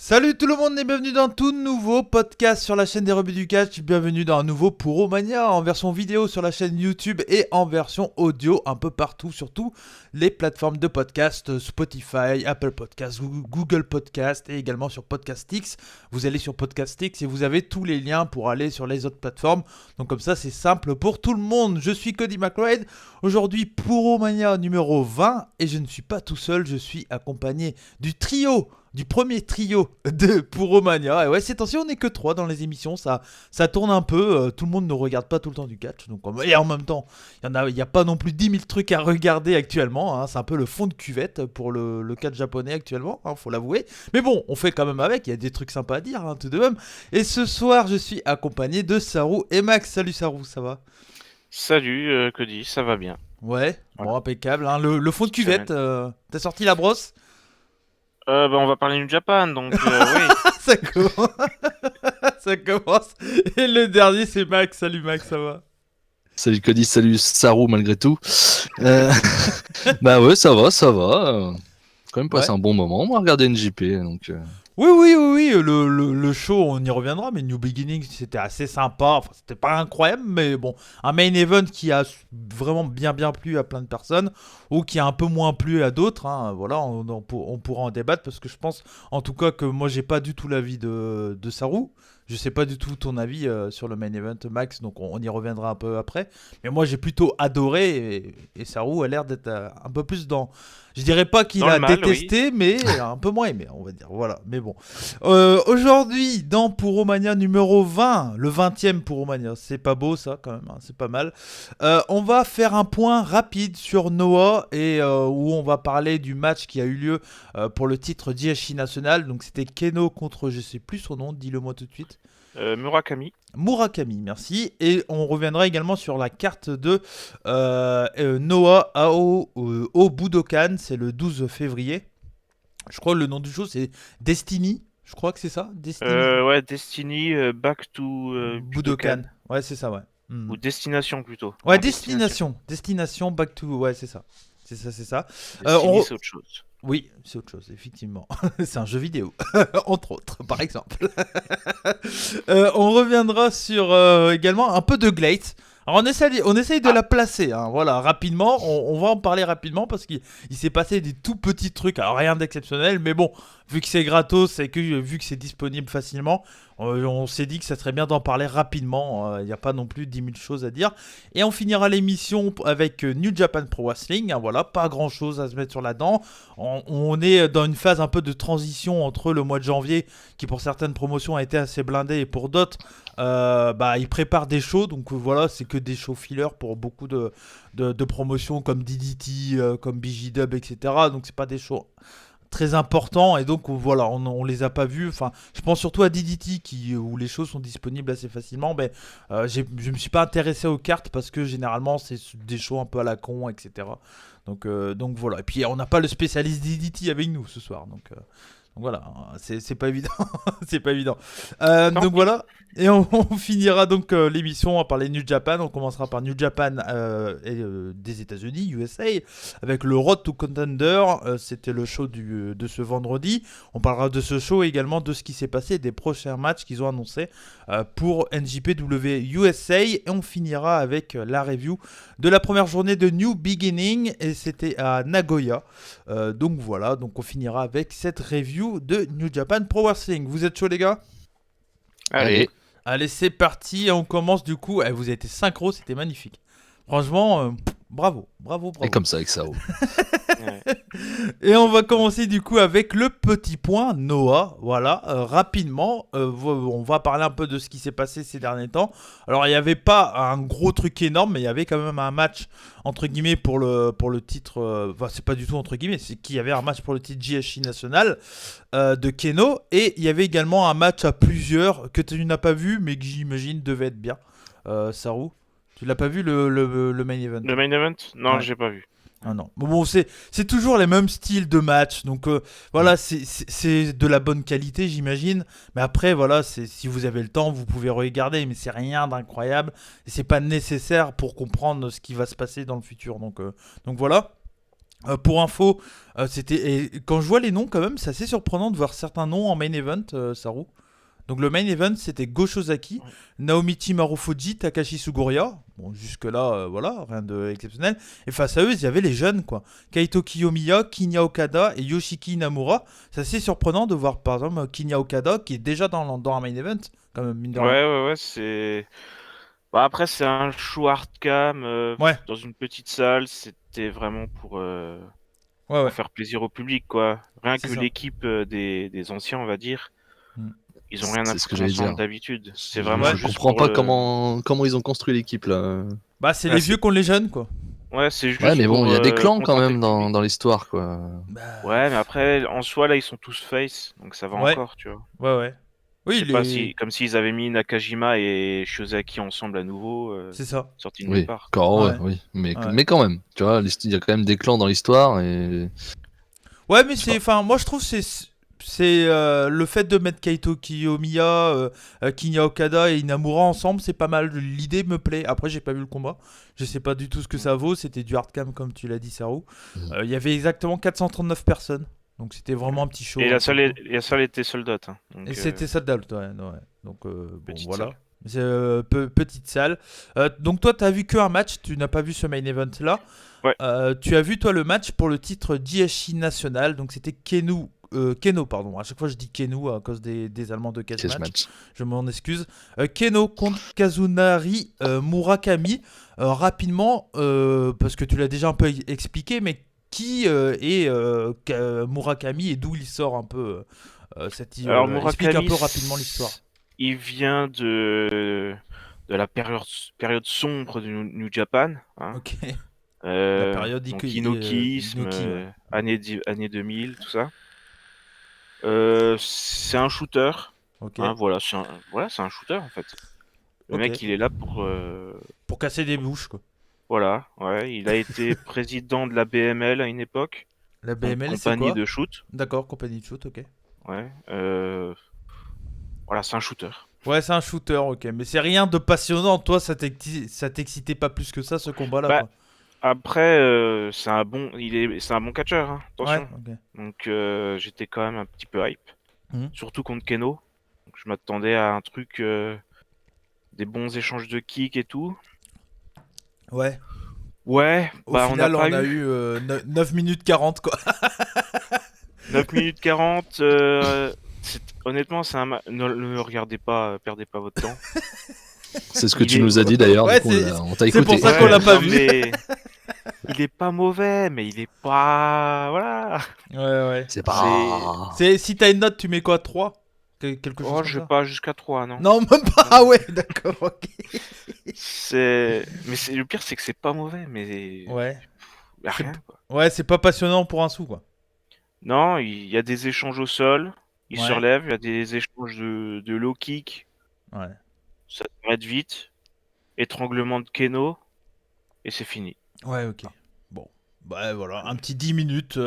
Salut tout le monde et bienvenue dans un tout nouveau podcast sur la chaîne des Rebeux du Catch. Bienvenue dans un nouveau Puromania en version vidéo sur la chaîne YouTube et en version audio un peu partout, surtout les plateformes de podcast, Spotify, Apple Podcasts, Google Podcasts et également sur Podcastix. Vous allez sur Podcastix et vous avez tous les liens pour aller sur les autres plateformes. Donc comme ça c'est simple pour tout le monde. Je suis Cody McLeod. Aujourd'hui Puromania numéro 20 et je ne suis pas tout seul, je suis accompagné du premier trio de Puromania. Et ouais, ces temps-ci, on n'est que 3 dans les émissions, ça tourne un peu, tout le monde ne regarde pas tout le temps du catch, donc, et en même temps, il n'y a pas non plus 10 000 trucs à regarder actuellement, hein, c'est un peu le fond de cuvette pour le catch japonais actuellement, hein, faut l'avouer. Mais bon, on fait quand même avec, il y a des trucs sympas à dire, hein, tout de même. Et ce soir, je suis accompagné de Saru et Max. Salut Saru, ça va? Salut, Cody, ça va bien. Ouais, bon, Voilà, impeccable, hein, le fond de petite semaine. cuvette, t'as sorti la brosse? On va parler New Japan, donc oui. Ça commence. Ça commence. Et le dernier, c'est Max. Salut Max, ça va? Salut Cody, salut Saru malgré tout. Euh, Bah ouais, ça va. Quand même passé Ouais. un bon moment. On va regarder NJP. Oui, le show, on y reviendra, mais New Beginning, c'était assez sympa. Enfin, c'était pas incroyable, mais bon, un main event qui a vraiment bien plu à plein de personnes, ou qui a un peu moins plu à d'autres. Hein. Voilà, on pourra en débattre, parce que je pense, en tout cas, que moi, j'ai pas du tout l'avis de Saru. Je sais pas du tout ton avis sur le main event, Max, donc on y reviendra un peu après. Mais moi, j'ai plutôt adoré, et Saru a l'air d'être un peu plus dans. Je dirais pas qu'il Dans le a mal, oui. détesté, mais un peu moins aimé, on va dire. Voilà, mais bon. Aujourd'hui, dans Puromania numéro 20, le 20e Puromania, c'est pas beau ça quand même, hein, c'est pas mal. On va faire un point rapide sur Noah et où on va parler du match qui a eu lieu pour le titre JSI national. Donc c'était Keno contre, je sais plus son nom, dis-le-moi tout de suite. Murakami. Murakami, merci. Et on reviendra également sur la carte de Noah au Budokan, c'est le 12 février. Je crois que le nom du show c'est Destiny. Je crois que c'est ça, Destiny Ouais, Destiny, Back to Budokan. Budokan. Ouais, c'est ça, ouais. Hmm. Ou Destination plutôt. Ouais, Non, Destination. Destination Back to. Ouais, c'est ça. C'est ça. Destiny, c'est autre chose. Oui, c'est autre chose, effectivement. C'est un jeu vidéo, entre autres, par exemple. On reviendra sur également un peu de Glade. Alors on essaye de Ah, la placer, hein, voilà, rapidement. On va en parler rapidement parce qu'il s'est passé des tout petits trucs. Alors rien d'exceptionnel, mais bon, vu que c'est gratos et que vu que c'est disponible facilement, on s'est dit que ça serait bien d'en parler rapidement. Il n'y a pas non plus 10 000 choses à dire. Et on finira l'émission avec New Japan Pro Wrestling. Hein, voilà, pas grand chose à se mettre sur la dent. On est dans une phase un peu de transition entre le mois de janvier, qui pour certaines promotions a été assez blindé, et pour d'autres, ils préparent des shows. Donc voilà, c'est que des shows fillers pour beaucoup de promotions comme DDT, comme BG Dub, etc. Donc c'est pas des shows très importants, et donc voilà, on les a pas vus. Enfin, je pense surtout à DDT où les choses sont disponibles assez facilement. Mais je me suis pas intéressé aux cartes parce que généralement c'est des shows un peu à la con, etc. Donc voilà. Et puis on n'a pas le spécialiste DDT avec nous ce soir, donc voilà, c'est pas évident, c'est pas évident. tant Donc pis. voilà, et on finira donc l'émission par les New Japan. On commencera par New Japan des États-Unis, USA, avec le Road to Contender. C'était le show de ce vendredi. On parlera de ce show et également de ce qui s'est passé, des prochains matchs qu'ils ont annoncés pour NJPW USA. Et on finira avec la review de la première journée de New Beginning, et c'était à Nagoya. Donc voilà, donc on finira avec cette review de New Japan Pro Wrestling. Vous êtes chaud les gars? Allez. Allez, Allez, c'est parti, et on commence du coup. Vous avez été synchro, c'était magnifique. Franchement, et bravo. comme ça avec Saru. Ouais. Et on va commencer du coup avec le petit point Noah. Voilà, rapidement, on va parler un peu de ce qui s'est passé ces derniers temps. Alors, il n'y avait pas un gros truc énorme, mais il y avait quand même un match entre guillemets pour le titre. Enfin, c'est pas du tout entre guillemets, c'est qu'il y avait un match pour le titre JSI national de Keno, et il y avait également un match à plusieurs que tu n'as pas vu, mais que j'imagine devait être bien. Saru, tu l'as pas vu le main event? Le main event? Non, Ouais. j'ai pas vu. Ah non. Bon, c'est toujours les mêmes styles de match. Donc voilà, c'est de la bonne qualité, j'imagine. Mais après, voilà, si vous avez le temps, vous pouvez regarder. Mais c'est rien d'incroyable. Et c'est pas nécessaire pour comprendre ce qui va se passer dans le futur. Donc voilà. Pour info, et quand je vois les noms, quand même, c'est assez surprenant de voir certains noms en main event, Saru. Donc le main event, c'était Go Shozaki, Ouais. Naomichi Marufuji, Takashi Sugoria. Bon, jusque-là, voilà, rien d'exceptionnel. Et face à eux, il y avait les jeunes, quoi. Kaito Kiyomiya, Kinya Okada et Yoshiki Inamura. C'est assez surprenant de voir, par exemple, Kinya Okada, qui est déjà dans un main event, quand même, mine de rien. Ouais, c'est. Bah, après, c'est un show hard cam Ouais, dans une petite salle. C'était vraiment ouais, pour ouais, faire plaisir au public, quoi. Rien c'est que ça. l'équipe des anciens, on va dire, Mm. ils ont rien à C'est ce que foutre j'allais ensemble dire. d'habitude. C'est Ouais, vraiment Je juste comprends pour pas le. comment ils ont construit l'équipe là. bah, c'est Ah, les vieux contre les jeunes, quoi. Ouais, c'est Ouais, juste mais bon, pour il y a des clans quand contenter même le public. dans l'histoire, quoi. Bah, Ouais, mais après, en soi, là, ils sont tous face, donc ça va ouais, encore, tu vois. ouais, ouais. Oui, C'est pas si comme s'ils avaient mis Nakajima et Shiozaki ensemble à nouveau, c'est ça. sortis de nulle Oui, part, quoi. encore ouais, Ouais, oui. ouais. Mais quand même, tu vois, il y a quand même des clans dans l'histoire et. Ouais, mais Je sais c'est, pas. enfin, moi je trouve c'est le fait de mettre Kaito Kiyomiya, Kinya Okada et Inamura ensemble, c'est pas mal. L'idée me plaît. Après, j'ai pas vu le combat. Je sais pas du tout ce que Mm. ça vaut. C'était du hardcam comme tu l'as dit, Saru. Mhm. Il y avait exactement 439 personnes. Donc c'était vraiment un petit Et show un peu, quoi. la salle était sold out, hein, Et donc c'était ça de ouais, ouais. Donc bon, petite voilà. salle. C'est petite salle. Donc toi, t'as vu qu'un match. Tu n'as pas vu ce main event là. Ouais. Tu as vu toi le match pour le titre JSI national, donc c'était Keno, pardon. À chaque fois je dis Keno à cause des Allemands de Cage Cage Match. match. Je m'en excuse. Keno contre Kazunari Murakami. Rapidement, parce que tu l'as déjà un peu expliqué, mais qui est Murakami et d'où il sort un peu Alors explique un Murakami, peu rapidement l'histoire. il vient de la période sombre du New Japan, hein. Ok. La période Donc Inokisme, Inoki, ouais. année 2000, tout ça. C'est un shooter, Ok. hein, voilà, c'est un shooter en fait. Le Ok. mec, il est là Pour casser des bouches, quoi. voilà, ouais, il a été président de la BML à une époque, La donc BML, c'est compagnie quoi? de shoot. D'accord, compagnie de shoot, ok. Ouais, voilà, c'est un shooter. Ouais, c'est un shooter, ok. Mais c'est rien de passionnant. Toi, ça t'excitait pas plus que ça, ce combat-là, Bah quoi. après, c'est un bon catcheur, hein, Ouais, attention. ok. Donc j'étais quand même un petit peu hype, Mhm. surtout contre Keno. Donc, je m'attendais à un truc, des bons échanges de kicks et tout. Ouais. Ouais, Au bah on n'a final, pas on a eu. eu 9 minutes 40, quoi. 9 minutes 40. Honnêtement, ne regardez pas, perdez pas votre temps. C'est ce que Il tu est, nous as dit d'ailleurs, Ouais, du coup on t'a c'est pour écouté. ça qu'on ouais, l'a pas non vu. mais il est pas mauvais, mais il est pas, voilà. Ouais, ouais. C'est C'est, pas. Si t'as une note, tu mets quoi? 3? Quelque chose oh, comme je vais ça? pas jusqu'à 3, non. Non, même pas. Non, Ah non. ouais, d'accord, ok. Le pire, c'est que c'est pas mauvais, mais Ouais. y a rien, quoi. Ouais, c'est pas passionnant pour un sou, quoi. Non, il y a des échanges au sol, il se Ouais. relève, il y a des échanges de low kick, Ouais. ça s'arrête vite, étranglement de Keno, et c'est fini. Ouais, ok. Bon. Bah voilà, un petit 10 minutes.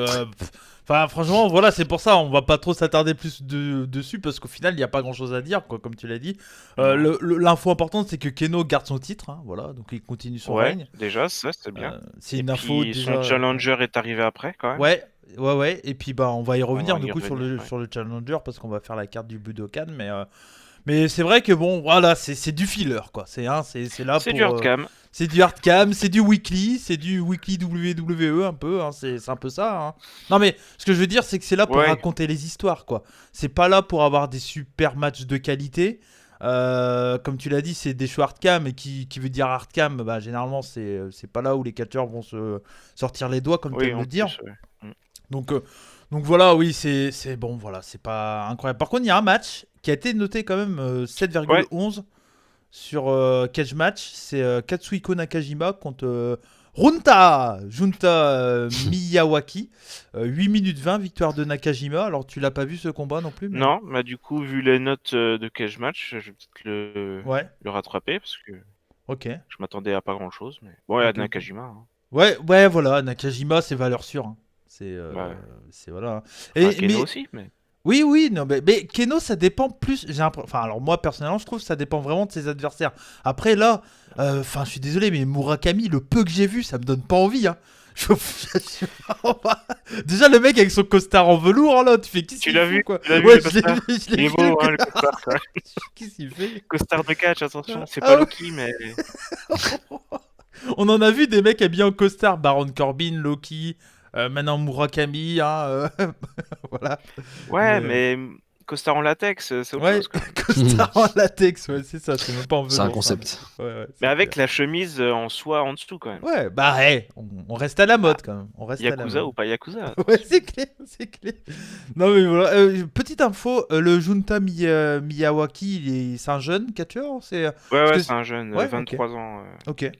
Enfin, franchement, voilà, c'est pour ça, on va pas trop s'attarder plus dessus parce qu'au final, il n'y a pas grand chose à dire, quoi, comme tu l'as dit. Non. L'info importante, c'est que Keno garde son titre, hein, voilà, donc il continue son Ouais, règne. déjà, ça, c'est bien. C'est Et une info puis, son déjà. challenger est arrivé après, quand même. Ouais, ouais, ouais. Et puis, bah, on va y On va revenir du y coup sur revenir, le, ouais. sur le Challenger parce qu'on va faire la carte du Budokan. Mais c'est vrai que bon, voilà, c'est du filler, quoi. C'est là C'est du pour. hardcam. C'est du hardcam, c'est du weekly WWE un peu, hein, c'est un peu ça. Hein. Non mais ce que je veux dire c'est que c'est là pour Ouais, raconter les histoires quoi. C'est pas là pour avoir des super matchs de qualité. Comme tu l'as dit, c'est des shows hardcam et qui veut dire hardcam, bah généralement c'est pas là où les catcheurs vont se sortir les doigts comme tu oui, aimes en le dire. plus, ouais. Donc euh, donc voilà, oui, c'est bon, voilà, c'est pas incroyable. Par contre, il y a un match qui a été noté quand même Ouais, 7,11 sur Cage Match, c'est Katsuhiko Nakajima contre Junta Miyawaki. 8 minutes 20, victoire de Nakajima. Alors tu l'as pas vu ce combat non plus, mais non, bah du coup, vu les notes de Cage Match, je vais peut-être ouais, le rattraper, parce que ok, je m'attendais à pas grand-chose, mais... Bon, il y a ok, de ok. Nakajima, hein. Ouais, voilà, Nakajima c'est valeur sûre. Hein. Bah, C'est voilà. Hein. enfin, Et Keno mais aussi, mais... Oui, non, mais Keno, ça dépend plus. Enfin, alors moi personnellement, je trouve que ça dépend vraiment de ses adversaires. Après là, enfin, je suis désolé, mais Murakami, le peu que j'ai vu, ça me donne pas envie. Hein. Je suis vraiment pas- Déjà, le mec avec son costard en velours, hein, là, tu fais qu'est-ce Tu qu'il l'as fout, vu quoi. Tu l'as vu, Ouais, le je l'ai costard vu, je Il l'ai est vu. beau, hein, le costard, ça. Qu'est-ce qu'il fait? Costard de catch, attention. C'est Ah pas ouais. Loki, mais. On en a vu des mecs habillés en costard, Baron Corbin, Loki, maintenant Murakami, hein, voilà. Ouais, Mais mais costard en latex, c'est autre ouais, chose, quoi. costard en latex, ouais, c'est ça, c'est même pas en C'est un velours. Ça, concept. mais... Ouais, Mais c'est avec clair. la chemise en soie en dessous, quand même. Ouais, bah, hey, on reste à la Ah, mode quand même. On reste à la Yakuza mode. ou pas Yakuza, Ouais, attention. c'est clair, c'est clair. Non, mais voilà. Petite info, le Junta Miyawaki, c'est un jeune catcheur, c'est. Ouais, Parce ouais, que... c'est un jeune, Ouais, ok. 23 ans. Ok.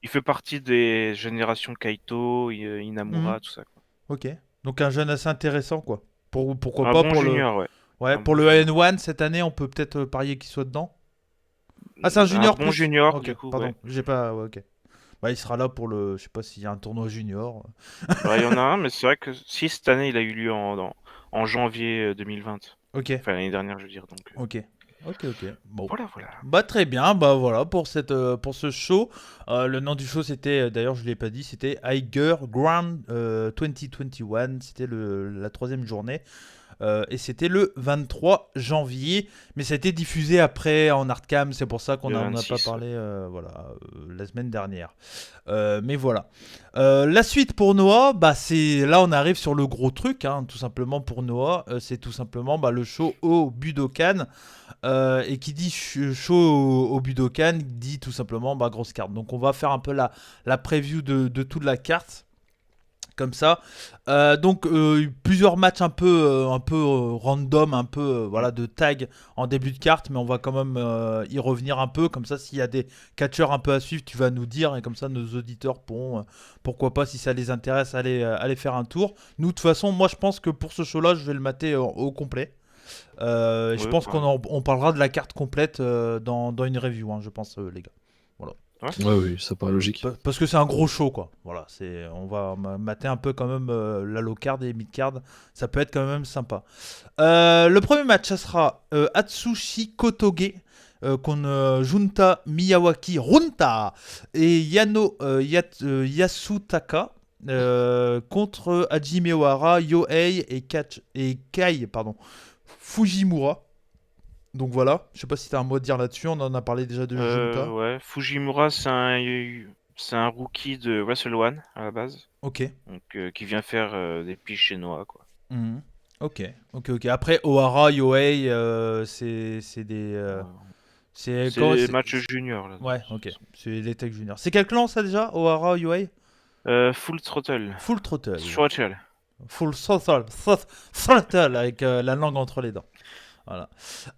Il fait partie des générations Kaito, Mhm. Inamura, tout ça, quoi. Ok. Donc un jeune assez intéressant, quoi. Pourquoi Un pas bon pour le. junior, ouais. Ouais, Un pour bon le junior. N1 cette année, on peut peut-être parier qu'il soit dedans. Ah, c'est un Un junior bon plus. junior, Ok, du coup, pardon, ouais. j'ai pas. Ouais, ok. Bah, il sera là pour le. Je sais pas s'il y a un tournoi junior. Bah, il y en a un, mais c'est vrai que si cette année, il a eu lieu en janvier 2020. Ok, Enfin, l'année dernière, je veux dire. Donc, ok. Ok. Bon. voilà, voilà. Bah très bien, bah voilà pour pour ce show. Le nom du show c'était d'ailleurs je l'ai pas dit, c'était Higher Ground 2021. C'était la troisième journée. Et c'était le 23 janvier, mais ça a été diffusé après en hardcam, c'est pour ça qu'on Le n'en a pas 26, ouais. parlé la semaine dernière. Mais voilà. La suite pour Noah, bah c'est là on arrive sur le gros truc, hein, tout simplement pour Noah, c'est tout simplement bah, le show au Budokan. Et qui dit show au Budokan dit tout simplement bah, grosse carte. Donc on va faire un peu la preview de toute la carte comme ça. Donc plusieurs matchs un peu random, un peu Mm. voilà de tag en début de carte, mais on va quand même y revenir un peu. Comme ça, s'il y a des catcheurs un peu à suivre, tu vas nous dire et comme ça nos auditeurs pourront, pourquoi pas, si ça les intéresse, aller faire un tour. Nous de toute façon, moi je pense que pour ce show-là, je vais le mater au complet. Je Ouais, pense pareil. on parlera de la carte complète dans une review, hein, je pense, les gars. Voilà. Ouais. Ouais, oui, ça paraît logique. Parce que c'est un gros show, quoi. Voilà, on va mater un peu quand même la low card et mid card. Ça peut être quand même sympa. Le premier match, ça sera Atsushi Kotoge contre Junta Miyawaki Runta et Yasutaka. Contre Hajime Ohara, Yohei et Kai Fujimura. Donc voilà, je sais pas si t'as un mot à dire là-dessus, on en a parlé déjà de Junta. Ouais. Fujimura, c'est un rookie de Wrestle One à la base. Ok. Donc, qui vient faire des piges chez Noah, quoi. Mhm. Ok. Après, Ohara, Yohei, c'est des. Ouais. C'est C'est quoi des matchs juniors, là. Ouais, ok. C'est les Tech Juniors. C'est quel clan ça déjà? Ohara, Yohei? Full Throttle. Full Throttle. Throttle. Full Throttle. Throttle avec la langue entre les dents. Voilà.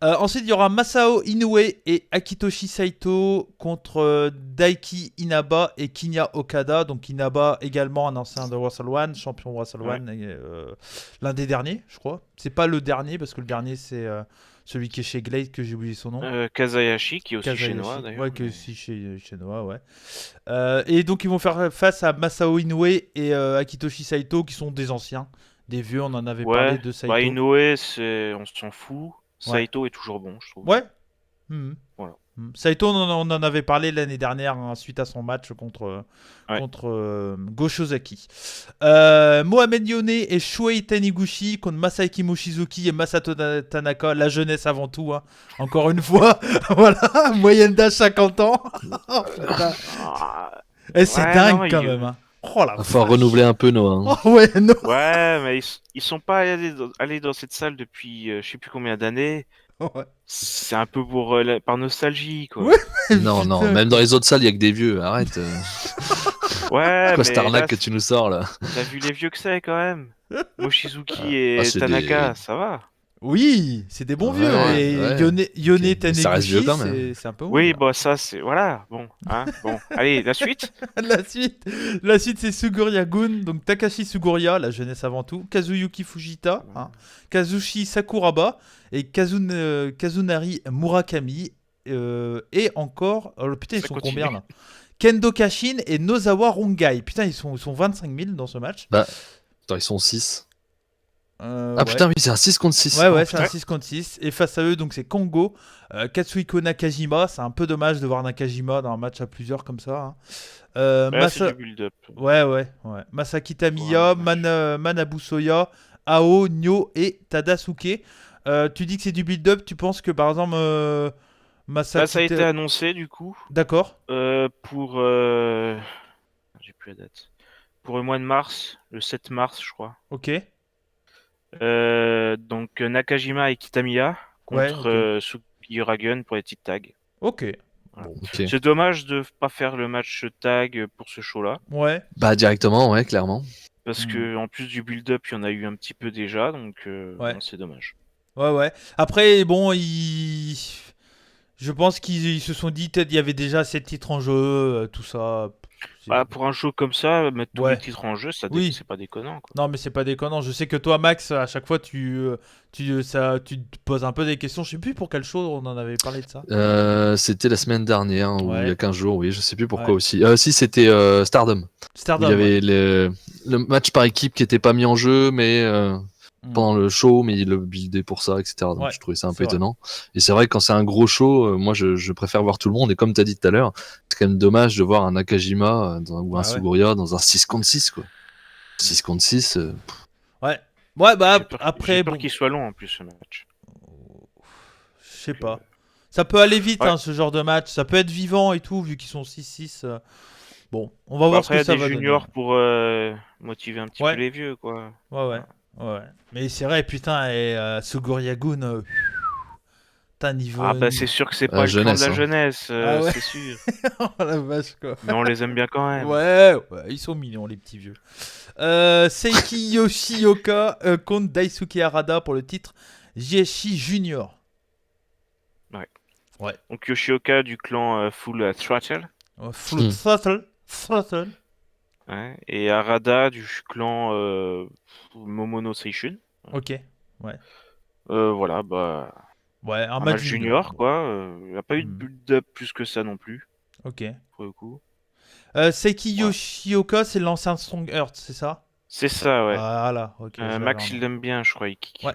Ensuite, il y aura Masao Inoue et Akitoshi Saito contre Daiki Inaba et Kinya Okada. Donc Inaba également un ancien de Wrestle One, champion Wrestle Ouais. One, et, l'un des derniers, je crois. C'est pas le dernier parce que le dernier c'est celui qui est chez Glade que j'ai oublié son nom. Kazayashi, qui est aussi chez Kazayashi. Noah, d'ailleurs. Ouais, qui est mais- aussi chez Noah, ouais. Et donc ils vont faire face à Masao Inoue et Akitoshi Saito qui sont des anciens, des vieux. On en avait parlé Ouais, de Saito. bah Inoue, on s'en fout. Ouais. Saito est toujours bon, je trouve. Ouais. Mhm. Voilà. Saito, on en avait parlé l'année dernière hein, suite à son match Ouais. contre Go Shozaki. Mohamed Yone et Shuei Taniguchi contre Masaaki Mochizuki et Masato Tanaka. La jeunesse avant tout, hein. Encore une fois. Voilà, moyenne d'âge 50 ans. Oh, putain. Ah, Et c'est ouais, dingue non, quand même. Hein. Oh la Va falloir vache. renouveler un peu Noah. Hein. Oh ouais, non. ouais, mais ils sont pas allés dans cette salle depuis je sais plus combien d'années. Ouais. C'est un peu par nostalgie, quoi. Ouais. Non, non, Putain. même dans les autres salles, il y a que des vieux. Arrête. Ouais, Quoi, cette mais arnaque là, que tu nous sors là? t'as vu les vieux que c'est, quand même. Mochizuki Ah, et c'est Tanaka, des- ça va. Oui, c'est des bons Ouais, vieux. ouais, Et ouais. Yone Ok. Mais ça reste vieux Taniguchi, quand même. c'est un peu Oui, moins. bah ça, c'est... Voilà, bon. Hein, bon. Allez, la suite. La suite c'est Sugurya-gun, donc Takashi Sugurya, la jeunesse avant tout, Kazuyuki Fujita, hein, Kazushi Sakuraba et Kazunari Murakami. Et encore, oh, putain, ils Ça sont continue. combien là? Kendo Kashin et Nozawa Rungai. Putain, ils sont 25 000 dans ce match. Bah, attends, ils sont 6. Ah putain, oui, c'est un 6 contre 6. Ouais, c'est un 6 contre 6. Et face à eux, donc c'est Kongo, Katsuhiko Nakajima. C'est un peu dommage de voir Nakajima dans un match à plusieurs comme ça, hein. Là, c'est du build-up. Ouais. Masaki Tamiya, Manabu Soya, Ao, Nyo et Tadasuke. Tu dis que c'est du build-up, tu penses que par exemple Masaki... Là, ça a été annoncé du coup D'accord. pour... J'ai plus la date. Pour le mois de mars, le 7 mars, je crois. Ok. Donc Nakajima et Kitamiya contre Ouais, Sugi Uragen pour les titres tag. ok. Voilà. Bon. Ok. C'est dommage de pas faire le match tag pour ce show-là. Ouais. Bah directement, ouais, clairement. Parce Hmm. que en plus du build-up, il y en a eu un petit peu déjà, donc Ouais. bon, c'est dommage. Ouais. Après, bon, je pense qu'ils se sont dit, peut-être il y avait déjà 7 titres en jeu, tout ça. Bah, pour un show comme ça, mettre tous les Ouais. titres en jeu, Oui. c'est pas déconnant, quoi. Non, mais c'est pas déconnant. Je sais que toi, Max, à chaque fois, tu te poses un peu des questions. Je sais plus pour quel show on en avait parlé de ça. C'était la semaine dernière, ou il y Ouais. a 15 jours, oui, je sais plus pourquoi Ouais. aussi. Si, c'était Stardom. Où Stardom. il y avait le match par équipe qui était pas mis en jeu, mais Hmm. pendant le show, mais il le buildait pour ça, etc. Donc Ouais, je trouvais ça un c'est peu vrai. étonnant. Et c'est vrai que quand c'est un gros show, moi je préfère voir tout le monde. Et comme tu as dit tout à l'heure, c'est quand même dommage de voir un Nakajima ou un Ouais. Suguruya dans un 6 contre 6, quoi. 6 contre 6. Ouais. Ouais, bah J'ai après, peur bon, qu'il soit long en plus ce match. je sais Donc, pas. Ça peut aller vite, ouais. hein, ce genre de match. Ça peut être vivant et tout, vu qu'ils sont 6-6. Bon, on va voir ce Après, il y que a ça des va donner. juniors pour motiver un petit peu Ouais, les vieux, quoi. ouais. Mais c'est vrai, putain, et Suguriagun, putain, niveau. Ah bah c'est sûr que c'est pas le clan de Jeunesse, la hein. jeunesse, Ah ouais, c'est sûr. oh la vache, quoi. Mais on les aime bien quand même. Ouais, ils sont mignons, les petits vieux. Seiki Yoshioka contre Daisuke Harada pour le titre JSI Junior. Ouais. Ouais. Donc Yoshioka du clan Full Throttle. Full Throttle. Ouais. Et Arada du clan Momono Seishun. Ok, ouais. Voilà, bah Ouais, un un match match junior. junior, quoi. Il n'y a pas eu de Hmm. build-up plus que ça non plus, Ok. pour le coup. Seiki Ouais. Yoshioka, c'est l'ancien Strong Earth, c'est ça? C'est ça, ouais. Voilà, ok, je l'avais Max, en il main. l'aime bien, je crois, il kick. Ouais.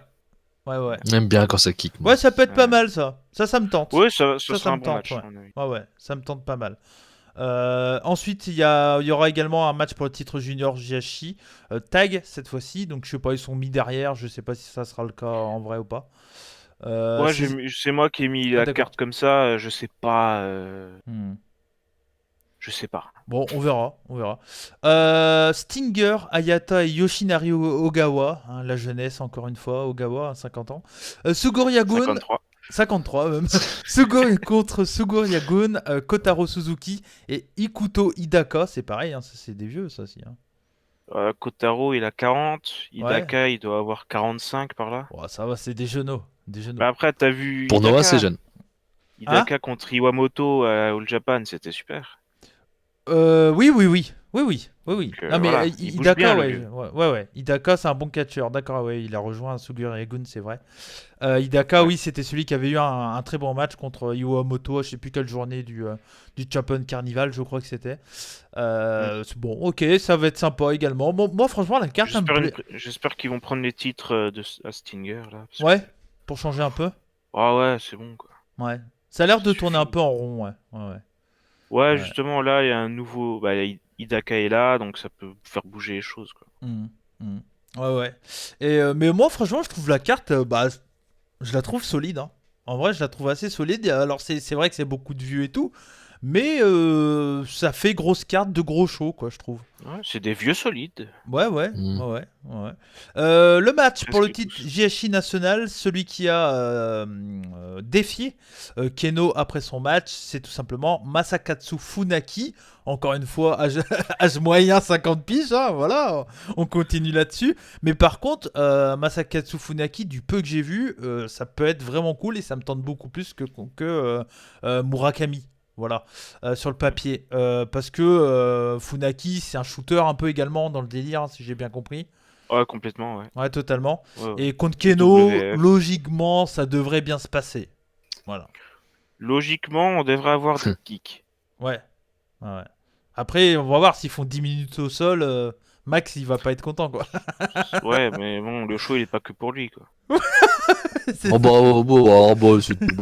J'aime bien quand ça kick, moi. Ouais, ça peut être pas Ouais. mal, ça. Ça me tente. Ouais, ça Ça sera un me bon tente, match, ouais. à mon avis. Ouais, ça me tente pas mal. Ensuite, il y aura également un match pour le titre junior JHI. Tag, cette fois-ci. Donc, je sais pas, ils sont mis derrière. Je sais pas si ça sera le cas en vrai ou pas. Ouais, c'est moi qui ai mis la d'accord. carte comme ça, je sais pas. Hmm. Je sais pas. Bon, on verra. Stinger, Ayata et Yoshinari Ogawa. Hein, la jeunesse, encore une fois. Ogawa, hein, 50 ans. Suguriagun, 53. 53 même. Contre Suguriagun, Kotaro Suzuki et Ikuto Hidaka. C'est pareil, hein, c'est des vieux, ça aussi. Hein. Kotaro, il a 40. Ouais. Hidaka, il doit avoir 45 par là. Oh, ça va, c'est des genoux. Des genoux. Mais après, t'as vu Pour Noah, c'est jeune. Hein? Hidaka contre Iwamoto à All Japan, c'était super. Oui. Donc, Non, mais voilà, il bouge Hidaka, bien, le ouais, vieux. ouais. Hidaka, c'est un bon catcheur. D'accord, ouais, il a rejoint Suguriagun, c'est vrai. Hidaka, Ouais. oui, c'était celui qui avait eu un très bon match contre Iwamoto, je sais plus quelle journée du Japan Carnival, je crois que c'était. C'est bon, ok, ça va être sympa également. Bon, moi, franchement, la carte, elle me plaît. J'espère qu'ils vont prendre les titres à Stinger, là. Parce que Ouais, pour changer un peu. ah ouais, c'est bon, quoi. Ouais. Ça a l'air Ça de tourner un suffit. peu en rond, ouais. Ouais, Ouais. justement, là, il y a un nouveau. Bah, Hidaka est là, donc ça peut faire bouger les choses, quoi. Hmm, hmm. Ouais. Et, mais moi, franchement, je trouve la carte, bah, je la trouve solide. Hein. En vrai, je la trouve assez solide. Alors, c'est vrai que c'est beaucoup de vues et tout. Mais ça fait grosse carte de gros show, quoi, je trouve. Ouais, c'est des vieux solides. Ouais. Mm. Le match pour le Presque titre tous. JHI national, celui qui a défié Keno après son match, c'est tout simplement Masakatsu Funaki. Encore une fois, âge moyen 50 piges, hein, voilà, on continue là-dessus. Mais par contre, Masakatsu Funaki, du peu que j'ai vu, ça peut être vraiment cool et ça me tente beaucoup plus que Murakami. Voilà, sur le papier. Parce que Funaki, c'est un shooter un peu également dans le délire, hein, si j'ai bien compris. Ouais, complètement, ouais. Ouais, totalement. Ouais. Et contre Keno, WF. logiquement, ça devrait bien se passer. Voilà. Logiquement, on devrait avoir des kicks. Ouais. Après, on va voir s'ils font 10 minutes au sol. Max, il va pas être content, quoi. Ouais, mais bon, le show il est pas que pour lui, quoi. C'est- Moi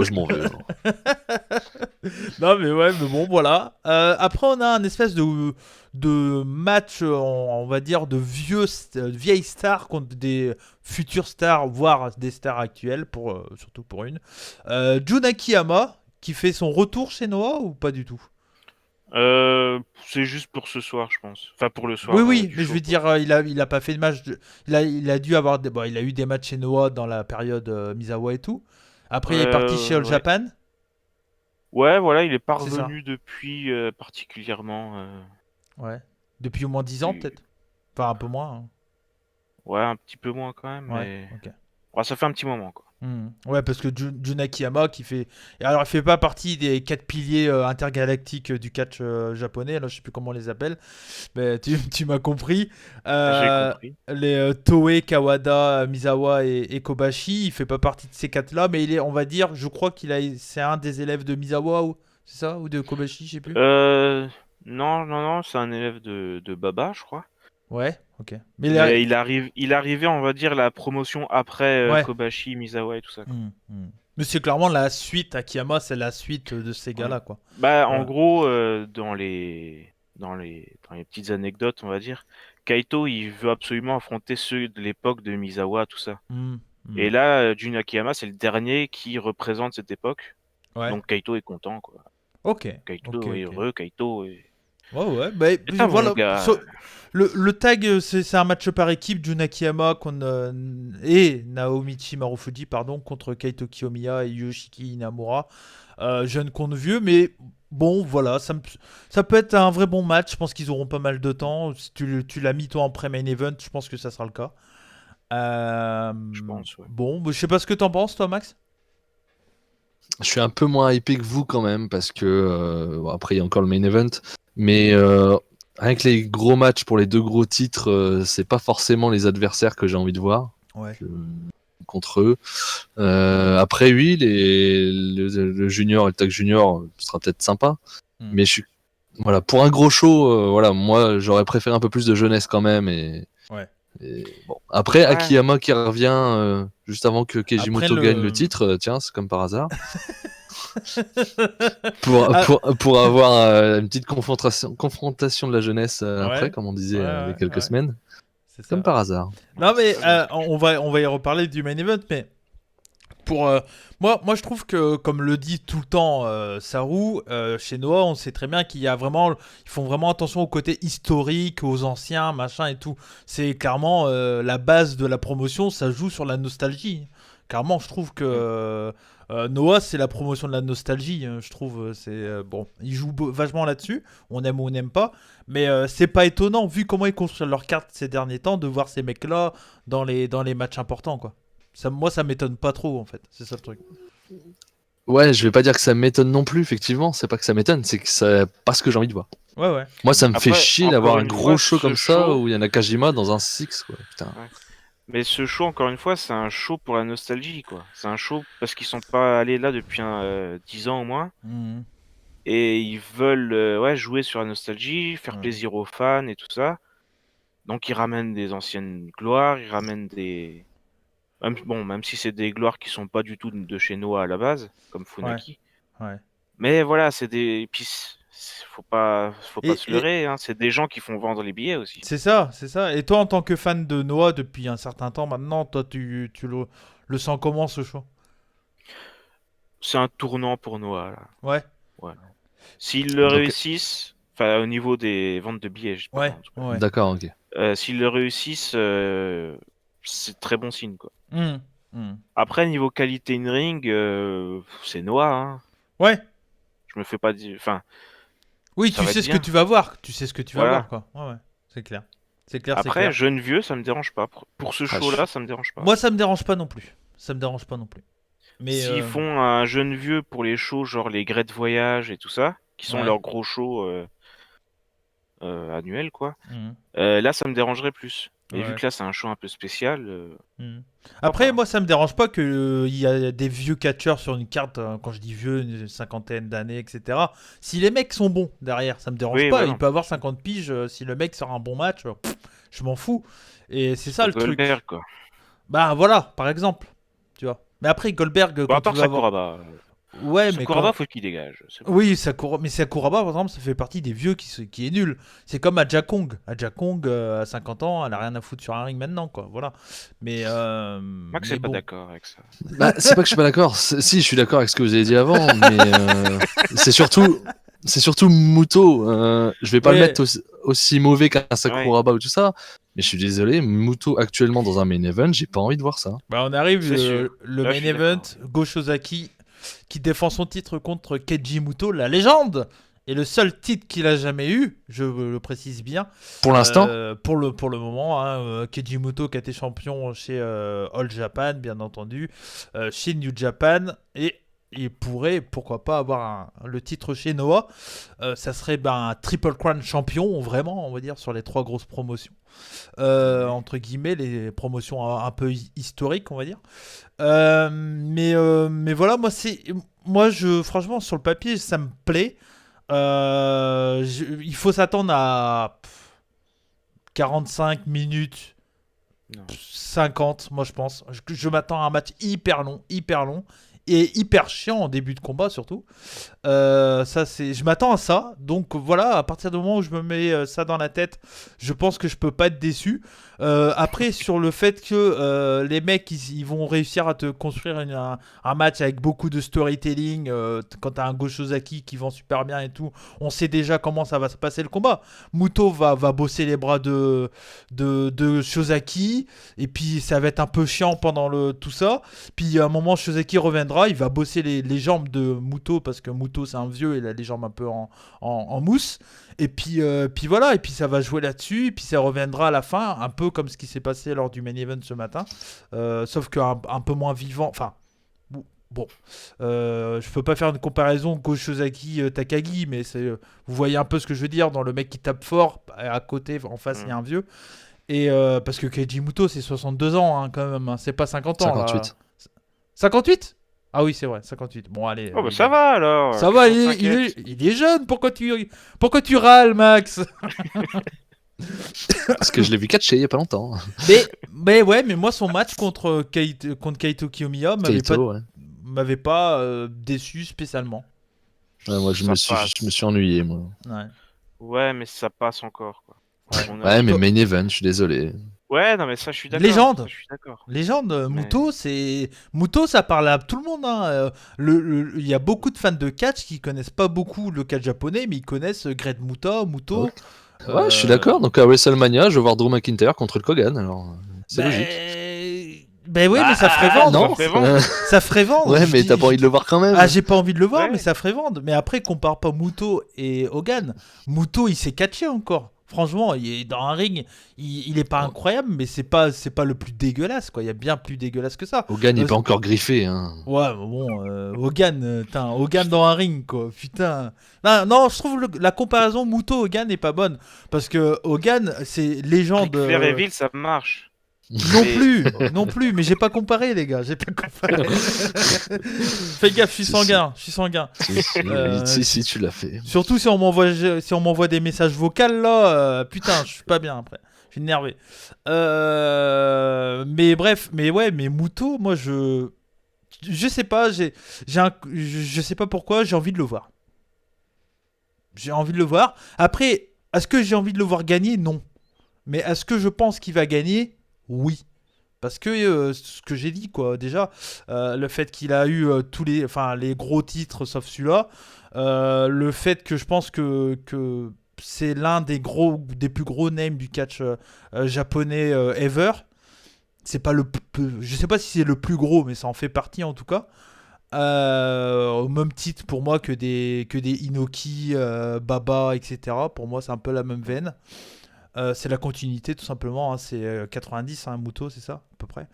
je m'en vais. Alors. Non, mais ouais, mais bon, voilà. Après, on a un espèce de match, on va dire, de vieilles stars contre des futures stars, voire des stars actuelles, surtout pour une. Jun Akiyama, qui fait son retour chez Noah ou pas du tout? C'est juste pour ce soir, je pense. Enfin, pour le Oui, soir oui, du mais je show, veux quoi. dire, il a pas fait de match. Il a dû avoir bon, il a eu des matchs chez Noah dans la période Misawa et tout. Après, il est parti chez All Ouais. Japan. Ouais, voilà, il est pas C'est ça. revenu depuis particulièrement. Ouais. Depuis au moins 10 ans, Du- peut-être. Enfin, un peu moins, hein. Ouais, un petit peu moins quand même, Ouais, mais ok. ouais, ça fait un petit moment, quoi. Ouais, parce que Jun Akiyama qui fait. Et alors, il fait pas partie des 4 piliers intergalactiques du catch japonais. Là, je sais plus comment on les appelle. Mais tu m'as compris. J'ai Euh, compris. les Toei, Kawada, Misawa et Kobashi, il fait pas partie de ces quatre-là. Mais il est, on va dire, je crois c'est un des élèves de Misawa ou c'est ça ou de Kobashi, je sais plus. Euh, non, non, non, c'est un élève de Baba, je crois. Ouais, ok. Mais Mais il arrivait, on va dire, la promotion après ouais. Kobashi, Misawa et tout ça, quoi. Mais c'est clairement la suite. Akiyama, c'est la suite de ces Ouais. gars-là, quoi. Bah, en Voilà. gros, dans les petites anecdotes, on va dire, Kaito, il veut absolument affronter ceux de l'époque de Misawa, tout ça. Hmm, hmm. Et là, Jun Akiyama, c'est le dernier qui représente cette époque. Ouais. Donc Kaito est content, quoi. Ok. Ok, Kaito est ok. heureux, Kaito Ouais, ouais. Bah, est un bon voilà. gars. Le tag, c'est un match par équipe. Jun Akiyama et Naomichi Marufuji, pardon, contre Kaito Kiyomiya et Yoshiki Inamura. Jeune contre vieux, mais bon, voilà. Ça peut être un vrai bon match. Je pense qu'ils auront pas mal de temps. Si tu l'as mis toi en pré-main event, je pense que ça sera le cas. Euh, Je pense, ouais. bon, je sais pas ce que t'en penses, toi, Max. Je suis un peu moins hypé que vous quand même parce que bon, après il y a encore le main event, mais rien que les gros matchs pour les deux gros titres, c'est pas forcément les adversaires que j'ai envie de voir Ouais. que- contre eux. Après oui, le junior et le tag junior ce sera peut-être sympa, Hmm. mais je suis voilà pour un gros show, voilà moi j'aurais préféré un peu plus de jeunesse quand même Ouais. et bon après Ouais. Akiyama qui revient juste avant que Après Kejimoto gagne le le. titre, tiens c'est comme par hasard. Ah, Pour avoir une petite confrontation de la jeunesse après, ouais. comme on Ouais, disait il y a ouais, quelques ouais. semaines, C'est comme ça. par hasard. Non, Ouais, mais ça, je sais plus. on va y reparler du main event, mais pour moi je trouve que comme le dit tout le temps Saru, chez Noah on sait très bien qu'il y a vraiment, ils font vraiment attention au côté historique, aux anciens machin et tout. C'est clairement la base de la promotion, ça joue sur la nostalgie. Clairement, je trouve que Mm. Noah c'est la promotion de la nostalgie, je trouve. C'est bon, ils jouent vachement là-dessus. On aime ou on n'aime pas, mais c'est pas étonnant vu comment ils construisent leurs cartes ces derniers temps de voir ces mecs-là dans les matchs importants, quoi. Moi, ça m'étonne pas trop, en fait. C'est ça le truc. Ouais, je vais pas dire que ça m'étonne non plus, effectivement. C'est pas que ça m'étonne, c'est que c'est pas ce que j'ai envie de voir. Ouais, ouais. Moi, ça me fait Après, chier d'avoir encore un une gros fois, show ce comme ça show, où il y a Nakajima dans un six, quoi. Putain. ouais. Mais ce show, encore une fois, c'est un show pour la nostalgie, quoi. C'est un show parce qu'ils sont pas allés là depuis 10 ans au moins. Mhm. Et ils veulent ouais, jouer sur la nostalgie, faire Ouais. plaisir aux fans et tout ça. Donc ils ramènent des anciennes gloires, ils ramènent des... bon, même si c'est des gloires qui sont pas du tout de chez Noah à la base, comme Ouais. Funaki. Ouais. Mais voilà, c'est des... Et puis, faut pas Et, se et leurrer, hein. C'est des gens qui font vendre les billets aussi. c'est ça, c'est ça. Et toi, en tant que fan de Noah depuis un certain temps maintenant, toi, tu le sens comment, ce show? C'est un tournant pour Noah, là. Ouais. Ouais. S'ils le Donc, réussissent, enfin au niveau des ventes de billets, je parle Ouais. en tout cas. Ouais. d'accord, ok. S'ils le réussissent, c'est très bon signe, quoi. Mhm. Mhm. Après, niveau qualité in-ring, c'est Noah, hein. Ouais. Je me fais pas dire... Enfin, Oui, ça tu va être sais ce que bien. tu vas voir. Tu sais ce que tu vas voir, Voilà. quoi. Ouais, ouais. C'est clair. C'est clair, c'est Après, clair. jeune vieux, ça me dérange pas. Pour ce Ah, show-là, ça me dérange pas. Moi, ça me dérange pas non plus. Ça me dérange pas non plus. Mais, S'ils font un jeune vieux pour les shows, genre les Great Voyage et tout ça, qui sont ouais. leurs gros shows annuels, quoi, Mhm. là, ça me dérangerait plus. Et vu Ouais. que là, c'est un show un peu spécial, Hmm. Après, pas. moi, ça me dérange pas qu'il y a des vieux catcheurs sur une carte, quand je dis vieux, une cinquantaine d'années, etc. Si les mecs sont bons derrière, ça me dérange Oui, pas. voilà, Il peut bien avoir sûr. 50 piges, si le mec sort un bon match, je m'en fous. Et c'est ça Pour le truc. Goldberg, quoi. Bah voilà, par exemple. Tu vois. Mais après, Goldberg, Bon, à quand tu part vas avoir. Sakuraba. Ouais, mais Sakuraba, quand. faut qu'il dégage. C'est bon. Oui, mais Sakuraba, par exemple, ça fait partie des vieux qui est nul. C'est comme Aja Kong. Aja Kong, à 50 ans, elle a rien à foutre sur un ring maintenant, quoi. Voilà. Mais, Max mais est pas bon. d'accord avec ça. Bah, c'est pas que je suis pas d'accord. Si, je suis d'accord avec ce que vous avez dit avant, mais c'est surtout, c'est surtout Muto. Je vais pas le Ouais. mettre aussi mauvais qu'un Ouais, Sakuraba ou tout ça, mais je suis désolé, Muto actuellement dans un main event, j'ai pas envie de voir ça. Bah, on arrive, c'est sûr. le Là, je main suis event, d'accord. Go Shozaki qui défend son titre contre Keiji Muto, la légende, et le seul titre qu'il a jamais eu, je le précise bien, Pour l'instant, pour le moment, hein, Keiji Muto qui a été champion chez All Japan, bien entendu, chez New Japan, et il pourrait, pourquoi pas, avoir le titre chez Noah. Ça serait un Triple Crown champion, vraiment, on va dire, sur les 3 grosses promotions. Ouais. Entre guillemets, les promotions un peu historiques, on va dire. Mais voilà, moi franchement, sur le papier, ça me plaît. Il faut s'attendre à 45 minutes, Non. 50, moi je pense. Je m'attends à un match hyper long et hyper chiant en début de combat surtout. Je m'attends à ça. Donc voilà, à partir du moment où je me mets ça dans la tête, je pense que je peux pas être déçu. Après, sur le fait que les mecs, ils vont réussir à te construire un match avec beaucoup de storytelling, quand t'as un Goshozaki qui vend super bien et tout, on sait déjà comment ça va se passer le combat. Muto va bosser les bras de Shozaki, et puis ça va être un peu chiant pendant tout ça. Puis à un moment, Shozaki reviendra, il va bosser les jambes de Muto parce que Muto c'est un vieux, il a les jambes un peu en mousse. Et puis voilà, et puis ça va jouer là-dessus, et puis ça reviendra à la fin, un peu comme ce qui s'est passé lors du main event ce matin, sauf qu'un peu moins vivant. Enfin, bon, je peux pas faire une comparaison Goshozaki Takagi, mais vous voyez un peu ce que je veux dire dans le mec qui tape fort, à côté, en face, il y a un vieux. Et parce que Keiji Muto, c'est 62 ans, hein, quand même, hein, c'est pas 50 ans là. 58. 58. Ah oui, c'est vrai, 58. Bon, allez. Oh, bah ça va alors. Ça Qu'est-ce va, qu'on s'inquiète? il est jeune. Pourquoi tu râles, Max? Parce que je l'ai vu catcher il y a pas longtemps. mais ouais, mais moi, son match contre Kaito Kiyomiya Kaito, ouais. m'avait pas déçu spécialement. Ouais, moi, Ça passe. je me suis ennuyé, moi. Ouais. Ouais, mais ça passe encore, quoi. Ouais. On Ouais, a... mais Toi- main event, je suis désolé. Ouais, non, mais ça, je suis d'accord. Ça, Légende. je suis d'accord. Légende, Mais Muto, ça parle à tout le monde, hein. Il y a beaucoup de fans de catch qui connaissent pas beaucoup le catch japonais, mais ils connaissent Great Muto. Ok. Ouais, je suis d'accord. Donc à WrestleMania, je vais voir Drew McIntyre contre Hulk Hogan. Alors, c'est logique. Ben oui, mais ça ferait vendre. Non. ça fait vendre. Ça ferait vendre. Ouais, je mais dis- t'as pas envie de le voir quand même. Ah, j'ai pas envie de le voir, Ouais. mais ça ferait vendre. Mais après, compare pas Muto et Hogan. Muto, il s'est catché encore. Franchement, il est dans un ring, il est pas incroyable, mais c'est pas le plus dégueulasse, quoi. Il y a bien plus dégueulasse que ça. Hogan n'est Euh, pas encore griffé. Hein. Ouais, mais bon, Hogan, Hogan dans un ring, quoi. Putain. Non, je trouve la comparaison Muto-Hogan n'est pas bonne. Parce que Hogan, c'est légende. Ric Flair et Ville, ça marche. Non plus, mais j'ai pas comparé, les gars, j'ai pas comparé. Fais gaffe, je suis sanguin. Si, tu l'as fait. Surtout si on m'envoie des messages vocaux là, putain, je suis pas bien après. Je suis énervé. Mais bref, mais ouais, mais Muto, moi je sais pas, je sais pas pourquoi, j'ai envie de le voir. J'ai envie de le voir. Après, est-ce que j'ai envie de le voir gagner? Non. Mais est-ce que je pense qu'il va gagner? Oui. Parce que ce que j'ai dit, quoi, déjà, le fait qu'il a eu les gros titres sauf celui-là, le fait que je pense que c'est l'un des plus gros names du catch japonais ever. C'est pas je sais pas si c'est le plus gros, mais ça en fait partie en tout cas. Au même titre pour moi que des Inoki, Baba, etc. Pour moi, c'est un peu la même veine. C'est la continuité tout simplement, hein. C'est 90, hein, Muto, c'est ça à peu près,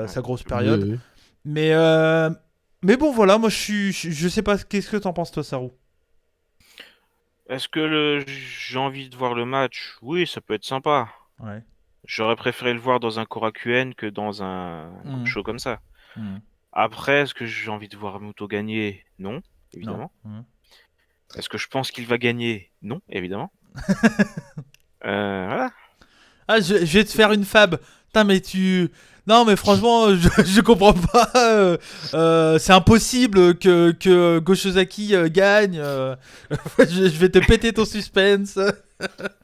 sa grosse période. Oui. Mais bon, voilà, moi je sais pas, qu'est-ce que t'en penses toi, Saru? Est-ce que j'ai envie de voir le match? Oui, ça peut être sympa. Ouais. J'aurais préféré le voir dans un Korakuen que dans un Mm. show comme ça. Mm. Après, est-ce que j'ai envie de voir Muto gagner? Non, Non. évidemment. Mm. Est-ce que je pense qu'il va gagner? Non, évidemment. Voilà. Ah, je vais te faire une fab. Putain, mais tu. Non, mais franchement, je comprends pas. C'est impossible que Goshozaki gagne. Je vais te péter ton suspense.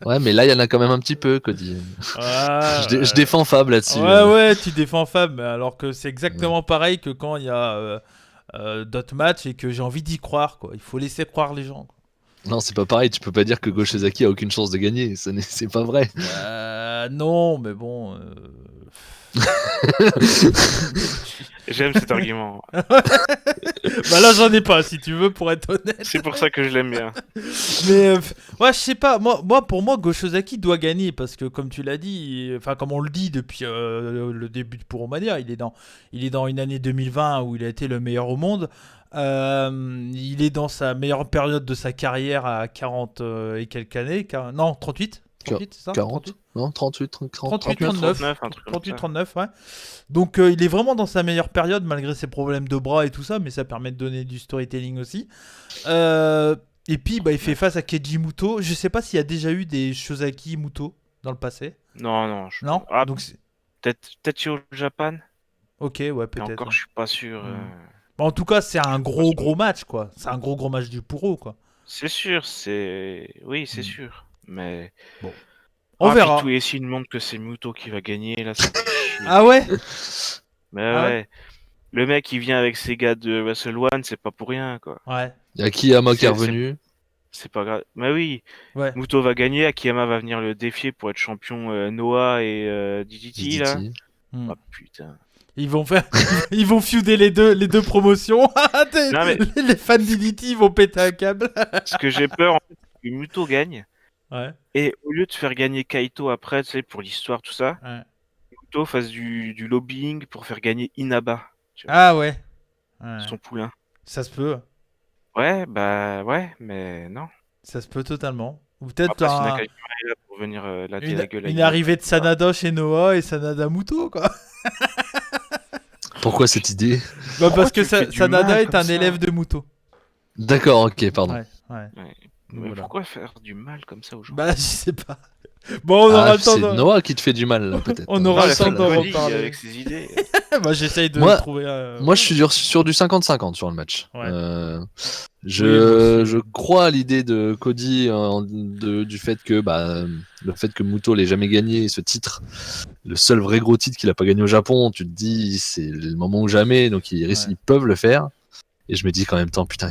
Ouais, mais là, il y en a quand même un petit peu, Cody. Je défends Fab là-dessus. Ouais, tu défends Fab, mais alors que c'est exactement pareil que quand il y a d'autres matchs et que j'ai envie d'y croire, quoi. Il faut laisser croire les gens, quoi. Non, c'est pas pareil. Tu peux pas dire que Goshizaki a aucune chance de gagner. C'est pas vrai. Non, mais bon. J'aime cet argument. Bah là, j'en ai pas, si tu veux, pour être honnête. C'est pour ça que je l'aime bien. Mais ouais, je sais pas. Pour moi, Goshozaki doit gagner parce que, comme tu l'as dit, enfin, comme on le dit depuis le début de Puromania, il est dans une année 2020 où il a été le meilleur au monde. Il est dans sa meilleure période de sa carrière à 40 et quelques années. Non, 38. 38, c'est ça 40 38 Non, 38, 38, 39. 39, un truc comme 38, ça. 39, ouais. Donc il est vraiment dans sa meilleure période malgré ses problèmes de bras et tout ça, mais ça permet de donner du storytelling aussi. Et puis il fait face à Keiji Muto. Je sais pas s'il y a déjà eu des Shozaki Muto dans le passé. Non, non. Non. Ah, Donc peut-être au Japan. ok, ouais, Mais peut-être. encore, je suis pas sûr. Bon, en tout cas, c'est un gros match, quoi. C'est un gros match du Puro, quoi. C'est sûr, oui, c'est Mm. sûr. Mais Bon. On puis verra. tous les signes montrent que c'est Muto qui va gagner là. Ça me fait chier. Ah ouais. Mais Ah ouais. Le mec, il vient avec ses gars de Wrestle One, c'est pas pour rien, quoi. Ouais. Il y a Kiyama qui est C'est- revenu. C'est pas grave. Mais oui, Ouais. Muto va gagner, Akiyama va venir le défier pour être champion Noah et DDT là. DDT. Mm. Ah putain. Ils vont ils vont feuder les deux promotions. Non, mais- Les fans d'Idity vont péter un câble. Ce que j'ai peur, en fait, c'est que Muto gagne. Ouais. Et au lieu de faire gagner Kaito après, tu sais, pour l'histoire, tout ça, Ouais. Muto fasse du lobbying pour faire gagner Inaba, Ah ouais. Ouais. son poulain. Ça se peut. Ouais, bah ouais, mais non. Ça se peut totalement. Ou peut-être Après, si Nakajima est là pour venir latter la gueule à une Inaba, arrivée de Sanada chez Noah et Sanada Muto, quoi. Pourquoi cette idée? Bah parce tu que me fais du Sanada mal est comme un ça élève de Muto. D'accord, ok, pardon. Ouais. Mais Voilà. pourquoi faire du mal comme ça aux gens? Bah je sais pas. Bon, on aura le temps c'est de... Noah qui te fait du mal, là, peut-être. On aura Non, le la temps fin de d'en Cody reparler. avec ses idées. Bah j'essaye de Moi- trouver... Moi, je suis sur du 50-50 sur le match. Ouais. Je, Oui, moi aussi. je crois à l'idée de Cody du fait que le fait que Muto l'ait jamais gagné ce titre, le seul vrai gros titre qu'il a pas gagné au Japon, tu te dis c'est le moment ou jamais, donc ils peuvent le faire. Et je me dis qu'en même temps, putain,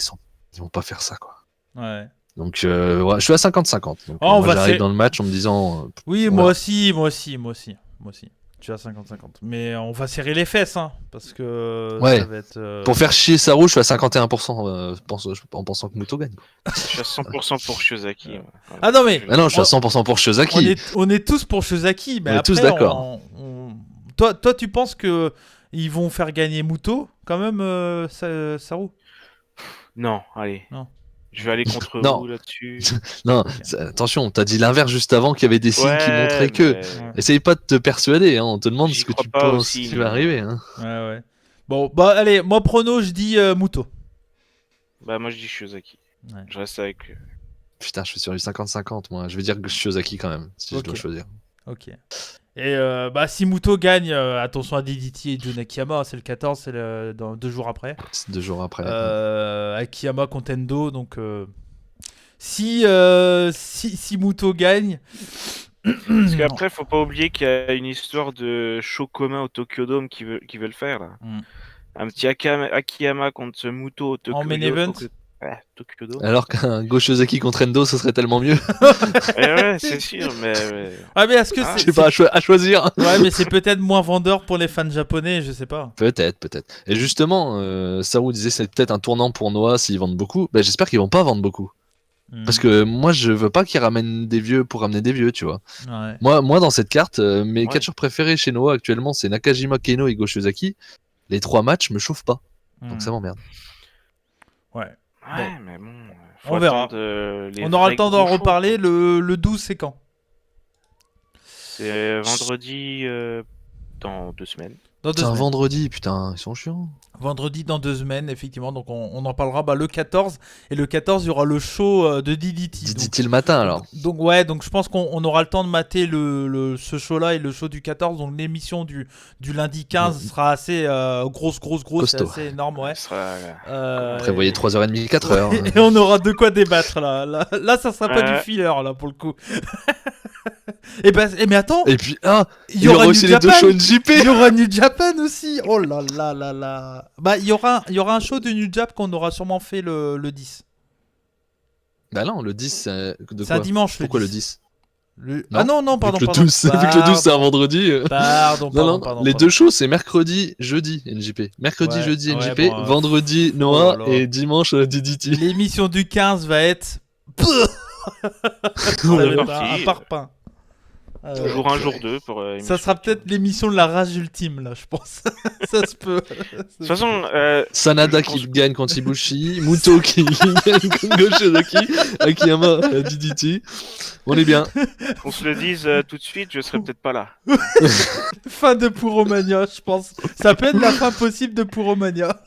ils vont pas faire ça, quoi. Ouais. Donc ouais, je suis à 50-50. Donc, Oh, on moi, va j'arrive se- dans le match en me disant Oui, on moi verra. aussi. Je suis à 50-50. Mais on va serrer les fesses, hein. Parce que Ouais. ça va être... Pour faire chier Saru, je suis à 51% en pensant que Muto gagne. Je suis à 100% pour Shiozaki. ouais. Voilà. Ah non, mais... Ah non, je suis à 100% pour Shiozaki. On est tous pour Shozaki, mais On est après, tous d'accord. Toi, tu penses que ils vont faire gagner Muto quand même, Saru? Non, allez. Non. Je vais aller contre Non. vous là-dessus. Non, Ok. attention, t'as dit l'inverse juste avant qu'il y avait des signes qui montraient que. mais- Essaye pas de te persuader, hein, on te demande J'y ce que crois tu pas penses aussi, qui mais- va arriver. Hein. Ouais. Bon, bah allez, moi prono, je dis Muto. Bah moi je dis Shiozaki. Ouais. Je reste avec... Putain, je suis sur du 50-50, moi. Je vais dire que Shiozaki quand même, si Ok. je dois choisir. Ok. Et bah si Muto gagne, attention à DDT et Jun Akiyama, c'est le 14, c'est dans 2 jours après. C'est 2 jours après. Akiyama contre Endo, donc si Muto gagne... Parce qu'après, faut pas oublier qu'il y a une histoire de show commun au Tokyo Dome qui veulent faire là. Mm. Un petit Akiyama contre Muto au Tokyo En main event. Tokyo Dome. Alors qu'un Go Shiozaki contre Endo, ce serait tellement mieux. Ouais, c'est sûr, mais... ouais. Ah mais est-ce que Ah, Je sais pas, à choisir. Ouais, mais c'est peut-être moins vendeur pour les fans japonais, je sais pas. Peut-être. Et justement, Saru disait c'est peut-être un tournant pour Noah s'ils vendent beaucoup. Ben, j'espère qu'ils vont pas vendre beaucoup. Parce que moi, je veux pas qu'ils ramènent des vieux pour ramener des vieux, tu vois. Ouais. Moi dans cette carte, mes Ouais. catcheurs préférés chez Noah actuellement, c'est Nakajima, Keno et Go Shiozaki. Les 3 matchs me chauffent pas, donc ça m'emmerde. Ouais. Ouais, mais bon... faut On verra. attendre, les On aura vrais le temps d'en gros shows, reparler. Le 12, c'est quand? C'est vendredi dans 2 semaines. Dans 2 C'est un semaines. vendredi, putain, ils sont chiants. Vendredi dans 2 semaines, effectivement. Donc on en parlera le 14. Et le 14, il y aura le show de DDT. DDT le matin alors. Donc ouais, donc je pense qu'on aura le temps de mater ce show-là et le show du 14. Donc l'émission du lundi 15 sera assez grosse, c'est Costaud. assez énorme, ouais. Ce sera, Prévoyez 3h30, 4h. Et on aura de quoi débattre là. Là, ça sera pas du Ouais. filler là pour le coup. Mais attends, Et puis, il y aura aussi New les deux Japan. shows NJP. Il y aura New Japan aussi. Oh là là là là. Bah il y aura un show de New Japan qu'on aura sûrement fait le 10. Bah non, le 10, c'est de C'est un quoi? dimanche Pourquoi le le 10. 10? Ah non, pardon, vu que pardon. le 12, vu que le 12 c'est un vendredi. Pardon, Les deux shows c'est mercredi, jeudi NJP. Mercredi, Ouais, jeudi ouais, NJP, bon, vendredi oh Noah là là. et dimanche DDT. L'émission du 15 va être... Ça On va est être parti. un parpaing. Jour 1, jour 2 pour Ça émission. sera peut-être l'émission de la rage ultime, là, je pense. Ça se peut. De toute façon, Sanada je pense- qui gagne contre Ibushi, Muto qui gagne contre Goshiraki, Akiyama DDT. On est bien. qu'on se le dise tout de suite, je serai peut-être pas là. Fin de Puromania, je pense. Ça peut être la fin possible de Puromania.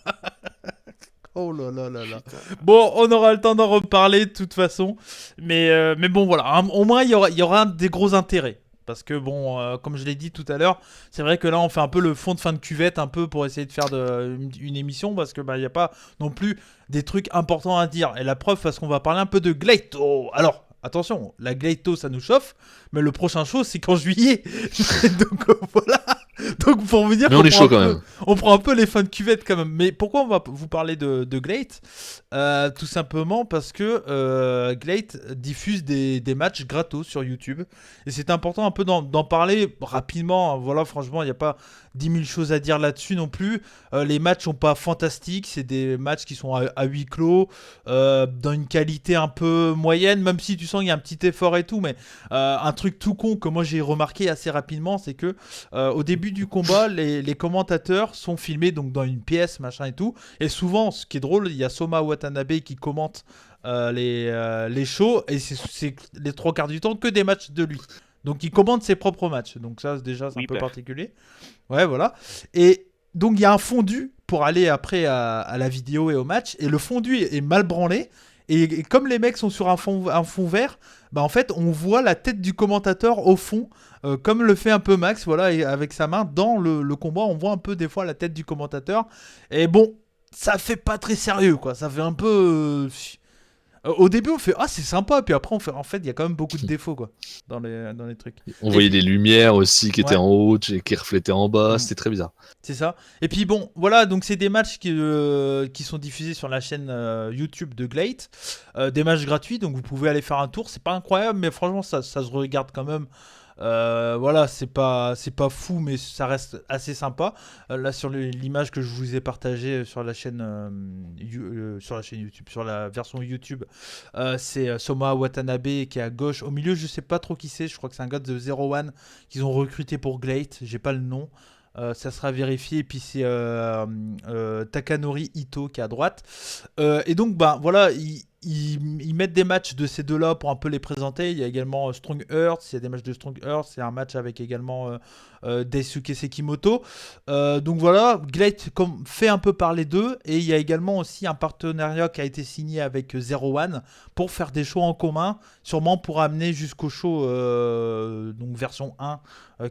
Oh là là là là. Bon, on aura le temps d'en reparler de toute façon. Mais bon, voilà. Au moins, il y aura des gros intérêts. Parce que bon, comme je l'ai dit tout à l'heure, c'est vrai que là, on fait un peu le fond de fin de cuvette, un peu pour essayer de faire une émission. Parce que il n'y a pas non plus des trucs importants à dire. Et la preuve, parce qu'on va parler un peu de Gleito. Alors, attention, la Gleito, ça nous chauffe. Mais le prochain show, c'est qu'en juillet. Donc voilà. Donc pour vous dire Mais on est chaud quand même. On prend un peu les fins de cuvette quand même. Mais pourquoi on va vous parler de Glate Tout simplement parce que Glate diffuse des matchs gratos sur YouTube. Et c'est important un peu d'en parler rapidement. Voilà, franchement, il n'y a pas 10 000 choses à dire là-dessus non plus. Les matchs sont pas fantastiques. C'est des matchs qui sont à huis clos, dans une qualité un peu moyenne, même si tu sens qu'il y a un petit effort et tout. Mais un truc tout con que moi j'ai remarqué assez rapidement, c'est que au début du combat, les commentateurs sont filmés donc dans une pièce, machin et tout. Et souvent, ce qui est drôle, il y a Soma Watanabe qui commente les shows. Et c'est les 3 quarts du temps que des matchs de lui. Donc il commente ses propres matchs. Donc ça, déjà, c'est un peu particulier. Ouais, voilà. Et donc il y a un fondu pour aller après à la vidéo et au match. Et le fondu est mal branlé. Et comme les mecs sont sur un fond vert, bah en fait, on voit la tête du commentateur au fond, comme le fait un peu Max, voilà, et avec sa main dans le combat, on voit un peu des fois la tête du commentateur. Et bon, ça fait pas très sérieux, quoi. Ça fait un peu. Au début, on fait c'est sympa, puis après, on fait en fait, il y a quand même beaucoup de défauts, quoi, dans les trucs. On voyait les lumières aussi qui étaient Ouais. en haut, qui reflétaient en bas, c'était très bizarre. C'est ça. Et puis bon, voilà, donc c'est des matchs qui sont diffusés sur la chaîne YouTube de Glate. Des matchs gratuits, donc vous pouvez aller faire un tour. C'est pas incroyable, mais franchement, ça se regarde quand même. Voilà, c'est pas fou, mais ça reste assez sympa. Là, sur l'image que je vous ai partagée sur la chaîne YouTube, sur la version YouTube, c'est Soma Watanabe qui est à gauche. Au milieu, je sais pas trop qui c'est. Je crois que c'est un gars de Zero One qu'ils ont recruté pour Glate. J'ai pas le nom. Ça sera vérifié. Et puis c'est Takanori Ito qui est à droite. Et donc, bah voilà, ils mettent des matchs de ces deux-là pour un peu les présenter. Il y a également Strong Earth. Il y a des matchs de Strong Earth. C'est un match avec également Daisuke Sekimoto. Donc voilà, Glate fait un peu parler d'eux. Et il y a également aussi un partenariat qui a été signé avec Zero One pour faire des shows en commun. Sûrement pour amener jusqu'au show donc version 1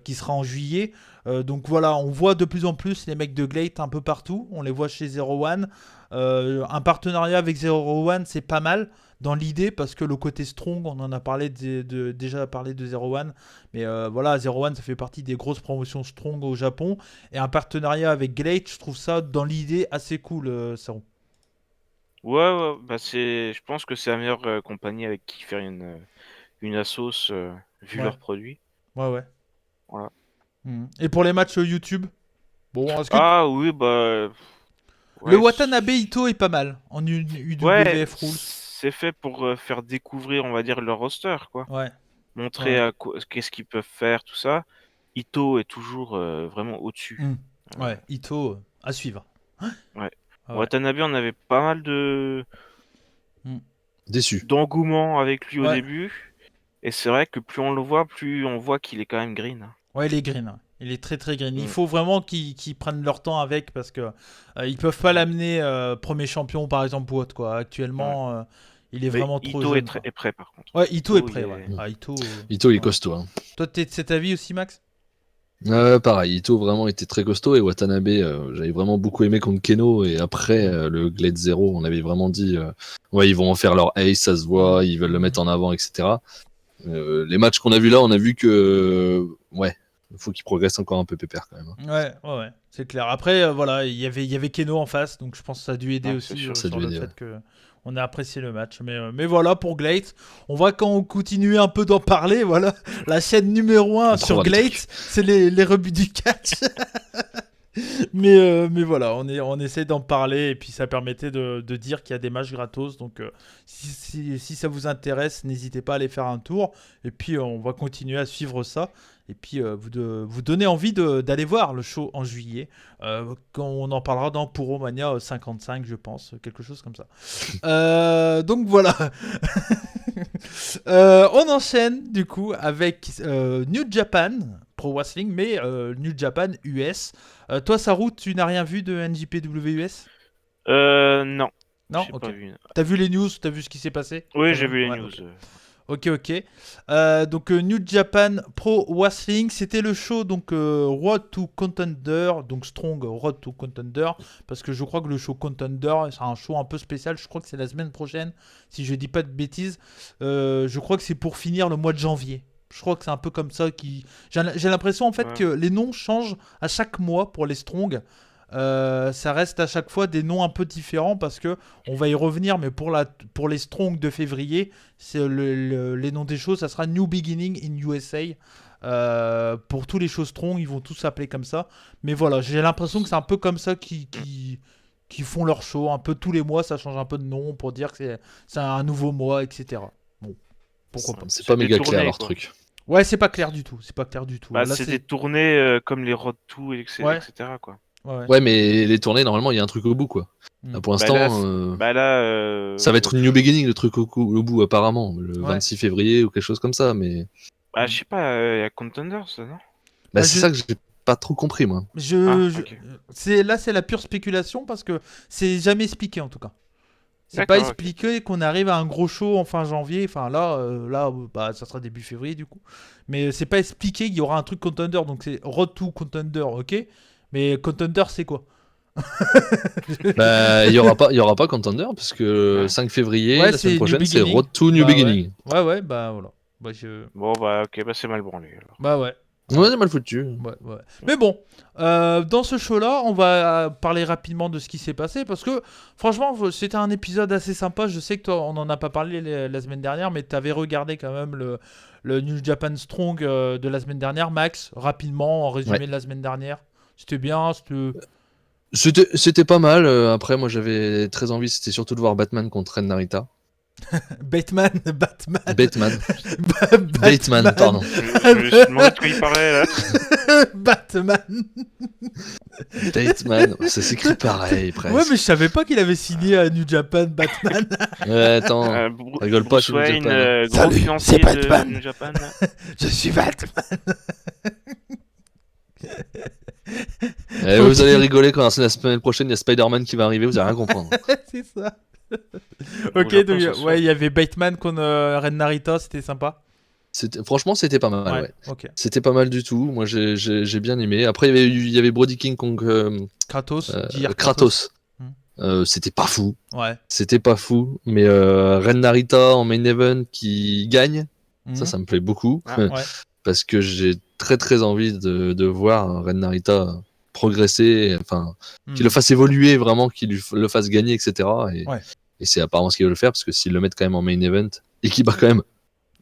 qui sera en juillet. Donc voilà, on voit de plus en plus les mecs de Glate un peu partout. On les voit chez Zero One. Un partenariat avec Zero One, c'est pas mal dans l'idée parce que le côté strong, on en a parlé déjà parlé de Zero One. Mais voilà, Zero One, ça fait partie des grosses promotions strong au Japon. Et un partenariat avec Glate, je trouve ça dans l'idée assez cool, Saron. Ouais, bah je pense que c'est la meilleure compagnie avec qui faire une assos vu Ouais. leurs produits. Ouais. Voilà. Et pour les matchs YouTube, bon, est-ce que Ah oui, bah. le ouais, Watanabe Ito est pas mal en UWF Ouais, Rules. c'est fait pour faire découvrir, on va dire, leur roster, quoi. Ouais. Montrer Ouais. qu'est-ce qu'ils peuvent faire, tout ça. Ito est toujours vraiment au-dessus. Ouais, Ito à suivre. Ouais. Ah ouais. Watanabe, on avait pas mal Déçu. d'engouement avec lui au Ouais. début. Et c'est vrai que plus on le voit, plus on voit qu'il est quand même green. Ouais, il est green. Hein. Il est très très green. Il Mm. faut vraiment qu'ils prennent leur temps avec parce que ils peuvent pas l'amener premier champion par exemple ou autre quoi. Actuellement, il est Mais vraiment trop Ito jeune. est prêt par contre. Ouais, Ito est Ito, prêt. il Ouais. est- Ah, Ito. Ito, il est Ouais. costaud. Hein. Toi, t'es de cet avis aussi, Max? Pareil, Ito vraiment était très costaud et Watanabe, j'avais vraiment beaucoup aimé contre Keno et après le Glade Zero, on avait vraiment dit ouais, ils vont en faire leur ace, ça se voit, ils veulent le mettre en avant, etc. Les matchs qu'on a vus là, on a vu que ouais, il faut qu'il progresse encore un peu Pépère quand même. Hein. Ouais, c'est clair. Après, voilà, il y avait Keno en face, donc je pense que ça a dû aider Ouais, aussi c'est sûr. Ça a sur dû le aider, fait que on a apprécié le match. Mais voilà pour Glade. On va quand on continue un peu d'en parler, voilà. La chaîne numéro 1 On sur trouvera le Glade, truc. c'est les rebuts du catch. Mais voilà, on essaie d'en parler et puis ça permettait de dire qu'il y a des matchs gratos. Donc si ça vous intéresse, n'hésitez pas à aller faire un tour. Et puis on va continuer à suivre ça. Et puis vous donner envie d'aller voir le show en juillet. Quand on en parlera dans Puromania 55, je pense. Quelque chose comme ça. Donc voilà. On enchaîne du coup avec New Japan Pro Wrestling, mais New Japan US. Toi, Saru, tu n'as rien vu de NJPW US? Non. Non, J'ai ok. pas vu. T'as vu les news? T'as vu ce qui s'est passé? Oui, Quand j'ai même vu les Ouais, news. Ok. Donc New Japan Pro Wrestling, c'était le show donc Road to Contender, donc Strong Road to Contender, parce que je crois que le show Contender, c'est un show un peu spécial. Je crois que c'est la semaine prochaine, si je dis pas de bêtises. Je crois que c'est pour finir le mois de janvier. Je crois que c'est un peu comme ça qui. J'ai l'impression en fait Ouais. que les noms changent à chaque mois pour les Strong. Ça reste à chaque fois des noms un peu différents parce que on va y revenir, mais pour les Strong de février, c'est les noms des shows, ça sera New Beginning in USA. Pour tous les shows Strong, ils vont tous s'appeler comme ça. Mais voilà, j'ai l'impression que c'est un peu comme ça qui font leur show. Un peu tous les mois, ça change un peu de nom pour dire que c'est un nouveau mois, etc. Bon, pourquoi pas. C'est pas C'est méga détourné, clair leur quoi. truc. Ouais, c'est pas clair du tout. C'est pas clair du tout. Bah, Là, c'est c'est. des tournées comme les Road to, Ouais. etc. quoi. Ouais. Ouais, mais les tournées, normalement, il y a un truc au bout, quoi. Mm. Là, pour Bah l'instant, là, ça va être une New Beginning, le truc au bout, apparemment, le Ouais. 26 février ou quelque chose comme ça, mais bah, je sais pas, il y a Contenders, non? bah, Bah, c'est ça que j'ai pas trop compris, moi. Ok. Ok. C'est la pure spéculation parce que c'est jamais expliqué en tout cas. C'est pas D'accord, ok. expliqué qu'on arrive à un gros show en fin janvier. Enfin là, bah, ça sera début février du coup. Mais c'est pas expliqué qu'il y aura un truc Contender. Donc c'est Road to Contender, ok. Mais Contender, c'est quoi? Bah, il y aura pas Contender, parce que Ouais. 5 février, Ouais, la c'est semaine New prochaine, c'est Beginning. Road to New Bah, Beginning. Ouais, bah voilà. Bon, bah, ok, bah, c'est mal branlé alors. Bah ouais. Ouais, c'est mal foutu. Ouais. Mais bon, dans ce show-là, on va parler rapidement de ce qui s'est passé parce que franchement, c'était un épisode assez sympa. Je sais que toi, on n'en a pas parlé la semaine dernière, mais tu avais regardé quand même le New Japan Strong de la semaine dernière. Max, rapidement, en résumé Ouais. de la semaine dernière. C'était bien, C'était pas mal. Après, moi, j'avais très envie, c'était surtout de voir Batman contre Ren Narita. Batman. Bateman, pardon. Je me suis demandé de quoi il parlait là. Batman. Bateman, ça s'écrit pareil, presque. Ouais, mais je savais pas qu'il avait signé à New Japan Batman. Ouais, attends. Rigole pas, Bruce chez New Wayne, Japan. gros Salut, financier c'est Batman. de New Japan. là. Je suis Batman. Eh, vous allez rigoler quand la semaine prochaine, il y a Spider-Man qui va arriver, vous allez rien comprendre. C'est ça. Au Ok, Japon, donc ça se ouais, fait. il y avait Bateman contre Ren Narita, c'était sympa. Franchement, c'était pas mal, ouais. Ok. C'était pas mal du tout. Moi, j'ai bien aimé. Après, il y avait Brody King contre Kratos. JR Kratos. Hmm. C'était pas fou. Ouais. C'était pas fou. Mais Ren Narita en main event qui gagne, Mhm. ça me plaît beaucoup. Ah, Ouais. Parce que j'ai très envie de voir Ren Narita progresser, enfin, qu'il le fasse évoluer vraiment, qu'il le fasse gagner, etc. Et c'est apparemment ce qu'il veut le faire, parce que s'il le met quand même en main event et qu'il bat quand même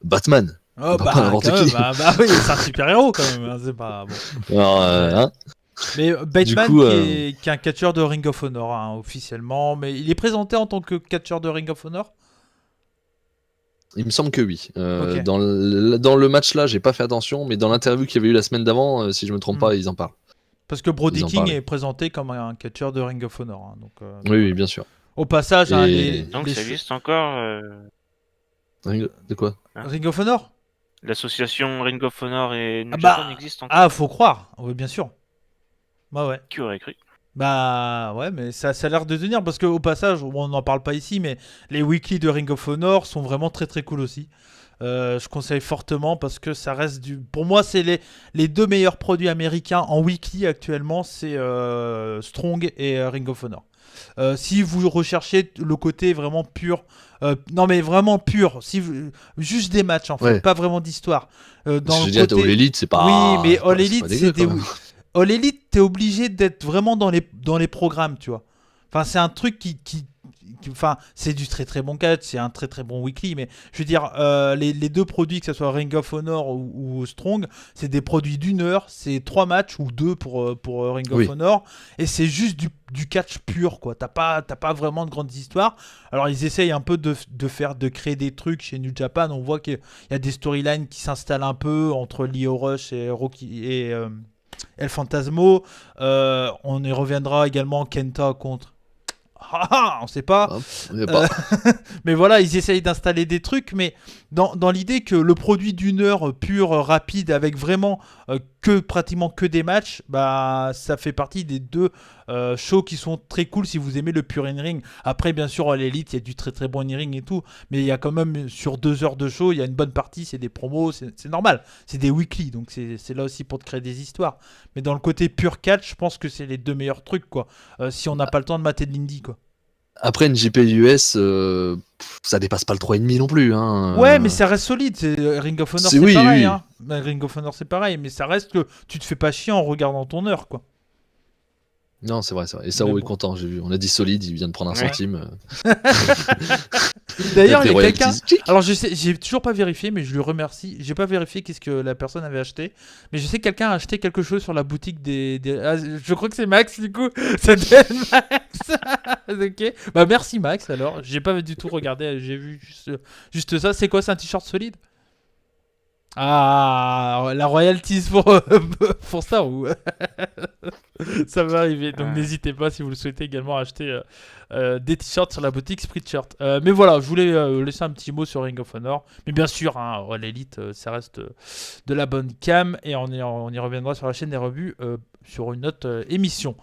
Batman. Oh, Bah, pas n'importe quand même, qui. bah oui, c'est un super héros quand même. Hein, c'est pas bon. Alors, hein, Mais Bateman coup, qui est un catcheur de Ring of Honor hein, officiellement, mais il est présenté en tant que catcheur de Ring of Honor. il me semble que oui. Ok. Dans le match là, j'ai pas fait attention, mais dans l'interview qu'il y avait eu la semaine d'avant, si je me trompe pas, ils en parlent. Parce que Brody Ils en King parlaient. est présenté comme un catcheur de Ring of Honor. Hein, donc, Oui, bien sûr. au passage, hein, Et- Donc ça existe encore. De quoi? Ring of Honor. L'association Ring of Honor et New Ah Japan bah, existe encore. ah, faut croire, oui, bien sûr. Bah ouais. Qui aurait cru? Bah ouais, mais ça a l'air de tenir parce qu'au passage, bon, on n'en parle pas ici, mais les weekly de Ring of Honor sont vraiment très très cool aussi. Je conseille fortement parce que ça reste du. Pour moi, c'est les deux meilleurs produits américains en weekly actuellement, c'est Strong et Ring of Honor. Si vous recherchez le côté vraiment pur, non mais vraiment pur, si juste des matchs en fait, Ouais. pas vraiment d'histoire. Dans Je le veux dire, All côté, Elite, c'est pas. oui, mais c'est pas- All c'est pas Elite, dégueu, c'est des. quand même. All Elite, t'es obligé d'être vraiment dans les programmes, tu vois. Enfin, c'est un truc enfin, c'est du très très bon catch, c'est un très très bon weekly, mais je veux dire, les deux produits, que ce soit Ring of Honor ou Strong, c'est des produits d'une heure, c'est 3 matchs ou 2 pour Ring of Oui. Honor, et c'est juste du catch pur, quoi. T'as pas vraiment de grandes histoires. Alors, ils essayent un peu de créer des trucs chez New Japan, on voit qu'il y a des storylines qui s'installent un peu entre Lio Rush et Rocky et El Fantasmo. On y reviendra également Kenta contre. On sait pas. Hop, on y est Euh, pas. mais voilà, ils essayent d'installer des trucs, mais dans l'idée que le produit d'une heure pur, rapide, avec vraiment pratiquement que des matchs, bah ça fait partie des deux shows qui sont très cool si vous aimez le pur in-ring. Après, bien sûr, à l'élite, il y a du très très bon in-ring et tout, mais il y a quand même sur 2 heures de show, il y a une bonne partie, c'est des promos, c'est normal, c'est des weekly, donc c'est là aussi pour te créer des histoires. Mais dans le côté pur catch, je pense que c'est les deux meilleurs trucs, quoi. Si on n'a pas le temps de mater de l'indie, quoi. Après, une JP US, ça dépasse pas le 3,5 non plus. Hein. Ouais, mais ça reste solide. Ring of Honor, C'est c'est oui, pareil. oui. Hein. Ring of Honor, c'est pareil. Mais ça reste que tu te fais pas chier en regardant ton heure, quoi. Non, c'est vrai, c'est vrai. Et Mais Sao est bon. content, j'ai vu. On a dit solide, il vient de prendre un Ouais. centime. D'ailleurs, Avec il y les a quelqu'un. royalties. Tchic. Alors, je sais, j'ai toujours pas vérifié, mais je lui remercie. J'ai pas vérifié qu'est-ce que la personne avait acheté. Mais je sais que quelqu'un a acheté quelque chose sur la boutique Ah, je crois que c'est Max, du coup. Ça devait être Max. Ok. Bah, merci, Max, alors. J'ai pas du tout regardé. J'ai vu juste ça. C'est quoi, c'est un t-shirt solide? Ah, la royalties pour ça ou ça va arriver. Donc Ouais. n'hésitez pas si vous le souhaitez également à acheter des t-shirts sur la boutique Spreadshirt. Mais voilà, je voulais laisser un petit mot sur Ring of Honor. Mais bien sûr, hein, l'élite, ça reste de la bonne cam et on y reviendra sur la chaîne des revues sur une autre émission.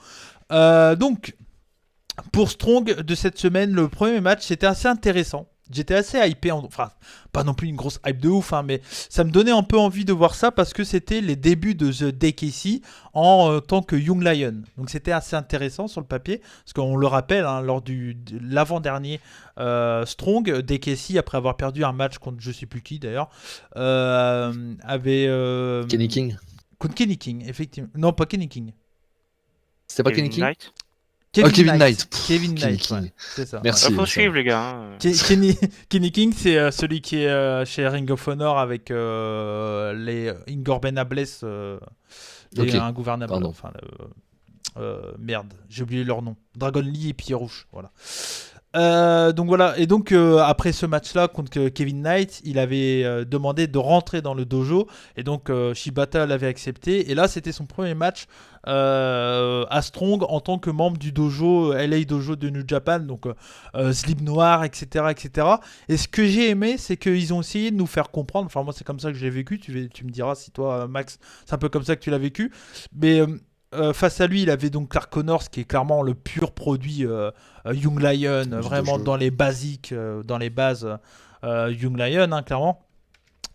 Donc pour Strong de cette semaine, le premier match c'était assez intéressant. J'étais assez hypé, enfin pas non plus une grosse hype de ouf, hein, mais ça me donnait un peu envie de voir ça parce que c'était les débuts de The DKC en tant que Young Lion. Donc c'était assez intéressant sur le papier, parce qu'on le rappelle, hein, lors de l'avant-dernier Strong, DKC, après avoir perdu un match contre je sais plus qui d'ailleurs, avait... Kenny King. Contre Kenny King, effectivement. Non, pas Kenny King. C'était pas Kevin Kenny King Knight. Kevin Knight. Kevin Kenny Knight, King. ouais, c'est ça. Merci. Ah, faut ça. suivre les gars. Hein. Kenny King, c'est celui qui est chez Ring of Honor avec les Ingor Benables et Ok, Ingouvernable. pardon. Enfin, merde, j'ai oublié leur nom. Dragon Lee et Pied Rouge, voilà. Donc voilà, et donc après ce match-là contre Kevin Knight, il avait demandé de rentrer dans le dojo, et donc Shibata l'avait accepté, et là c'était son premier match à Strong en tant que membre du dojo, LA Dojo de New Japan, donc slip noir, etc., etc. Et ce que j'ai aimé, c'est qu'ils ont essayé de nous faire comprendre, enfin moi c'est comme ça que j'ai vécu, tu me diras si toi Max, c'est un peu comme ça que tu l'as vécu, mais... face à lui, il avait donc Clark Connors, qui est clairement le pur produit Young Lion, vraiment dojo. dans les basiques, dans les bases Young Lion, hein, clairement.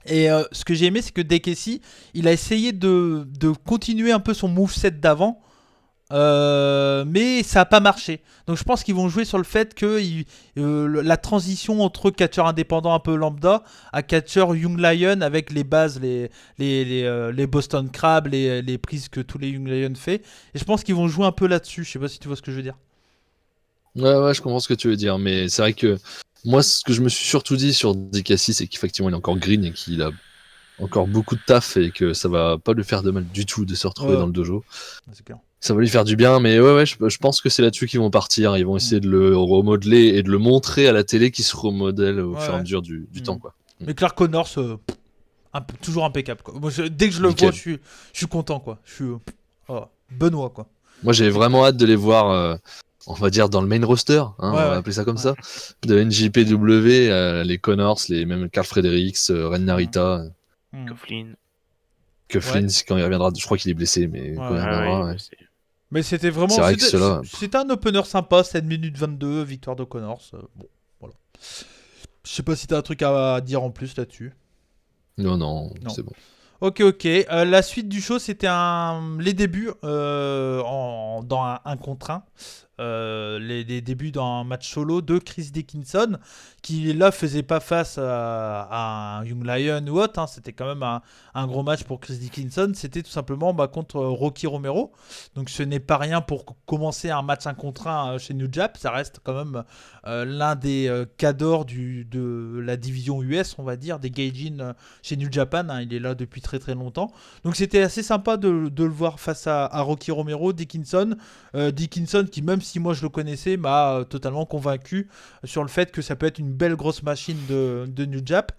Et ce que j'ai aimé, c'est que DKC, il a essayé de continuer un peu son moveset d'avant, mais ça n'a pas marché. Donc je pense qu'ils vont jouer sur le fait que la transition entre catcheur indépendant un peu lambda à catcheur Young Lion avec les bases, les Boston Crab, les prises que tous les Young Lion fait. Et je pense qu'ils vont jouer un peu là-dessus. Je sais pas si tu vois ce que je veux dire. Ouais, je comprends ce que tu veux dire, mais c'est vrai que moi, ce que je me suis surtout dit sur DKC, c'est qu'effectivement, il est encore green et qu'il a encore beaucoup de taf et que ça va pas lui faire de mal du tout de se retrouver Ouais. dans le dojo. C'est clair. Ça va lui faire du bien, mais ouais, je pense que c'est là-dessus qu'ils vont partir. Ils vont essayer de le remodeler et de le montrer à la télé qui se remodèle au fur et à mesure du temps, quoi. Mais Clark Connors, toujours impeccable, quoi. Moi, dès que je le Nickel. vois, je suis content, quoi. Je suis Benoît, quoi. Moi, j'ai vraiment hâte de les voir, on va dire, dans le main roster, hein, on va appeler ça comme ça, de NJPW, les Connors, même Carl Fredericks, Ren Narita. Hmm. Coughlin. Flynn, quand il reviendra, je crois qu'il est blessé, mais quand il Ouais. reviendra, ouais, ouais. Mais c'était vraiment. C'est vrai que ceux-là. C'était un opener sympa, 7 minutes 22, victoire d'O'Connor. Bon, voilà. Je sais pas si t'as un truc à dire en plus là-dessus. Non, non, Non. c'est bon. Ok. La suite du show, c'était les débuts dans un contre 1. Les débuts dans un match solo de Chris Dickinson, qui là faisait pas face à un Young Lion ou autre. C'était quand même un gros match pour Chris Dickinson. C'était tout simplement contre Rocky Romero. Donc ce n'est pas rien pour commencer un match 1 contre 1 chez New Jap. Ça reste quand même l'un des cadors de la division US, on va dire, des Gaijin chez New Japan. Il est là depuis très très longtemps. Donc c'était assez sympa de le voir face à Rocky Romero, Dickinson. Dickinson qui, même si moi je le connaissais, m'a totalement convaincu sur le fait que ça peut être une belle grosse machine de New Jap.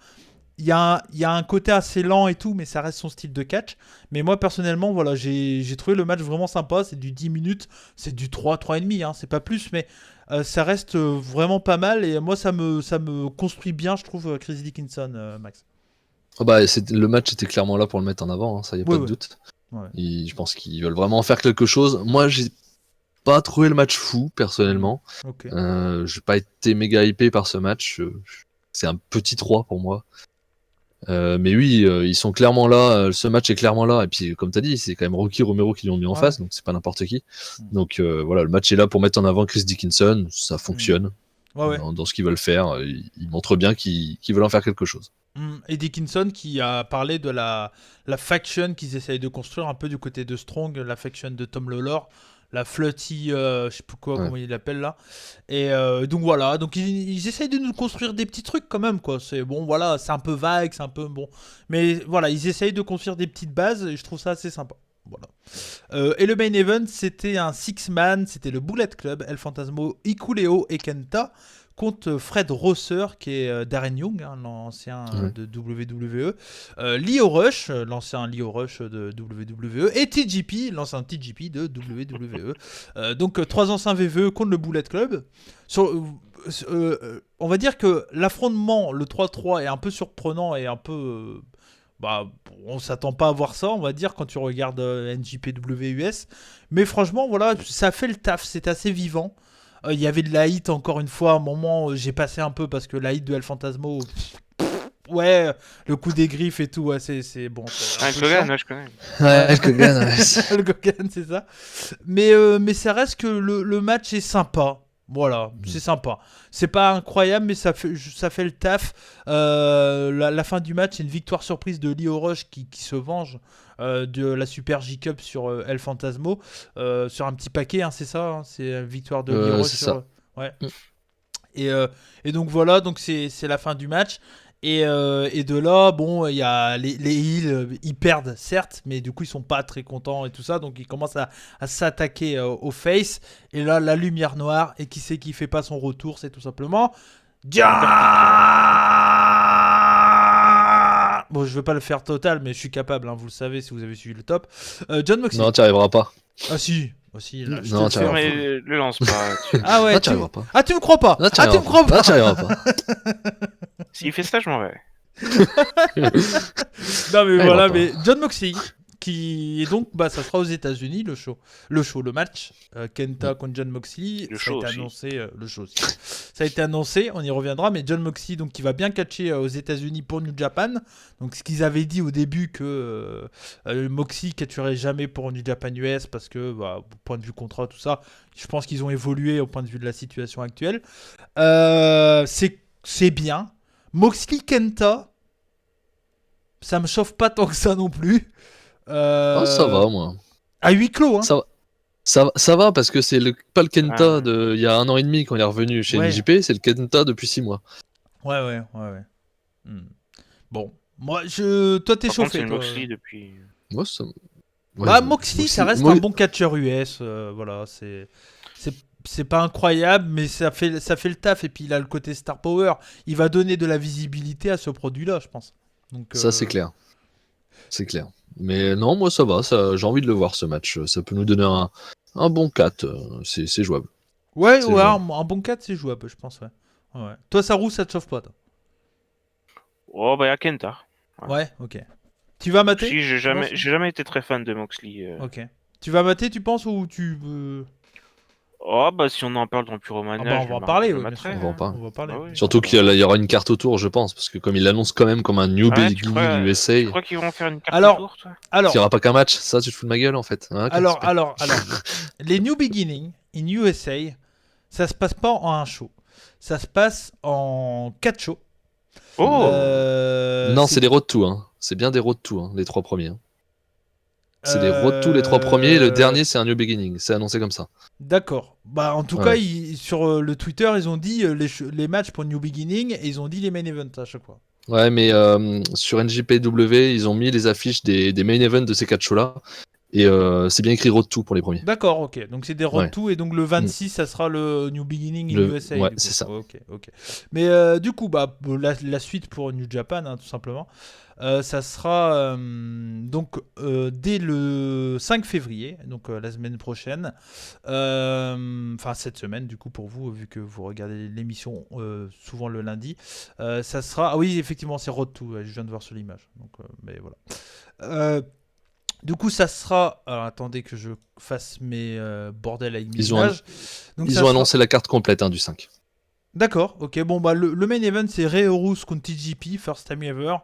Il y a un côté assez lent et tout, mais ça reste son style de catch. Mais moi personnellement, voilà, j'ai trouvé le match vraiment sympa. C'est du 10 minutes, c'est du 3,5, c'est pas plus, mais ça reste vraiment pas mal. Et moi, ça me construit bien, je trouve, Chris Dickinson, Max. Oh bah, le match était clairement là pour le mettre en avant, hein, ça y a pas de doute. Ouais. Je pense qu'ils veulent vraiment en faire quelque chose. Moi, j'ai pas trouvé le match fou, personnellement. Ok. J'ai pas été méga hypé par ce match. C'est un petit 3 pour moi. Mais oui, ils sont clairement là. Ce match est clairement là. Et puis, comme tu as dit, c'est quand même Rocky Romero qui l'ont mis en face, donc c'est pas n'importe qui. Donc voilà, le match est là pour mettre en avant Chris Dickinson. Ça fonctionne. Ouais. Dans ce qu'ils veulent faire. Ils montrent bien qu'ils veulent en faire quelque chose. Et Dickinson qui a parlé de la faction qu'ils essayent de construire un peu du côté de Strong, la faction de Tom Lawlor, la Flutty, je sais plus quoi, comment il l'appelle là. Et donc voilà, donc ils essayent de nous construire des petits trucs quand même, quoi. C'est bon, voilà, c'est un peu vague, c'est un peu bon. Mais voilà, ils essayent de construire des petites bases et je trouve ça assez sympa. Voilà. Et le main event, c'était un 6-man, c'était le Bullet Club, El Fantasmo, Hikuleo et Kenta, contre Fred Rosser, qui est Darren Young, l'ancien de WWE, Lio Rush, l'ancien Lio Rush de WWE, et TJP, l'ancien TJP de WWE. Donc 3 anciens VVE contre le Bullet Club. On va dire que l'affrontement, le 3-3, est un peu surprenant et un peu... on s'attend pas à voir ça, on va dire, quand tu regardes NJPW US. Mais franchement, voilà, ça fait le taf, c'est assez vivant. Il y avait de la hit, encore une fois, à un moment, j'ai passé un peu parce que la hit de El Fantasmo, ouais, le coup des griffes et tout, ouais, c'est bon. El Kogan, ouais, je connais. Ouais, El Kogan, ouais. El Kogan, c'est ça. Mais ça reste que le match est sympa. Voilà, c'est sympa. C'est pas incroyable, mais ça fait le taf. La fin du match, c'est une victoire surprise de Lio Rush qui se venge de la Super J-Cup sur El Fantasmo. Sur un petit paquet, c'est ça, c'est une victoire de Lio Rush. C'est ça. Ouais. Et donc voilà, donc c'est la fin du match. Et de là, bon, il y a les heels, ils perdent certes, mais du coup ils sont pas très contents et tout ça, donc ils commencent à s'attaquer au face. Et là, la lumière noire, et qui c'est qui fait pas son retour, c'est tout simplement Bon, je veux pas le faire total, mais je suis capable, vous le savez si vous avez suivi le top. John Moxley. Non, tu arriveras pas. Ah si. Là, je Non, te le fais. Mais le lance pas. Ah ouais, non, tu arriveras pas. Ah, tu me crois pas. Non, tu me crois pas. Non, tu arriveras pas. S'il fait ça, je m'en vais. Non mais Ah, voilà, pas. mais John Moxley qui est donc ça sera aux États-Unis le match Kenta contre John Moxley, Le ça show a été aussi. annoncé le show aussi. Ça a été annoncé, on y reviendra, mais John Moxley donc qui va bien catcher aux États-Unis pour New Japan. Donc ce qu'ils avaient dit au début que Moxley catcherait jamais pour New Japan US parce que au point de vue contrat tout ça, je pense qu'ils ont évolué au point de vue de la situation actuelle. C'est bien. Moxley Kenta, ça me chauffe pas tant que ça non plus. Oh, ça va, moi. À huis clos, hein. Ça va parce que c'est pas le Kenta Ah. il y a 1 an et demi quand il est revenu chez NJP, c'est le Kenta depuis 6 mois. Ouais. Bon, moi, toi t'es Par contre, chauffé. c'est le toi. Moxley depuis. Moi, ça... Ouais, Moxley, ça reste un bon catcheur US. Voilà, c'est pas incroyable, mais ça fait le taf. Et puis il a le côté star power. Il va donner de la visibilité à ce produit-là, je pense. Donc, ça, c'est clair. C'est clair. Mais non, moi, ça va. J'ai envie de le voir, ce match. Ça peut nous donner un bon 4. C'est jouable. Ouais, jouable. un bon 4, c'est jouable, je pense. Ouais. Toi, Saru, ça te chauffe pas, toi? Oh, bah, il y a Kenta. Ouais, ok. Tu vas mater? Si, j'ai jamais été très fan de Moxley. Ok. Tu vas mater, tu penses, ou tu... Oh, bah si on en parle dans Ah Pyromania, bah, on va en parler, ouais, bien sûr. mettrai, On va en parler. On va parler. Bah oui. Surtout qu'il y aura une carte autour, je pense, parce que comme il l'annonce quand même comme un New Ouais, Beginning USA, tu crois qu'ils vont faire une carte Alors, autour, toi? il n'y aura pas qu'un match, ça tu te fous de ma gueule en fait. Hein, alors, super. les New Beginning in USA, ça se passe pas en un show. Ça se passe en 4 shows. Oh Non, c'est des road to, hein. C'est bien des road to, hein, les 3 premiers. Hein. C'est des road to les 3 premiers, et le dernier c'est un New Beginning, c'est annoncé comme ça. D'accord. Bah, en tout Ouais. cas, sur le Twitter, ils ont dit les matchs pour New Beginning et ils ont dit les main events à chaque fois. Ouais, mais sur NJPW, ils ont mis les affiches des main events de ces 4 shows-là, et c'est bien écrit road to pour les premiers. D'accord, ok. Donc c'est des road Ouais. to et donc le 26, ça sera le New Beginning in Le- USA. ouais, du coup. c'est ça. Ok. Mais du coup, bah, la suite pour New Japan, hein, tout simplement. Ça sera donc dès le 5 février, donc la semaine prochaine. Enfin, cette semaine, du coup, pour vous, vu que vous regardez l'émission souvent le lundi. Ça sera. Ah oui, effectivement, c'est Road to. Je viens de voir sur l'image. Donc, mais voilà. Du coup, ça sera. Alors, attendez que je fasse mes bordels avec mes Ils ont images. Donc, ça Ils ont sera- annoncé la carte complète, hein, du 5. D'accord, ok. Bon, bah, le main event, c'est Rey Horus contre TJP, First Time Ever.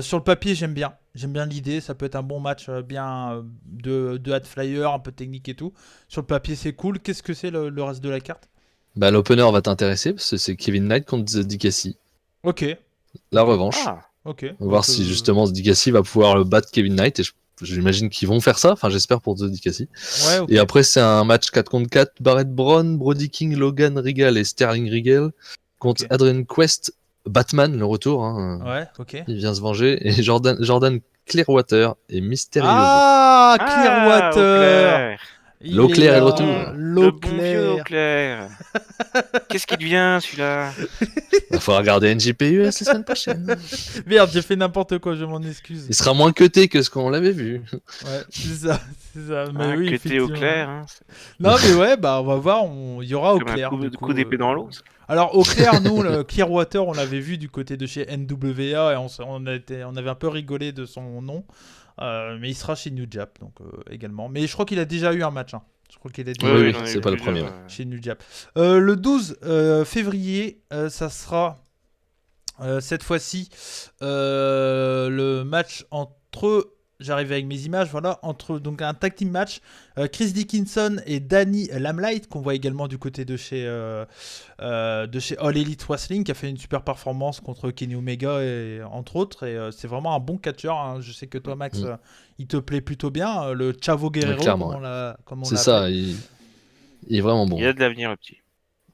Sur le papier, j'aime bien. J'aime bien l'idée. Ça peut être un bon match bien de High Flyer, un peu technique et tout. Sur le papier, c'est cool. Qu'est-ce que c'est le reste de la carte? Bah, l'opener va t'intéresser, parce que c'est Kevin Knight contre DiCassi. Ok, La revanche. Ah, ok. On va voir Donc, si justement DiCassi va pouvoir battre Kevin Knight, et j'imagine qu'ils vont faire ça. Enfin, j'espère pour DiCassi. Ouais, ok. Et après, c'est un match 4 contre 4. Barrett Brown, Brody King, Logan Regal et Sterling Regal contre Ok. Adrian Quest, Batman, le retour. Hein, Ouais, ok. il vient se venger. Et Jordan Clearwater et Mysterioso. Ah, Clearwater. Auclair. L'eau claire est de Le retour. bon- L'eau le bon vieux claire. Auclair. Qu'est-ce qui devient, celui-là? Il faudra regarder NJPUS la semaine prochaine. Merde, j'ai fait n'importe quoi, je m'en excuse. Il sera moins cuté que ce qu'on l'avait vu. Ouais, c'est ça, c'est ça. Mais Ah, oui, que t'es effectivement. Auclair, hein. Non, mais ouais, bah on va voir, il y aura Comme un Auclair. coup, du de coup, coup d'épée dans l'eau. Alors Auclair, nous, le Clearwater, on l'avait vu du côté de chez NWA et on avait un peu rigolé de son nom. Mais il sera chez New Jap, donc également. Mais je crois qu'il a déjà eu un match. Hein. Je crois qu'il a déjà Oui, eu oui, j'en ai c'est vu pas le plusieurs, premier, ouais. chez New Jap. Le 12 février, ça sera cette fois-ci le match entre. J'arrive avec mes images, voilà, entre donc un tag team match, Chris Dickinson et Danny Lamlight, qu'on voit également du côté de chez All Elite Wrestling, qui a fait une super performance contre Kenny Omega, et, entre autres, et c'est vraiment un bon catcheur. Hein. Je sais que toi, Max, il te plaît plutôt bien, le Chavo Guerrero, clairement, comme on C'est l'a ça, appelé. il est vraiment bon. Il a de l'avenir, le petit.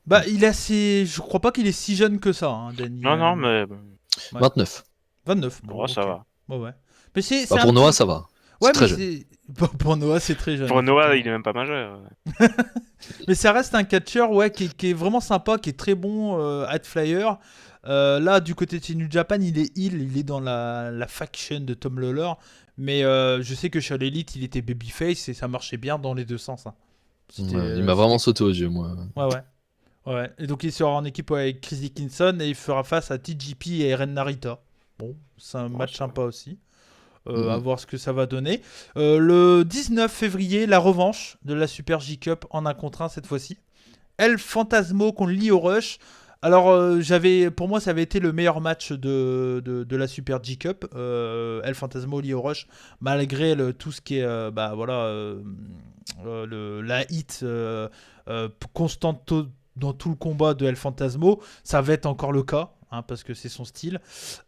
Bah, je crois pas qu'il est si jeune que ça, hein, Danny. Non, mais Ouais. 29. 29. Bon, ça ok. va. Ouais. Mais c'est Bah, un pour Noah, petit- ça va. Ouais, C'est très mais jeune. pour Noah, c'est très jeune. Pour Noah, il effectivement. est même pas majeur. Mais ça reste un catcheur, ouais, qui est vraiment sympa, qui est très bon at flyer. Là, du côté de New Japan, il est dans la faction de Tom Lawlor. Mais je sais que chez l'Elite, il était babyface et ça marchait bien dans les deux sens. Hein. C'était, Ouais, il m'a vraiment sauté aux yeux, moi. Ouais. Et donc, il sera en équipe avec Chris Dickinson et il fera face à TJP et Ren Narita. Bon, c'est un match ça sympa aussi. Mhm. À voir ce que ça va donner. Le 19 février, la revanche de la Super J-Cup en 1 contre 1 cette fois-ci. El Fantasmo contre Lio Rush. Alors, pour moi, ça avait été le meilleur match de la Super J-Cup. El Fantasmo, Lio Rush, malgré tout ce qui est la hit constante dans tout le combat de El Fantasmo. Ça va être encore le cas. Hein, parce que c'est son style.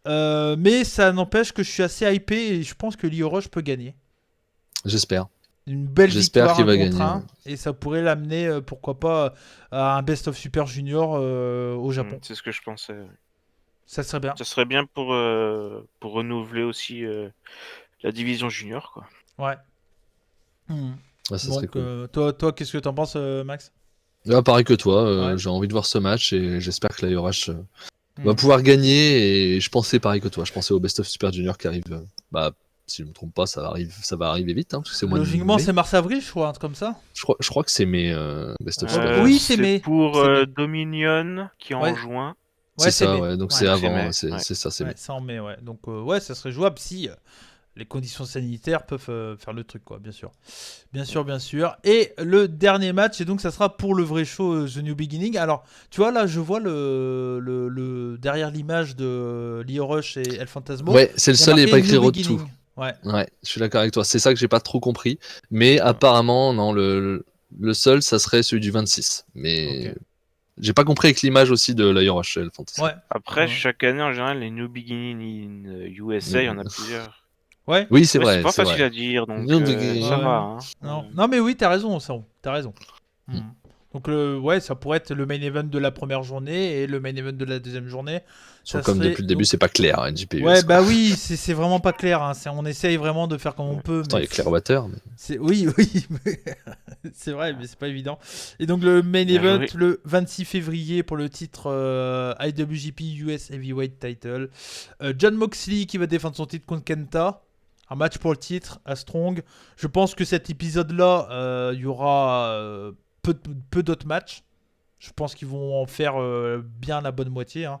Mais ça n'empêche que je suis assez hypé et je pense que Lio Rush peut gagner. J'espère. Une belle J'espère victoire qu'il va 1 contre gagner, 1, et ça pourrait l'amener, pourquoi pas, à un Best of Super Junior au Japon. C'est ce que je pensais. Ça serait bien. Ça serait bien pour renouveler aussi la division junior, quoi. Ouais. Ouais, ça serait Donc, cool. toi, qu'est-ce que t'en penses, Max? Ah, pareil que toi, Ouais. j'ai envie de voir ce match et j'espère que la RH va pouvoir gagner. Et je pensais pareil que toi, je pensais au Best of Super Junior qui arrive. Si je ne me trompe pas, ça va arriver vite, hein, parce que c'est au mois de Logiquement, mai. c'est mars-avril, je crois, un truc comme ça. Je crois que c'est mai, Best of Super Ouais. Junior. Oui, c'est mai. Pour C'est mai. Dominion qui est en Ouais. juin. C'est ça, mai. ouais, donc Ouais. c'est C'est avant, mai, c'est ouais. ça, c'est Ouais, mai. c'est en mai, ouais. Donc, ouais, ça serait jouable si les conditions sanitaires peuvent faire le truc, quoi, bien sûr. Bien sûr, bien sûr. Et le dernier match, et donc ça sera pour le vrai show The New Beginning. Alors, tu vois, là, je vois derrière l'image de Lio Rush et El Phantasmo. Ouais, c'est le il y a seul, il n'est pas marqué écrit New Road 2. Beginning. Ouais. Ouais, je suis d'accord avec toi. C'est ça que j'ai pas trop compris. Mais apparemment, non, le seul, ça serait celui du 26. Mais Ok. j'ai pas compris avec l'image aussi de Lio Rush et El Phantasmo. Ouais. Après, Ouais. chaque année, en général, les New Beginning in USA, il y en a plusieurs. Ouais. Oui, c'est Ouais, c'est vrai, pas c'est facile vrai. à dire, donc New Beginning. ça Ouais. va. Hein. Non. Ouais. Non, mais oui, t'as raison, Saron. T'as raison. Mm. Donc, ouais, ça pourrait être le main event de la première journée et le main event de la deuxième journée. Ça Comme serait depuis le début, donc. c'est pas clair, hein, JPUS. Ouais, Quoi. bah oui, c'est vraiment pas clair. Hein. On essaye vraiment de faire comme on peut, Pourtant, il mais y a Clearwater. Mais... oui, mais c'est vrai, mais c'est pas évident. Et donc le main Bien event joué. le 26 février pour le titre IWGP US Heavyweight Title. John Moxley qui va défendre son titre contre Kenta. Un match pour le titre à Strong. Je pense que cet épisode-là, il y aura peu d'autres matchs. Je pense qu'ils vont en faire bien la bonne moitié. Hein.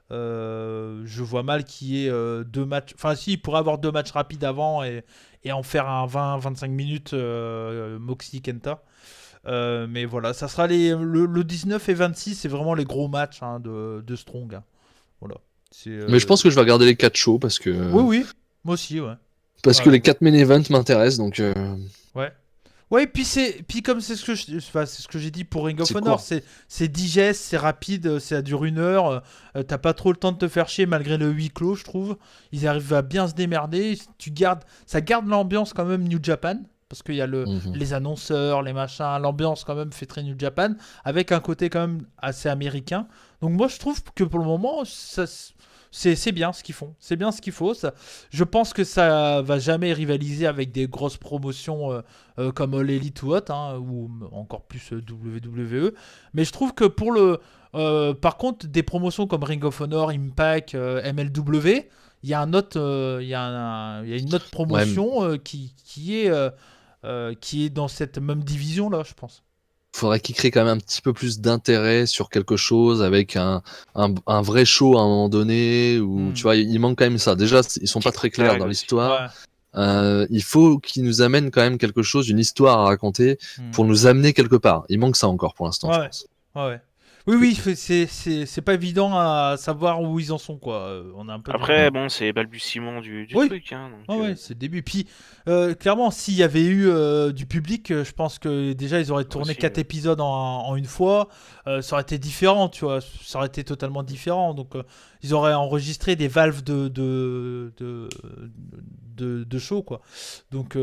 Je vois mal qu'il y ait deux matchs. Enfin, si, il pourrait avoir deux matchs rapides avant et en faire un 20-25 minutes Moxley Kenta. Mais voilà, ça sera le 19 et 26, c'est vraiment les gros matchs hein, de Strong. Hein. Voilà. mais je pense que je vais regarder les 4 shows parce que, Oui, oui, moi aussi, ouais. que les 4 main events m'intéressent. Donc, Ouais. Ouais, puis comme c'est ce que c'est ce que j'ai dit pour Ring of C'est Honor, court. c'est digeste, c'est rapide, ça dure 1 heure, t'as pas trop le temps de te faire chier malgré le huis clos, je trouve. Ils arrivent à bien se démerder, ça garde l'ambiance quand même New Japan parce qu'il y a les annonceurs, les machins, l'ambiance quand même fait très New Japan avec un côté quand même assez américain. Donc moi je trouve que pour le moment c'est bien ce qu'ils font, c'est bien ce qu'il faut. Je pense que ça va jamais rivaliser avec des grosses promotions comme All Elite ou autre, hein, ou encore plus WWE. Mais je trouve que par contre, des promotions comme Ring of Honor, Impact, MLW, il y a il y a une autre Ouais, promotion qui est dans cette même division là, je pense. faudrait qu'ils créent quand même un petit peu plus d'intérêt sur quelque chose avec un vrai show à un moment donné où tu vois il manque quand même ça. Déjà ils sont pas très clairs dans Tag aussi. l'histoire. Ouais. Il faut qu'ils nous amènent quand même quelque chose, une histoire à raconter pour nous amener quelque part. Il manque ça encore pour l'instant, je Ouais. pense. Ouais. Oui, c'est pas évident à savoir où ils en sont, quoi. On a un peu de- Après, bon, c'est balbutiement du Oui. truc. Hein, donc, Ah ouais, c'est le début. Puis, clairement, s'il y avait eu du public, je pense que déjà, ils auraient tourné Aussi, 4 ouais. épisodes en une fois. Ça aurait été différent, tu vois. Ça aurait été totalement différent. Donc, ils auraient enregistré des valves de show, quoi. Donc,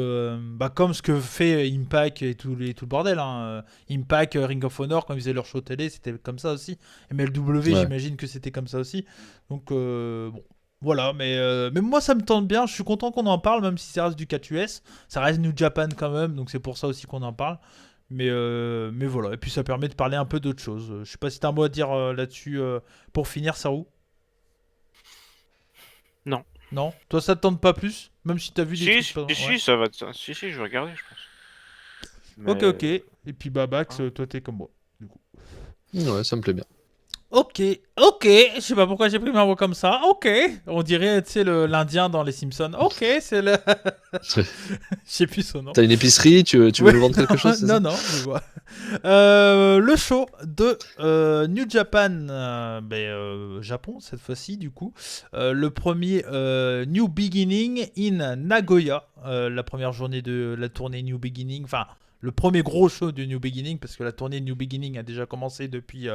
comme ce que fait Impact et tout le bordel. Hein. Impact, Ring of Honor, quand ils faisaient leur show télé, c'était comme ça aussi. MLW, Ouais. j'imagine que c'était comme ça aussi. Donc, bon. Voilà, mais moi ça me tente bien, je suis content qu'on en parle, même si ça reste du 4 US. Ça reste New Japan quand même, donc c'est pour ça aussi qu'on en parle. Mais voilà, et puis ça permet de parler un peu d'autre chose. Je sais pas si t'as un mot à dire là-dessus pour finir, Sarou. Non. Non. Toi ça te tente pas plus, même si t'as vu des Si, trucs. si, Ouais. si, ça va. Si, je vais regarder, je pense. Ok. Mais... Et puis Babax, Hein. toi t'es comme moi. Du coup. Ouais, ça me plaît bien. Ok, je sais pas pourquoi j'ai pris ma voix comme ça. Ok, on dirait, tu sais, l'Indien dans Les Simpsons. Ok, c'est le. Je sais plus son nom. T'as une épicerie, tu veux Ouais, nous vendre quelque chose, c'est ça? non, je vois. Le show de New Japan, Japon cette fois-ci du coup. Le premier New Beginning in Nagoya, la première journée de la tournée New Beginning, enfin le premier gros show de New Beginning parce que la tournée New Beginning a déjà commencé depuis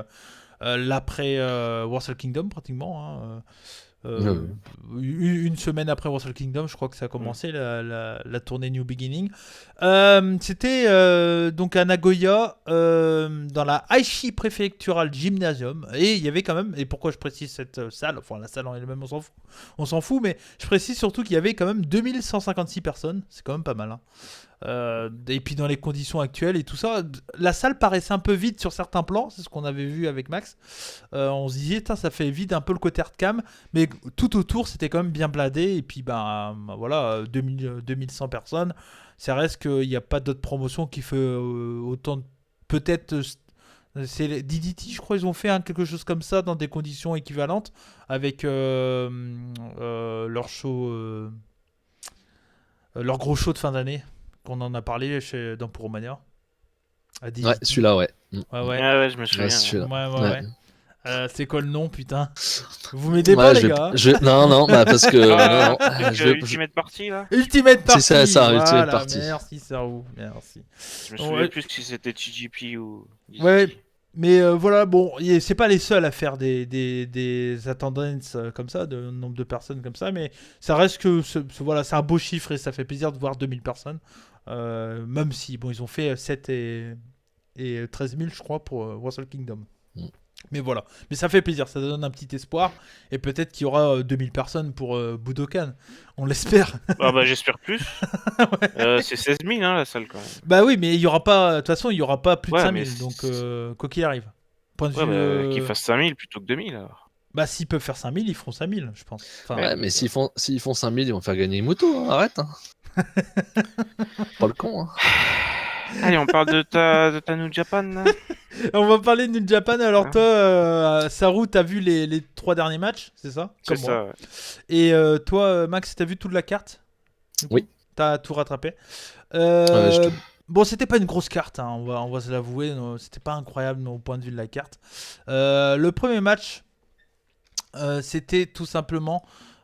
l'après Wrestle Kingdom pratiquement. Hein, une semaine après Wrestle Kingdom, je crois que ça a commencé la tournée New Beginning. C'était donc à Nagoya, dans la Aichi Prefectural Gymnasium. Et il y avait quand même, et pourquoi je précise cette salle, enfin la salle en elle-même on s'en fout, mais je précise surtout qu'il y avait quand même 2156 personnes, c'est quand même pas mal. Hein. Et puis dans les conditions actuelles et tout ça, la salle paraissait un peu vide sur certains plans, c'est ce qu'on avait vu avec Max. On se disait, ça fait vide un peu le côté hardcam, mais tout autour c'était quand même bien bladé. Et puis voilà, 2100 personnes, ça reste qu'il n'y a pas d'autres promotions qui fait autant de... Peut-être c'est les DDT, je crois, ils ont fait quelque chose comme ça dans des conditions équivalentes avec leur show. Leur gros show de fin d'année, qu'on en a parlé dans Puromania. À 18. Ouais, celui-là, ouais. Ouais, ouais. Ah ouais, je me souviens. Ouais, c'est celui-là. Ouais, ouais, Ouais. ouais. C'est quoi le nom, putain? Vous m'aidez Ouais, pas, je les vais- gars? Non, bah parce que. Ah, non, le truc, je vais- Ultimate Party là. Ultimate Party. C'est ça, Ultimate voilà, Party. merci, Sarou, merci. Je me Ouais. souviens plus si c'était TGP ou. Ouais, mais voilà, bon, c'est pas les seuls à faire des attendances comme ça, de nombre de personnes comme ça, mais ça reste que, voilà, c'est un beau chiffre et ça fait plaisir de voir 2000 personnes. Même si, bon, ils ont fait 7 et 13 000, je crois, pour Wrestle Kingdom. Mm. Mais voilà, mais ça fait plaisir, ça donne un petit espoir, et peut-être qu'il y aura 2000 personnes pour Budokan, on l'espère. Ah bah j'espère plus. C'est 16 000 hein, la salle quand même. Bah oui, mais il y aura pas, de toute façon, il y aura pas plus de Ouais, 5000, mais donc quoi qu'il arrive. Point de Ouais, vue, bah, qu'ils fassent 5 000 plutôt que 2 000 alors. bah s'ils peuvent faire 5000, ils feront 5000, je pense. Enfin, Ouais, mais s'ils font 5000, ils vont faire gagner Moto, hein, arrête. Hein. Pas le con. Hein. Allez, on parle de ta New Japan là. on va parler de New Japan. Alors Ah. toi, Saru, t'as vu les 3 derniers matchs, c'est ça? C'est Comme moi. ça. Ouais. Et toi, Max, t'as vu toute la carte? Du coup Oui. T'as tout rattrapé. Ouais, Bon, c'était pas une grosse carte, hein, on va se l'avouer. C'était pas incroyable au point de vue de la carte. Le premier match, c'était tout simplement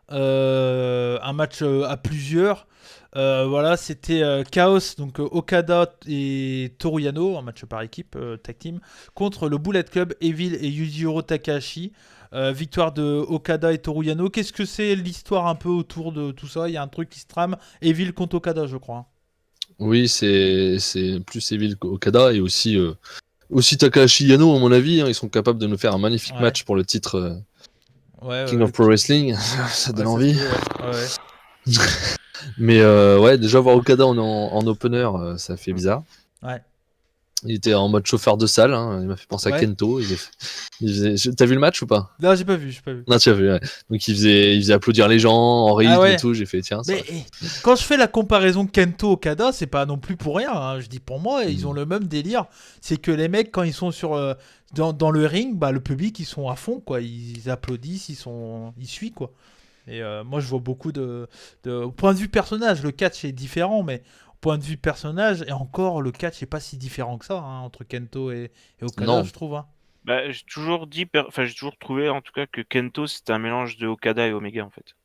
un match à plusieurs. Voilà, c'était Chaos, donc Okada et Toru Yano, un match par équipe, tag team, contre le Bullet Club, Evil et Yujiro Takahashi. Victoire de Okada et Toru Yano. Qu'est-ce que c'est l'histoire un peu autour de tout ça? Il y a un truc qui se trame. Evil contre Okada, je crois. Oui, c'est plus Evil qu'Okada et aussi Takahashi Yano, à mon avis. Hein, ils sont capables de nous faire un magnifique Ouais. match pour le titre Ouais, King of Pro Wrestling. Ça donne envie. Ouais. Mais ouais, déjà voir Okada en opener, ça fait bizarre. Ouais. Il était en mode chauffeur de salle, hein, il m'a fait penser à Ouais. Kento. T'as vu le match ou pas? Non, j'ai pas vu. Non, tu as vu, ouais. Donc il faisait applaudir les gens en rythme ouais. et tout. J'ai fait, tiens, ça. Mais quand je fais la comparaison Kento-Okada, c'est pas non plus pour rien. Hein. Je dis pour moi, ils ont le même délire. C'est que les mecs, quand ils sont dans le ring, bah, le public, ils sont à fond, quoi. Ils applaudissent, ils suivent, quoi. Et moi, je vois beaucoup au point de vue personnage, le catch est différent, mais au point de vue personnage, et encore, le catch est pas si différent que ça, hein, entre Kento et Okada, Non. je trouve. Hein. Bah, j'ai toujours trouvé en tout cas que Kento c'était un mélange de Okada et Omega en fait.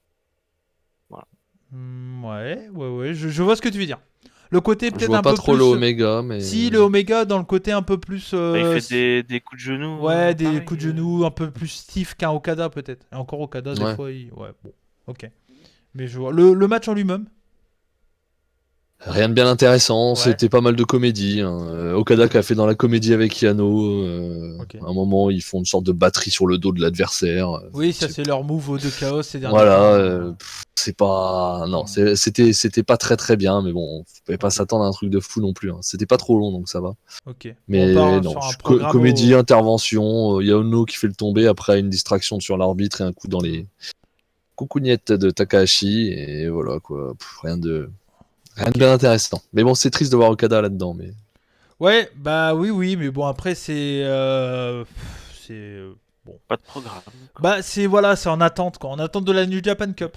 Ouais, je vois ce que tu veux dire. Le côté Je peut-être vois un pas peu trop plus... le Omega, mais. Si, le Omega dans le côté un peu plus... Bah, il fait des coups de genoux. Ouais, des pareil, coups de genoux un peu plus stiff qu'un Okada peut-être. Et encore Okada, des Ouais. fois, ouais, bon, ok. Mais je vois. Le match en lui-même. Rien de bien intéressant, Ouais. c'était pas mal de comédie. Hein. Okada qui a fait dans la comédie avec Yano. Ok. À un moment, ils font une sorte de batterie sur le dos de l'adversaire. Oui, ça c'est leur move de chaos ces derniers Voilà, temps. c'est pas. Non, Ouais. c'était pas très très bien, mais bon, on pouvait pas s'attendre à un truc de fou non plus. Hein. C'était pas trop long, donc ça va. Ok. Mais On part non, sur un programme comédie, intervention, Yano qui fait le tomber après une distraction sur l'arbitre et un coup dans les coucougnettes de Takahashi, et voilà quoi. Rien de bien intéressant. Mais bon, c'est triste de voir Okada là-dedans. Mais Ouais, bah oui, mais bon après bon. Pas de programme. Bah c'est voilà, c'est en attente quoi, en attente de la New Japan Cup.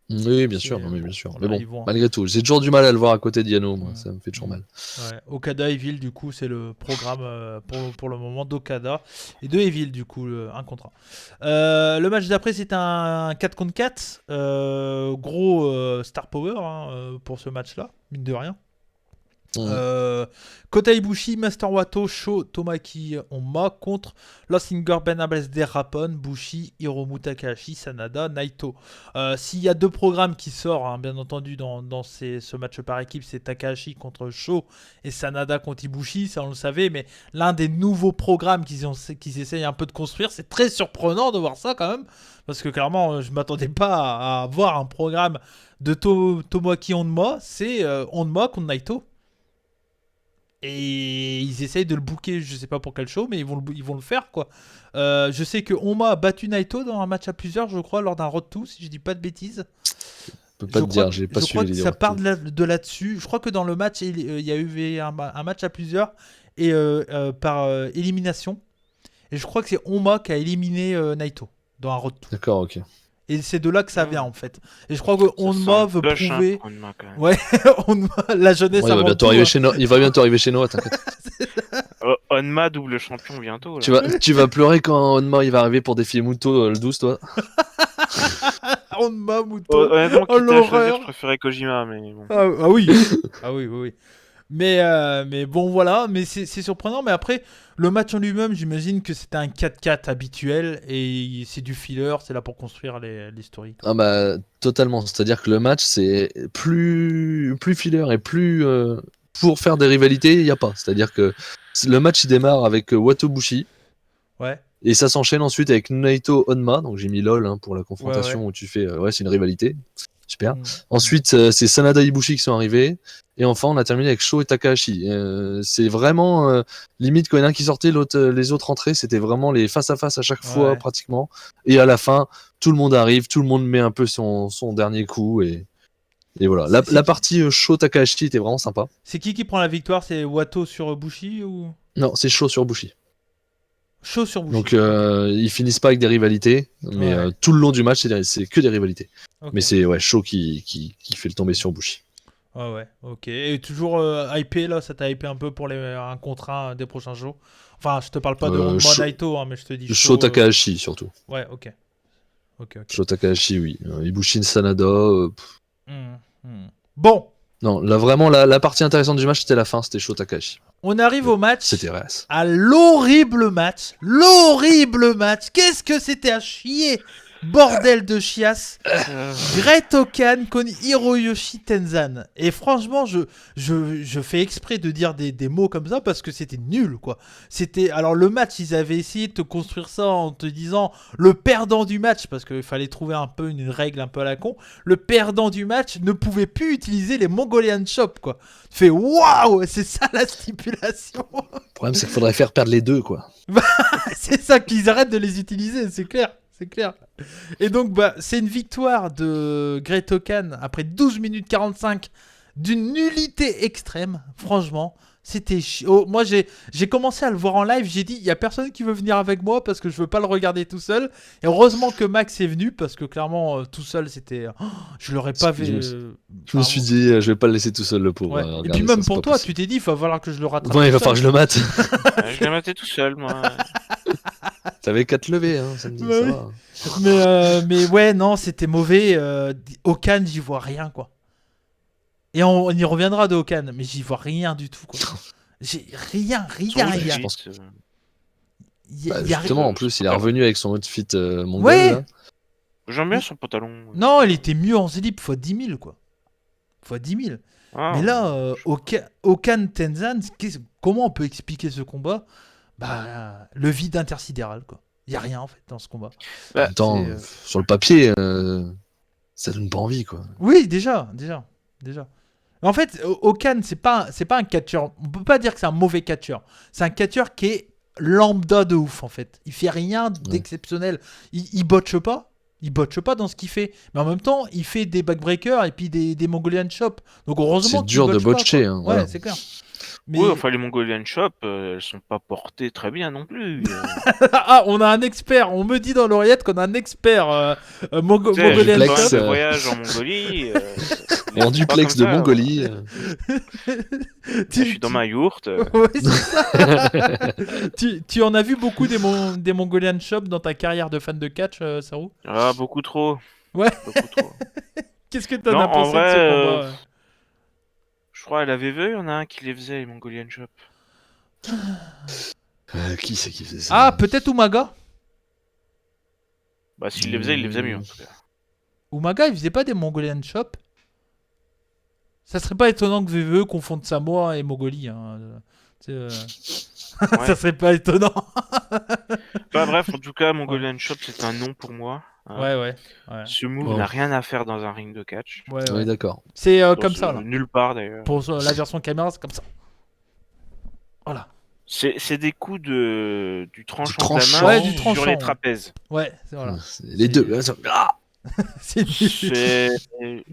oui, bien sûr, C'est- non, mais bien sûr. voilà, Mais ils bon, vont- malgré tout, j'ai toujours du mal à le voir à côté d'Yano, moi. Ouais. Ça me fait toujours mal. Ouais, Okada Evil du coup c'est le programme pour le moment d'Okada et de Evil du coup un contre un. Le match d'après c'est un 4 contre 4 gros star power hein, pour ce match là mine de rien. Kota Ibushi, Master Wato, Sho, Tomaki Honma contre Lossinger, Ben Abbasder, Rapon, Bushi, Hiromu Takahashi, Sanada, Naito. S'il y a deux programmes qui sortent, hein, bien entendu, dans ce match par équipe, c'est Takahashi contre Sho et Sanada contre Ibushi, ça on le savait, mais l'un des nouveaux programmes qu'ils essayent un peu de construire, c'est très surprenant de voir ça quand même, parce que clairement, je m'attendais pas à voir un programme de Tomoaki Honma, c'est Honma contre Naito. Et ils essayent de le booker, je sais pas pour quel show, mais ils vont le faire quoi. Je sais que Honma a battu Naito dans un match à plusieurs, je crois, lors d'un Road 2, si je dis pas de bêtises. Je peux pas te dire, j'ai pas je crois suivi que les ça retours. part de là-dessus. Je crois que dans le match, il y a eu un match à plusieurs et par élimination. Et je crois que c'est Honma qui a éliminé Naito dans un Road 2. D'accord, ok. Et c'est de là que ça Mm. vient en fait. Et je crois que Ça Honma sent veut push, hein, prouver. pour Honma, quand même. Ouais, Honma, la jeunesse Ouais, il va avant bientôt tout, arriver hein. chez Noah. Il va bientôt arriver chez Noah, t'inquiète. Honma double champion bientôt. Là. Tu vas pleurer quand Onma il va arriver pour défier Muto le 12, toi. Honma, Muto. Honnêtement, Oh quitte à choisir, l'horreur. je préférais Kojima, mais bon. Ah oui. Ah oui, oui, oui. Mais bon, voilà. Mais c'est surprenant. Mais après, le match en lui-même, j'imagine que c'était un 4-4 habituel. Et c'est du filler. C'est là pour construire l'historique. Ah bah, totalement. C'est-à-dire que le match, c'est plus filler et plus pour faire des rivalités, il n'y a pas. C'est-à-dire que le match, il démarre avec Watobushi. Ouais. Et ça s'enchaîne ensuite avec Naito Onma. Donc j'ai mis LOL pour la confrontation Ouais. où tu fais, ouais, c'est une rivalité. Super. Mm. Ensuite, c'est Sanada et Ibushi qui sont arrivés. Et enfin, on a terminé avec Sho et Takahashi. C'est vraiment limite quand il y en a un qui sortait, les autres entraient. C'était vraiment les face-à-face à chaque fois, Ouais. pratiquement. Et à la fin, tout le monde arrive, tout le monde met un peu son dernier coup. Et voilà. La partie Sho Takahashi était vraiment sympa. C'est qui prend la victoire? C'est Wato sur Bushi ou Non, c'est Sho sur Bushi. Sho sur Bushi? Donc ils finissent pas avec des rivalités, mais Ouais. tout le long du match, c'est que des rivalités. Ok. Mais c'est Sho qui fait le tomber sur Bushi. Ouais, ok. Et toujours hypé là, ça t'a hypé un peu pour un contre 1 des prochains jours. Enfin, je te parle pas de Honma Sho- Naito, hein, mais je te dis Sho Takahashi surtout. Ouais, ok. Ok. Sho Takahashi, oui. Ibushi Sanada. Bon, Non, là vraiment, la partie intéressante du match, c'était la fin, c'était Sho Takahashi. on arrive au match. C'était RS. À l'horrible match. L'horrible match. Qu'est-ce que c'était à chier. Bordel de chiasse. Great Okan contre Hiroyoshi Tenzan. Et franchement, je fais exprès de dire des mots comme ça parce que c'était nul, quoi. Alors le match, ils avaient essayé de te construire ça en te disant le perdant du match, parce qu'il fallait trouver un peu une règle un peu à la con. Le perdant du match ne pouvait plus utiliser les Mongolian Chop, quoi. Tu fais waouh, c'est ça la stipulation. Le problème, c'est qu'il faudrait faire perdre les deux, quoi. C'est ça, qu'ils arrêtent de les utiliser, c'est clair. C'est clair. Et donc, c'est une victoire de Great Okan après 12 minutes 45 d'une nullité extrême. Franchement, c'était moi, j'ai commencé à le voir en live. J'ai dit, il y a personne qui veut venir avec moi parce que je veux pas le regarder tout seul. Et heureusement que Max est venu parce que clairement, tout seul, c'était. Je l'aurais pas vu. Je me suis dit, je vais pas le laisser tout seul, le pauvre. Ouais. Et puis même pour toi, tu t'es dit, il va falloir que je le rattrape. Ouais, il va tout falloir que seul. je le mate. Je l'ai maté tout seul, moi. T'avais 4 levées, hein, samedi, Ouais, ça oui. va. Mais ouais, non, c'était mauvais. Okan, j'y vois rien, quoi. Et on y reviendra de Okan, mais j'y vois rien du tout, quoi. J'ai rien. Je pense que- Y a justement, rien. en plus, il est revenu avec son outfit mongol. Ouais. Là. J'aime bien son pantalon. Non, il était mieux en slip x 10 000, quoi. X 10 000. Ah, Mais là, Okan Tenzan, comment on peut expliquer ce combat? Le vide intersidéral, quoi. Y a rien, en fait, dans ce combat. En même temps, sur le papier, ça donne pas envie, quoi. Oui, déjà. En fait, Okan, c'est pas un catcheur. On peut pas dire que c'est un mauvais catcheur. C'est un catcheur qui est lambda de ouf, en fait. Il fait rien d'exceptionnel. Il botche pas. Il botche pas dans ce qu'il fait. Mais en même temps, il fait des backbreakers et puis des Mongolian Chop. Donc heureusement C'est qu'il dur de botche pas, botcher. quoi. Hein, Ouais, voilà. c'est clair. Mais... Oui, enfin, les Mongolian Shop, elles sont pas portées très bien non plus. Ah, on a un expert. On me dit dans l'oreillette qu'on a un expert Tu sais, j'ai Mongolian fait duplex, pas mal Chop. de voyages en Mongolie. En duplex de Mongolie. Je suis dans ma yourte. Ouais, c'est ça. tu en as vu beaucoup des Mongolian Shop dans ta carrière de fan de catch, Saru? Ah, beaucoup trop. Ouais. Beaucoup trop. Qu'est-ce que t'en Non, as en pensé de vrai, ces combats? Je crois à la VV, il y en a un qui les faisait, les Mongolian Shop. Qui c'est qui faisait ça? Ah, peut-être Umaga? Bah, s'il les faisait, il les faisait mieux en tout cas. Umaga, il faisait pas des Mongolian Shop? Ça serait pas étonnant que VVE confonde Samoa et Mongolie. Hein. Ouais. Ça serait pas étonnant. Bah, bref, en tout cas, Mongolian Shop, c'est un nom pour moi. Hein. Ouais. Ce move Bon. n'a rien à faire dans un ring de catch. Ouais. Oui, d'accord. C'est Dans comme ça, là. Nulle part d'ailleurs. Pour la version caméra, c'est comme ça. Voilà. C'est des coups du tranchant de tranchant. la main Ouais, du sur tranchant, les ouais. trapèzes. Ouais, c'est voilà. Les deux. Ah C'est C'est... Et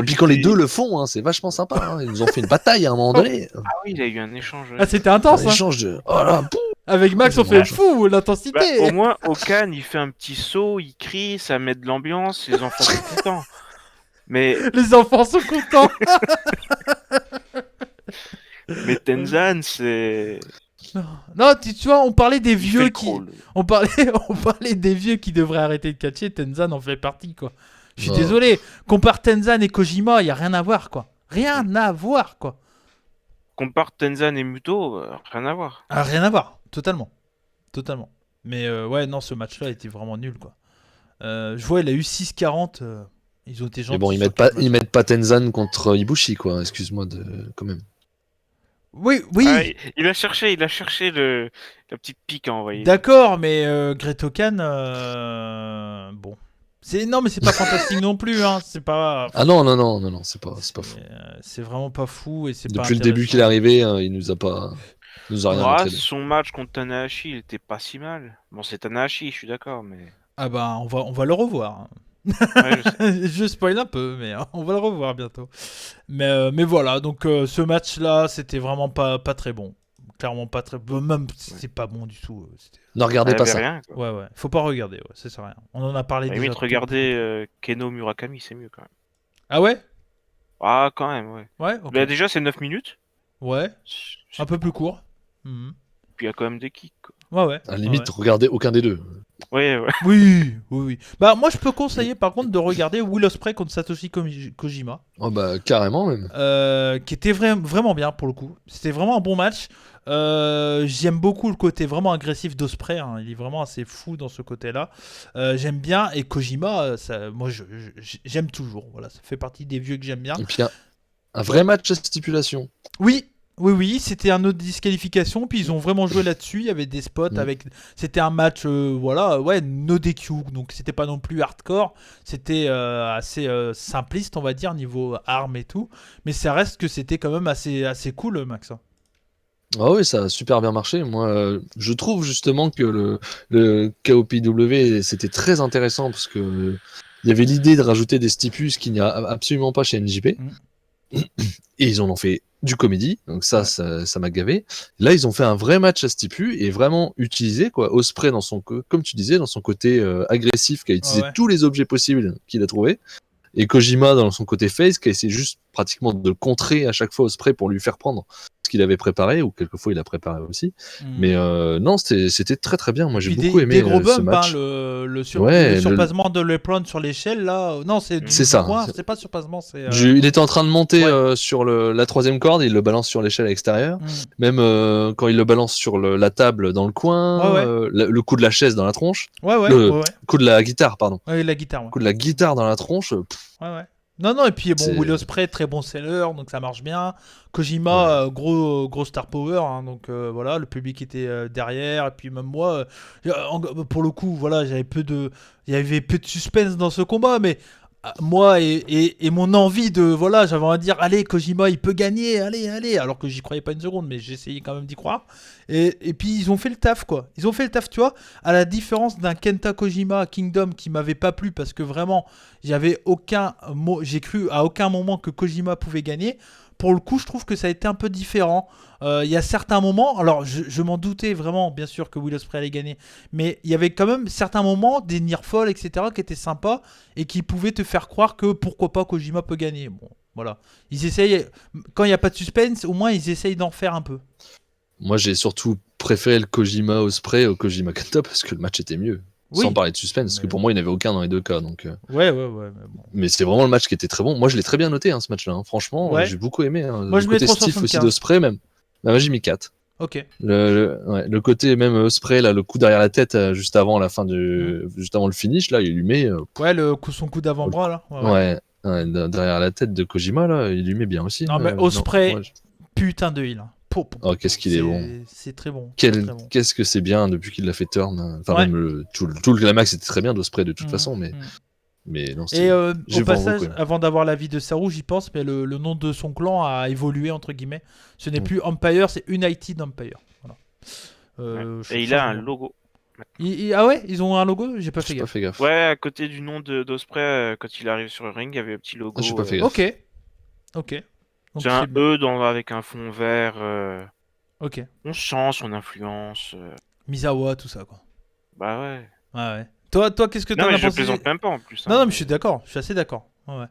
puis quand les deux le font, hein, c'est vachement sympa. Hein. Ils nous ont fait une bataille à un moment donné. Ah oui, il y a eu un échange. Ah, c'était intense, Un hein. échange de. Oh là, Avec Max, on fait fou Bah, l'intensité. au moins, Okan, il fait un petit saut, il crie, ça met de l'ambiance, les enfants sont contents. Mais, Les enfants sont contents. mais Tenzan, c'est Non, tu vois, on parlait des il fait vieux le qui, crawl. on parlait des vieux qui devraient arrêter de catcher. Tenzan en fait partie, quoi. Je suis Non. désolé. Compare Tenzan et Kojima, y a rien à voir, quoi. Rien à voir, quoi. Compare Tenzan et Muto, rien à voir. Ah, rien à voir, totalement, totalement. Mais ouais, non, ce match-là était vraiment nul, quoi. Je vois, il a eu 6-40. Ils ont été gentils. Mais bon, sur tout le match. ils mettent pas Tenzan contre Ibushi, quoi. Excuse-moi quand même. Oui, oui. Ah, il a cherché la petite pique à envoyer. D'accord, mais Gretokan, bon. Non, mais c'est pas fantastique non plus, hein. C'est pas. Ah non, c'est pas fou. C'est vraiment pas fou et c'est pas Depuis le début qu'il est arrivé, il nous a rien Ah, montré. son match contre Tanahashi, il était pas si mal. Bon, c'est Tanahashi, je suis d'accord, mais. Ah bah, on va le revoir. Ouais, je sais. Je spoil un peu, mais on va le revoir bientôt. Mais voilà, donc ce match-là, c'était vraiment pas très bon. Clairement pas très bon. Même, c'était pas bon du tout. Ne regardez Il y pas avait ça. rien, quoi. Ouais. Faut pas regarder, ouais, ça sert à rien. On en a parlé À la déjà. limite, regardez Keno Murakami, c'est mieux quand même. Ah ouais? Ah, quand même, ouais. Ouais, ok. Bah, déjà, c'est 9 minutes. Ouais, C'est un peu plus pas court. court. Mhm. Puis il y a quand même des kicks, quoi. Ouais. À la limite, regardez aucun des deux. Ouais. Oui. Bah, moi, je peux conseiller par contre de regarder Will Ospreay contre Satoshi Kojima, Oh bah carrément même. qui était vraiment bien pour le coup. C'était vraiment un bon match. J'aime beaucoup le côté vraiment agressif d'Ospreay, hein. Il est vraiment assez fou dans ce côté-là. J'aime bien. Et Kojima, moi, j'aime toujours. Voilà, ça fait partie des vieux que j'aime bien. Et puis un vrai match à stipulation. Oui, c'était un autre disqualification, puis ils ont vraiment joué là-dessus, il y avait des spots avec... C'était un match, no DQ, donc c'était pas non plus hardcore, c'était assez simpliste, on va dire, niveau armes et tout, mais ça reste que c'était quand même assez cool, Max. Ah oui, ça a super bien marché. Moi, je trouve justement que le KOPW, c'était très intéressant parce que il y avait l'idée de rajouter des stipus qu'il n'y a absolument pas chez NJP. Et ils en ont fait du comédie, donc ça m'a gavé. Là, ils ont fait un vrai match à stipu et vraiment utilisé, quoi. Ospreay, comme tu disais, dans son côté agressif, qui a utilisé tous les objets possibles qu'il a trouvé. Et Kojima, dans son côté face, qui a essayé juste pratiquement de le contrer à chaque fois Ospreay pour lui faire prendre ce qu'il avait préparé, ou quelquefois il a préparé aussi. Mais non, c'était très très bien. Moi, j'ai beaucoup aimé des gros ce bumps, match. le surpassement de LeBron sur l'échelle, là. Non, c'est ça. C'est pas surpassement, c'est. Il était en train de monter sur la troisième corde, il le balance sur l'échelle à l'extérieur. Même quand il le balance sur la table dans le coin, le coup de la chaise dans la tronche. Le coup de la guitare, pardon. Ouais, la guitare. Le coup de la guitare dans la tronche. Ouais. Non, et puis bon, Will Ospreay, très bon seller, donc ça marche bien. Kojima, gros star power, hein, donc voilà, le public était derrière, et puis même moi, pour le coup, voilà, il y avait peu de suspense dans ce combat, mais moi et mon envie de, voilà, j'avais envie de dire, allez, Kojima, il peut gagner, allez, alors que j'y croyais pas une seconde, mais j'essayais quand même d'y croire. Et puis ils ont fait le taf, quoi. Ils ont fait le taf, tu vois, à la différence d'un Kenta Kojima Kingdom qui m'avait pas plu parce que vraiment, j'ai cru à aucun moment que Kojima pouvait gagner. Pour le coup, je trouve que ça a été un peu différent. Il y a certains moments, alors je m'en doutais vraiment, bien sûr, que Will Ospreay allait gagner, mais il y avait quand même certains moments, des nearfalls, etc., qui étaient sympas et qui pouvaient te faire croire que pourquoi pas Kojima peut gagner. Bon, voilà. Ils essayent, quand il n'y a pas de suspense, au moins ils essayent d'en faire un peu. Moi, j'ai surtout préféré le Kojima Ospreay au Kojima Kenta parce que le match était mieux. Sans parler de suspense, parce que pour moi, il n'y avait aucun dans les deux cas. Donc, Ouais. Mais, bon. Mais c'est vraiment le match qui était très bon. Moi, je l'ai très bien noté, hein, ce match-là. Hein. Franchement, j'ai beaucoup aimé. Hein. Moi, je mets côté stiff aussi d'Ospreay, même. Bah, j'ai mis 4. Ok. Le côté même Ospreay, là, le coup derrière la tête, juste avant la fin juste avant le finish, là, il lui met. Son coup d'avant-bras, là. Ouais, derrière la tête de Kojima, là, il lui met bien aussi. Non, mais Ospreay, putain de heal. Oh, qu'est-ce qu'il est bon. C'est très bon. Qu'est-ce que c'est bien depuis qu'il l'a fait turn. Enfin, même tout le climax était très bien d'Ospreay de toute façon, mais non, et au passage, avant d'avoir l'avis de Saru, j'y pense, mais le nom de son clan a évolué, entre guillemets. Ce n'est plus Empire, c'est United Empire. Voilà. Et il a un logo. Ah ouais, ils ont un logo? J'ai pas fait gaffe. Ouais, à côté du nom d'Ospreay, quand il arrive sur le ring, il y avait un petit logo. J'ai pas fait gaffe. Ok. Donc c'est un E avec un fond vert. Ok. On sent son influence. Misawa, tout ça, quoi. Bah ouais. Ouais. Toi, qu'est-ce que Non, t'en mais as je pensé plaisante même pas en plus. Non, Hein, non, mais je suis d'accord. Je suis assez d'accord. Ouais.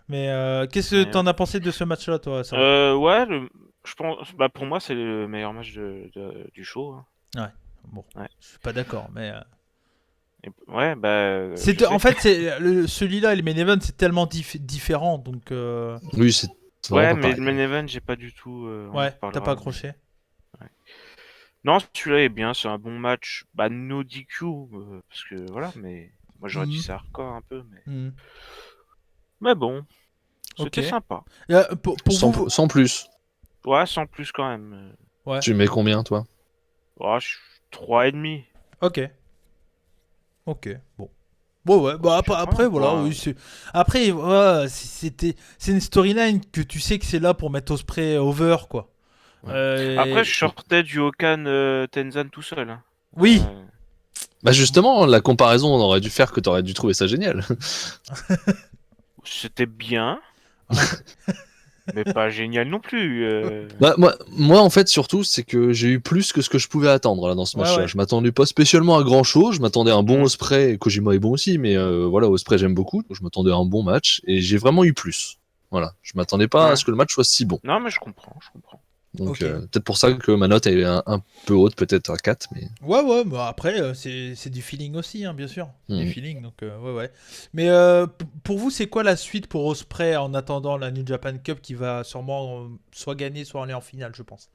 Mais qu'est-ce que mais, t'en as pensé de ce match-là, toi, ça? ouais, je pense. Bah pour moi, c'est le meilleur match du show. Hein. Ouais. Bon, Ouais. je suis pas d'accord, mais. Ouais, bah. Je En sais. fait, celui-là et le main event, c'est tellement différent, donc. Oui, c'est vraiment Ouais, pas mais pareil. le main event, j'ai pas du tout. On en Ouais, t'as pas reparlera. accroché. Ouais. Non, celui-là est bien, c'est un bon match. Bah, no DQ, parce que voilà, mais moi j'aurais dit Mhm. c'est hardcore un peu, mais. Mhm. Mais bon, Ok. c'était sympa. Pour vous. Sans plus. Ouais, sans plus quand même. Ouais. Tu mets combien, toi? Ouais, je suis 3,5. Ok. Ok. Bon. Bon, ouais. Bon, Bah, ça après, fait après, rien, voilà. quoi. Oui, après, ouais, c'est une storyline que tu sais que c'est là pour mettre Osprey over, quoi. Ouais. Après, je Et- sortais du Hokan Tenzan tout seul. Hein. Oui. Bah justement, la comparaison, on aurait dû faire que t'aurais dû trouver ça génial. C'était bien, Ouais. mais pas génial non plus. Bah, moi, en fait, surtout, c'est que j'ai eu plus que ce que je pouvais attendre là dans ce Ouais, match-là. ouais. Je m'attendais pas spécialement à grand chose. Je m'attendais à un bon Hmm. Osprey. Et Kojima est bon aussi, mais voilà, Osprey j'aime beaucoup. Donc je m'attendais à un bon match et j'ai vraiment eu plus. Voilà, je m'attendais pas à Ouais. ce que le match soit si bon. Non, mais je comprends, je comprends. Donc Ok. peut-être pour ça que ma note est un peu haute, peut-être à 4, mais Ouais, ouais, bah après, c'est du feeling aussi, hein, bien sûr. Du Mhm. feeling, donc ouais, ouais. Mais pour vous, c'est quoi la suite pour Osprey en attendant la New Japan Cup qui va sûrement soit gagner, soit aller en finale, je pense.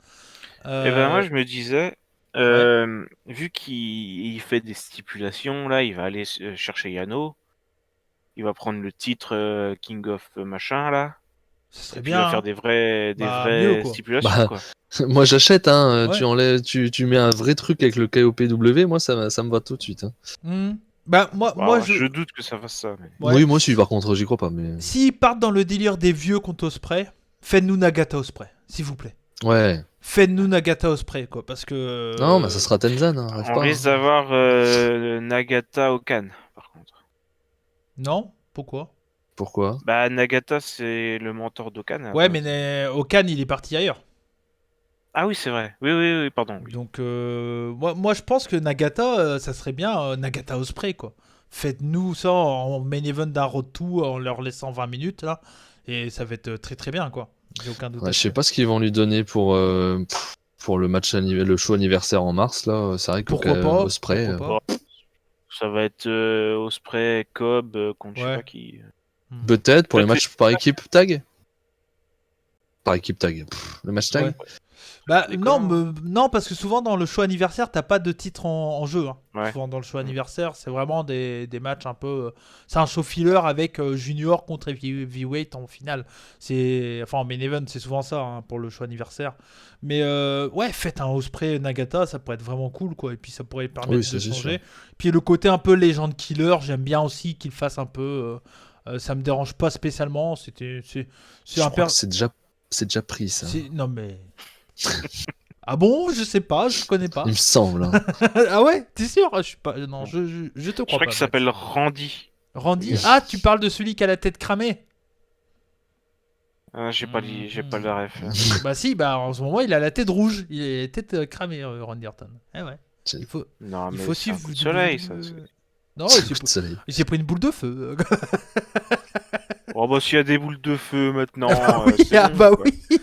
Et ben moi, Euh, je me disais, ouais, vu qu'il il fait des stipulations, là, il va aller chercher Yano, il va prendre le titre King of machin, là, ça et serait puis il bien, va faire hein. des Bah, mieux, vraies quoi. stipulations, bah quoi. moi j'achète. Hein, Ouais. tu mets un vrai truc avec le KOPW, moi ça me va tout de suite. Hein. Hmm. Bah, moi, Bah, je doute que ça fasse ça, mais... Ouais. Oui, moi aussi, par contre, j'y crois pas, mais S'ils partent dans le délire des vieux contre Osprey, faites-nous Nagata Osprey, s'il vous plaît. ouais. Faites-nous Nagata Osprey, quoi, parce que. Non, bah ça sera Tenzan, hein, rêve On pas. risque Hein. d'avoir Nagata Okan, par contre. Non. Pourquoi? Pourquoi? Bah, Nagata, c'est le mentor d'Okan, à la Ouais, mais base. Okan, il est parti ailleurs. Ah oui, c'est vrai. Oui, oui, oui, pardon, oui. Donc, moi, je pense que Nagata, ça serait bien Nagata Osprey, quoi. Faites-nous ça en main event d'un Road 2 en leur laissant 20 minutes, là. Et ça va être très très bien, quoi. J'ai aucun doute Ouais, je là-dessus. sais pas ce qu'ils vont lui donner pour le le show anniversaire en mars, là. C'est vrai Pourquoi pas? Osprey. Pourquoi Bon, pas? ça va être Osprey, Cobb, contre je sais Ouais. pas qui. Hmm. Peut-être pour les Peut-être matchs par équipe tag? Par équipe tag. Le match tag? Ouais. Bah c'est non, déconnant. Hein. non, parce que souvent dans le show anniversaire, t'as pas de titre en jeu. Hein. Ouais. Souvent dans le show Mm. anniversaire, c'est vraiment des matchs un peu. C'est un show filler avec Junior contre Heavyweight en finale. Enfin en main event, c'est souvent ça hein, pour le show anniversaire. Mais ouais, faites un Osprey Nagata, ça pourrait être vraiment cool quoi. Et puis ça pourrait Oui, permettre de ça c'est sûr. changer. Puis le côté un peu légende killer, j'aime bien aussi qu'il fasse un peu. Ça me dérange pas spécialement. C'est Je un crois per... que c'est déjà pris, ça. Non mais. Ah bon, je sais pas, je connais Il pas. me semble. Hein. Ah ouais, t'es sûr? Je suis pas. Non, je te Je crois crois pas. qu'il Max. s'appelle Randy. Randy. Ah, tu parles de celui qui a la tête cramée. J'ai pas le ref. Bah si, bah en ce moment il a la tête rouge, il a la tête cramée, Randy Orton. Eh ouais. C'est Il faut, Non, il mais faut c'est un suivre coup de soleil, ça. WWE. Non, coup de soleil. il s'est pris une boule de feu. Oh bah s'il y a des boules de feu Ah bah maintenant, oui, c'est ah bon, bah quoi. oui.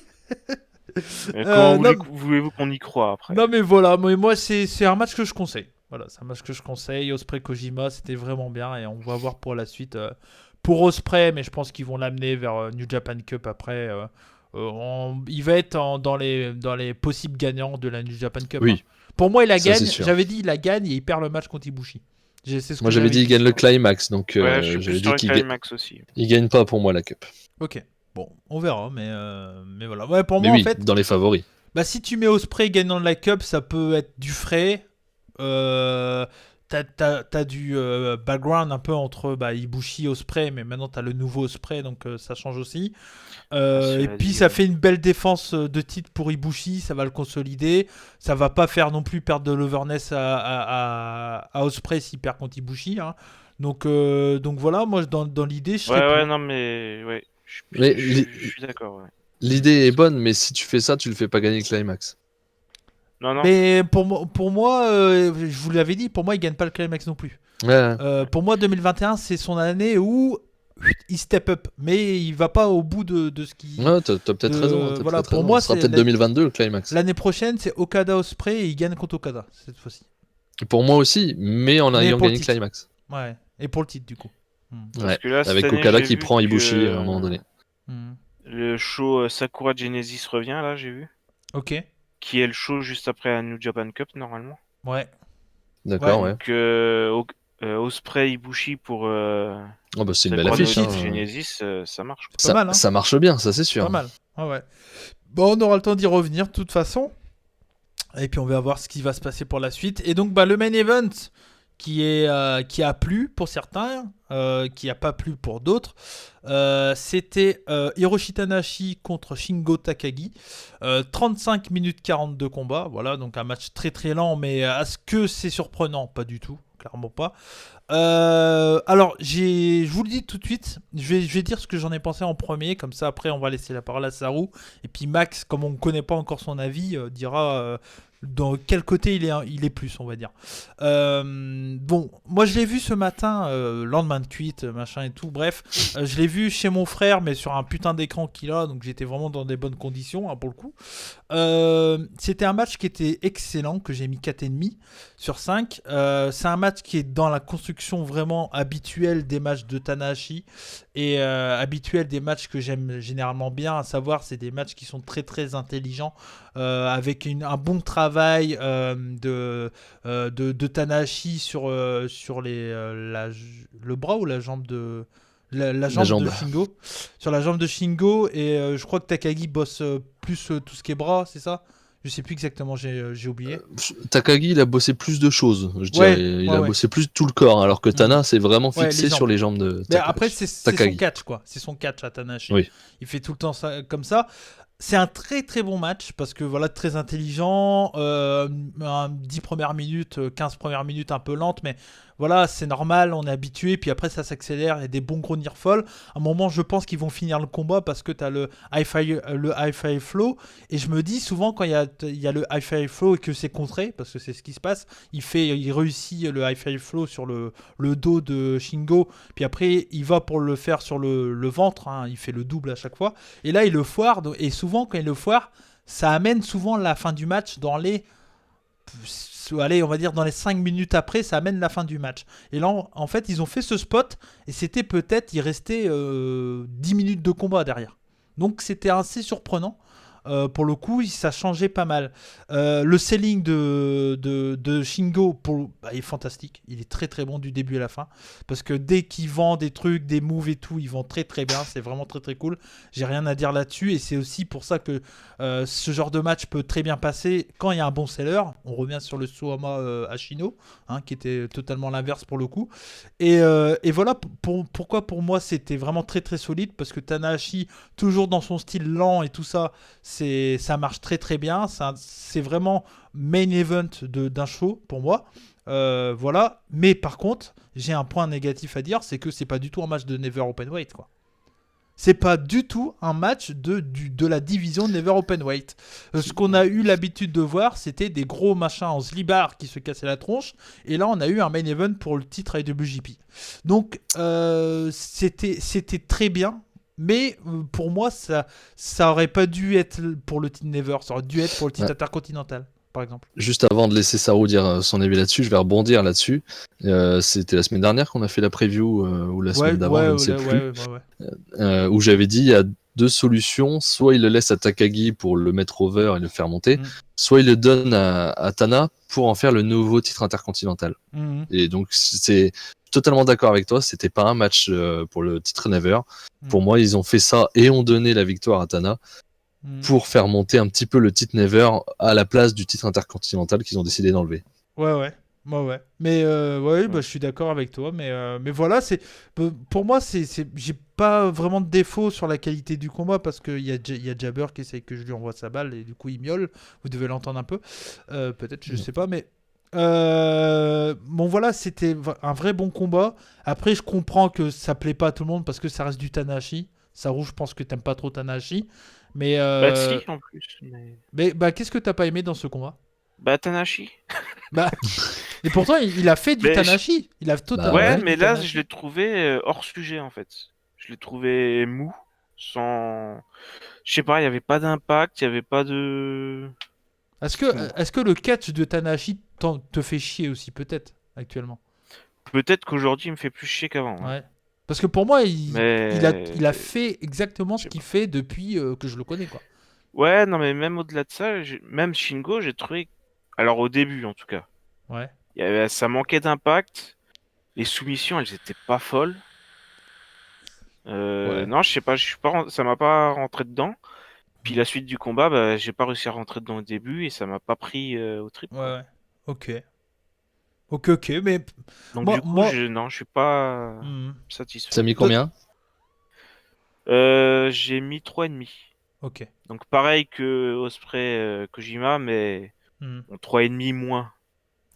Mais comment Non, voulez-vous qu'on y croit après? non mais voilà, moi c'est un match que je conseille. Voilà, c'est un match que je conseille. Osprey Kojima, c'était vraiment bien et on va voir pour la suite. Pour Osprey, mais je pense qu'ils vont l'amener vers New Japan Cup après. Il va être dans les possibles gagnants de la New Japan Cup. Hein. Oui, Pour moi, il la ça c'est gagne. sûr. J'avais dit il la gagne et il perd le match contre Ibushi. C'est ce Moi que j'avais dit il gagne le sur- climax, donc Ouais, je suis j'avais plus dit sur le qu'il climax aussi. il gagne pas pour moi la cup. Ok. Bon, on verra, mais voilà. Ouais, pour Mais moi, en oui, fait, dans les favoris. bah, si tu mets Osprey gagnant de la Cup, ça peut être du frais. T'as du background un peu entre Ibushi et Osprey, mais maintenant t'as le nouveau Osprey, donc ça change aussi. Et Cela puis dit, ça fait une belle défense de titre pour Ibushi, ça va le consolider. Ça va pas faire non plus perdre de l'overness à Osprey s'il perd contre Ibushi. Hein. Donc voilà, moi dans l'idée, je serais ouais, ouais, pour. non, mais ouais, Mais je suis d'accord. Ouais. l'idée est bonne, mais si tu fais ça, tu le fais pas gagner le climax. Non. Mais pour moi je vous l'avais dit, pour moi, il gagne pas le climax non plus. Ouais. Pour moi, 2021, c'est son année où il step up, mais il va pas au bout de ce qui. Ouais, t'as peut-être raison. T'as Voilà, peut-être pour raison. moi, Ce sera c'est peut-être 2022 le climax. l'année prochaine, c'est Okada Ospreay et il gagne contre Okada cette fois-ci. Pour moi aussi, mais en Mais ayant pour le gagné le titre. climax. Ouais, et pour le titre, du coup. Parce Ouais. que là, cette Avec année, Okada j'ai qui vu prend Ibushi que, à un moment donné. le show Sakura Genesis revient, là, j'ai vu. Ok, Qui est le show juste après la New Japan Cup, normalement. ouais. D'accord, ouais. Donc, Ospreay Ibushi pour Oh, bah, c'est une belle Sakura affiche. no hein. Genesis, ça marche. C'est pas mal, hein. Ça marche bien, ça c'est Pas sûr. mal. Ouais. Bon, on aura le temps d'y revenir de toute façon. Et puis on va voir ce qui va se passer pour la suite. Et donc le main event qui a plu pour certains, qui a pas plu pour d'autres, c'était Hiroshi Tanahashi contre Shingo Takagi. 35 minutes 40 de combat. Voilà, donc un match très très lent, mais est-ce que c'est surprenant? Pas du tout, clairement pas. Alors, je vous le dis tout de suite, je vais dire ce que j'en ai pensé en premier, comme ça après on va laisser la parole à Saru, et puis Max, comme on ne connaît pas encore son avis, dira dans quel côté il est plus, on va dire. Bon, moi je l'ai vu ce matin, lendemain de cuite, machin et tout, bref, je l'ai vu chez mon frère, mais sur un putain d'écran qu'il a, donc j'étais vraiment dans des bonnes conditions, hein, pour le coup. C'était un match qui était excellent, que j'ai mis 4,5 sur 5. C'est un match qui est dans la construction vraiment habituelle des matchs de Tanahashi et habituelle des matchs que j'aime généralement bien, à savoir c'est des matchs qui sont très très intelligents, avec un bon travail de Tanahashi sur le bras ou la jambe de... La jambe de Shingo. Sur la jambe de Shingo, et je crois que Takagi bosse plus tout ce qui est bras, c'est ça? Je sais plus exactement, j'ai oublié. Takagi, il a bossé plus de choses, je dirais. Il a bossé plus tout le corps, alors que Tana, c'est vraiment fixé sur les jambes de Takagi. Mais après, c'est son catch, quoi. C'est son catch à Tanahashi. Oui. Il fait tout le temps ça, comme ça. C'est un très très bon match parce que voilà, très intelligent, 10 premières minutes, 15 premières minutes un peu lentes, mais voilà, c'est normal, on est habitué, puis après ça s'accélère, il y a des bons gros near fall. À un moment, je pense qu'ils vont finir le combat parce que tu as le high-five flow, et je me dis souvent quand il y a le high-five flow et que c'est contré, parce que c'est ce qui se passe, il réussit le high-five flow sur le dos de Shingo, puis après il va pour le faire sur le ventre, hein, il fait le double à chaque fois, et là il le foire, et souvent quand il le foire, ça amène souvent la fin du match dans les... Allez, on va dire dans les 5 minutes après, ça amène la fin du match. Et là, en fait, ils ont fait ce spot, et c'était peut-être, il restait 10 minutes de combat derrière. Donc c'était assez surprenant. Pour le coup, ça changeait pas mal. Le selling de Shingo est fantastique. Il est très très bon du début à la fin. Parce que dès qu'il vend des trucs, des moves et tout, il vend très très bien. C'est vraiment très très cool. J'ai rien à dire là-dessus. Et c'est aussi pour ça que ce genre de match peut très bien passer quand il y a un bon seller. On revient sur le Suwama Ashino, hein, qui était totalement l'inverse pour le coup. Et voilà pourquoi pour moi c'était vraiment très très solide. Parce que Tanahashi, toujours dans son style lent et tout ça, ça marche très très bien. C'est vraiment main event d'un show pour moi. Voilà. Mais par contre, j'ai un point négatif à dire, c'est que c'est pas du tout un match de Never Openweight, quoi. C'est pas du tout un match de la division Never Openweight. Ce qu'on a eu l'habitude de voir, c'était des gros machins en slibard qui se cassaient la tronche. Et là, on a eu un main event pour le titre IWGP. Donc, c'était très bien. Mais pour moi, ça aurait pas dû être pour le titre Never, ça aurait dû être pour le titre intercontinental, par exemple. Juste avant de laisser Saru dire son avis là-dessus, je vais rebondir là-dessus. C'était la semaine dernière qu'on a fait la preview, ou la semaine d'avant, je ne sais plus. Où j'avais dit, il y a deux solutions. Soit il le laisse à Takagi pour le mettre over et le faire monter, soit il le donne à Tana pour en faire le nouveau titre intercontinental. Et donc, c'est totalement d'accord avec toi, c'était pas un match pour le titre Never. Pour moi, ils ont fait ça et ont donné la victoire à Tana pour faire monter un petit peu le titre Never à la place du titre intercontinental qu'ils ont décidé d'enlever. Ouais. Mais je suis d'accord avec toi. Mais voilà, pour moi, j'ai pas vraiment de défaut sur la qualité du combat parce qu'il y a Jabber qui essaie que je lui envoie sa balle et du coup il miaule. Vous devez l'entendre un peu. Peut-être, je sais pas, mais. Bon voilà, c'était un vrai bon combat. Après, je comprends que ça plaît pas à tout le monde parce que ça reste du Tanahashi. Saru, je pense que t'aimes pas trop Tanahashi. Mais si, en plus. Mais qu'est-ce que t'as pas aimé dans ce combat? Bah, Tanahashi. Bah, et pourtant, il a fait du Mais Tanahashi. Il a totalement ouais, Ouais, fait mais du là, Tanahashi. je l'ai trouvé hors sujet, en fait. Je l'ai trouvé mou, sans... Je sais pas, il y avait pas d'impact, il y avait pas de... Est-ce C'était mou. que, est-ce que le catch de Tanahashi te fait chier aussi, peut-être, actuellement? Peut-être qu'aujourd'hui, il me fait plus chier qu'avant, ouais. Ouais. Parce que pour moi, il a Mais... fait exactement Je ce sais qu'il pas. fait depuis que je le connais, quoi. Ouais, non, mais même au-delà de ça, même Shingo, j'ai trouvé... Alors, au début, en tout cas, Ouais. ça manquait d'impact. Les soumissions, elles étaient pas folles. Ouais. Non, je sais pas, je suis pas, ça m'a pas rentré dedans. Puis la suite du combat, bah, j'ai pas réussi à rentrer dedans au début et ça m'a pas pris au trip, Ouais, quoi. ouais. Ok. Ok, ok. Mais Donc moi, du coup, moi. non, je suis pas Hmm. Ça a satisfait. mis Toi- combien? J'ai mis 3,5. Ok. Donc pareil que Osprey Kojima, mais Hmm. bon, 3,5 moins.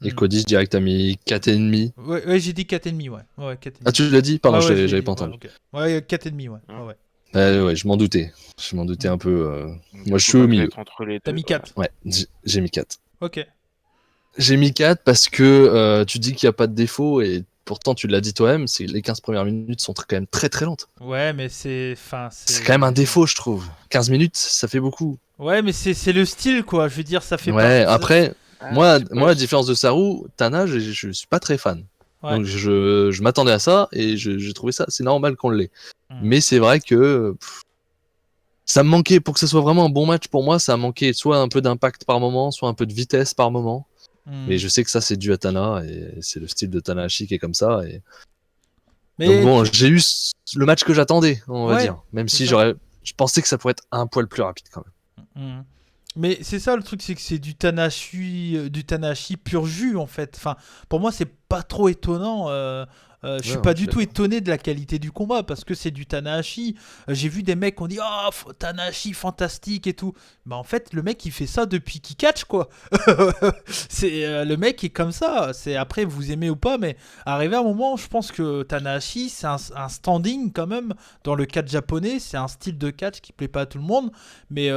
Et Hmm. Cody, direct, a mis 4,5. Ouais, ouais, j'ai dit 4,5, ouais. Ouais, Ah, 4,5. tu l'as dit? Pardon, Ouais, ouais, je l'ai j'avais dit. pas Ouais, entendu. ok. Ouais, 4,5, ouais. Hein. Ouais, ouais. Ouais, je m'en doutais. Je m'en doutais Hmm. un peu. Donc, Moi, du je coup, suis bah, au je vais milieu. être entre les T'as deux. mis Voilà. 4. Ouais, j'ai mis 4. Ok. J'ai mis 4 parce que tu dis qu'il n'y a pas de défaut et pourtant tu l'as dit toi-même, c'est les 15 premières minutes sont quand même très très lentes. Ouais, mais c'est. Enfin, C'est quand même un c'est. défaut, je trouve. 15 minutes, ça fait beaucoup. Ouais, mais c'est le style, quoi. Je veux dire, ça fait Ouais, partie. après, Ah, moi, c'est pas moi, le la différence de Saru, Tana, je suis pas très fan. Ouais. Donc je m'attendais à ça et j'ai trouvé ça, c'est normal qu'on l'ait. Hmm. Mais c'est vrai que ça me manquait, pour que ce soit vraiment un bon match pour moi, ça a manqué soit un peu d'impact par moment, soit un peu de vitesse par moment. Hmm. Mais je sais que ça, c'est dû à Tana et c'est le style de Tanahashi qui est comme ça. Et... Donc Mais bon, j'ai eu le match que j'attendais, on va ouais, dire. Même c'est si ça. je pensais que ça pourrait être un poil plus rapide quand même. Hmm. Mais c'est ça le truc, c'est que c'est du Tanahashi pur jus en fait. Enfin, pour moi, c'est pas trop étonnant. Je Ouais, suis ouais, pas je suis du tout d'accord. étonné de la qualité du combat parce que c'est du Tanahashi. J'ai vu des mecs qui ont dit oh Tanahashi fantastique et tout. Bah en fait, le mec il fait ça depuis qu'il catch quoi. C'est le mec est comme ça. C'est après vous aimez ou pas, mais arrivé à un moment, je pense que Tanahashi c'est un standing quand même dans le catch japonais. C'est un style de catch qui plaît pas à tout le monde. Mais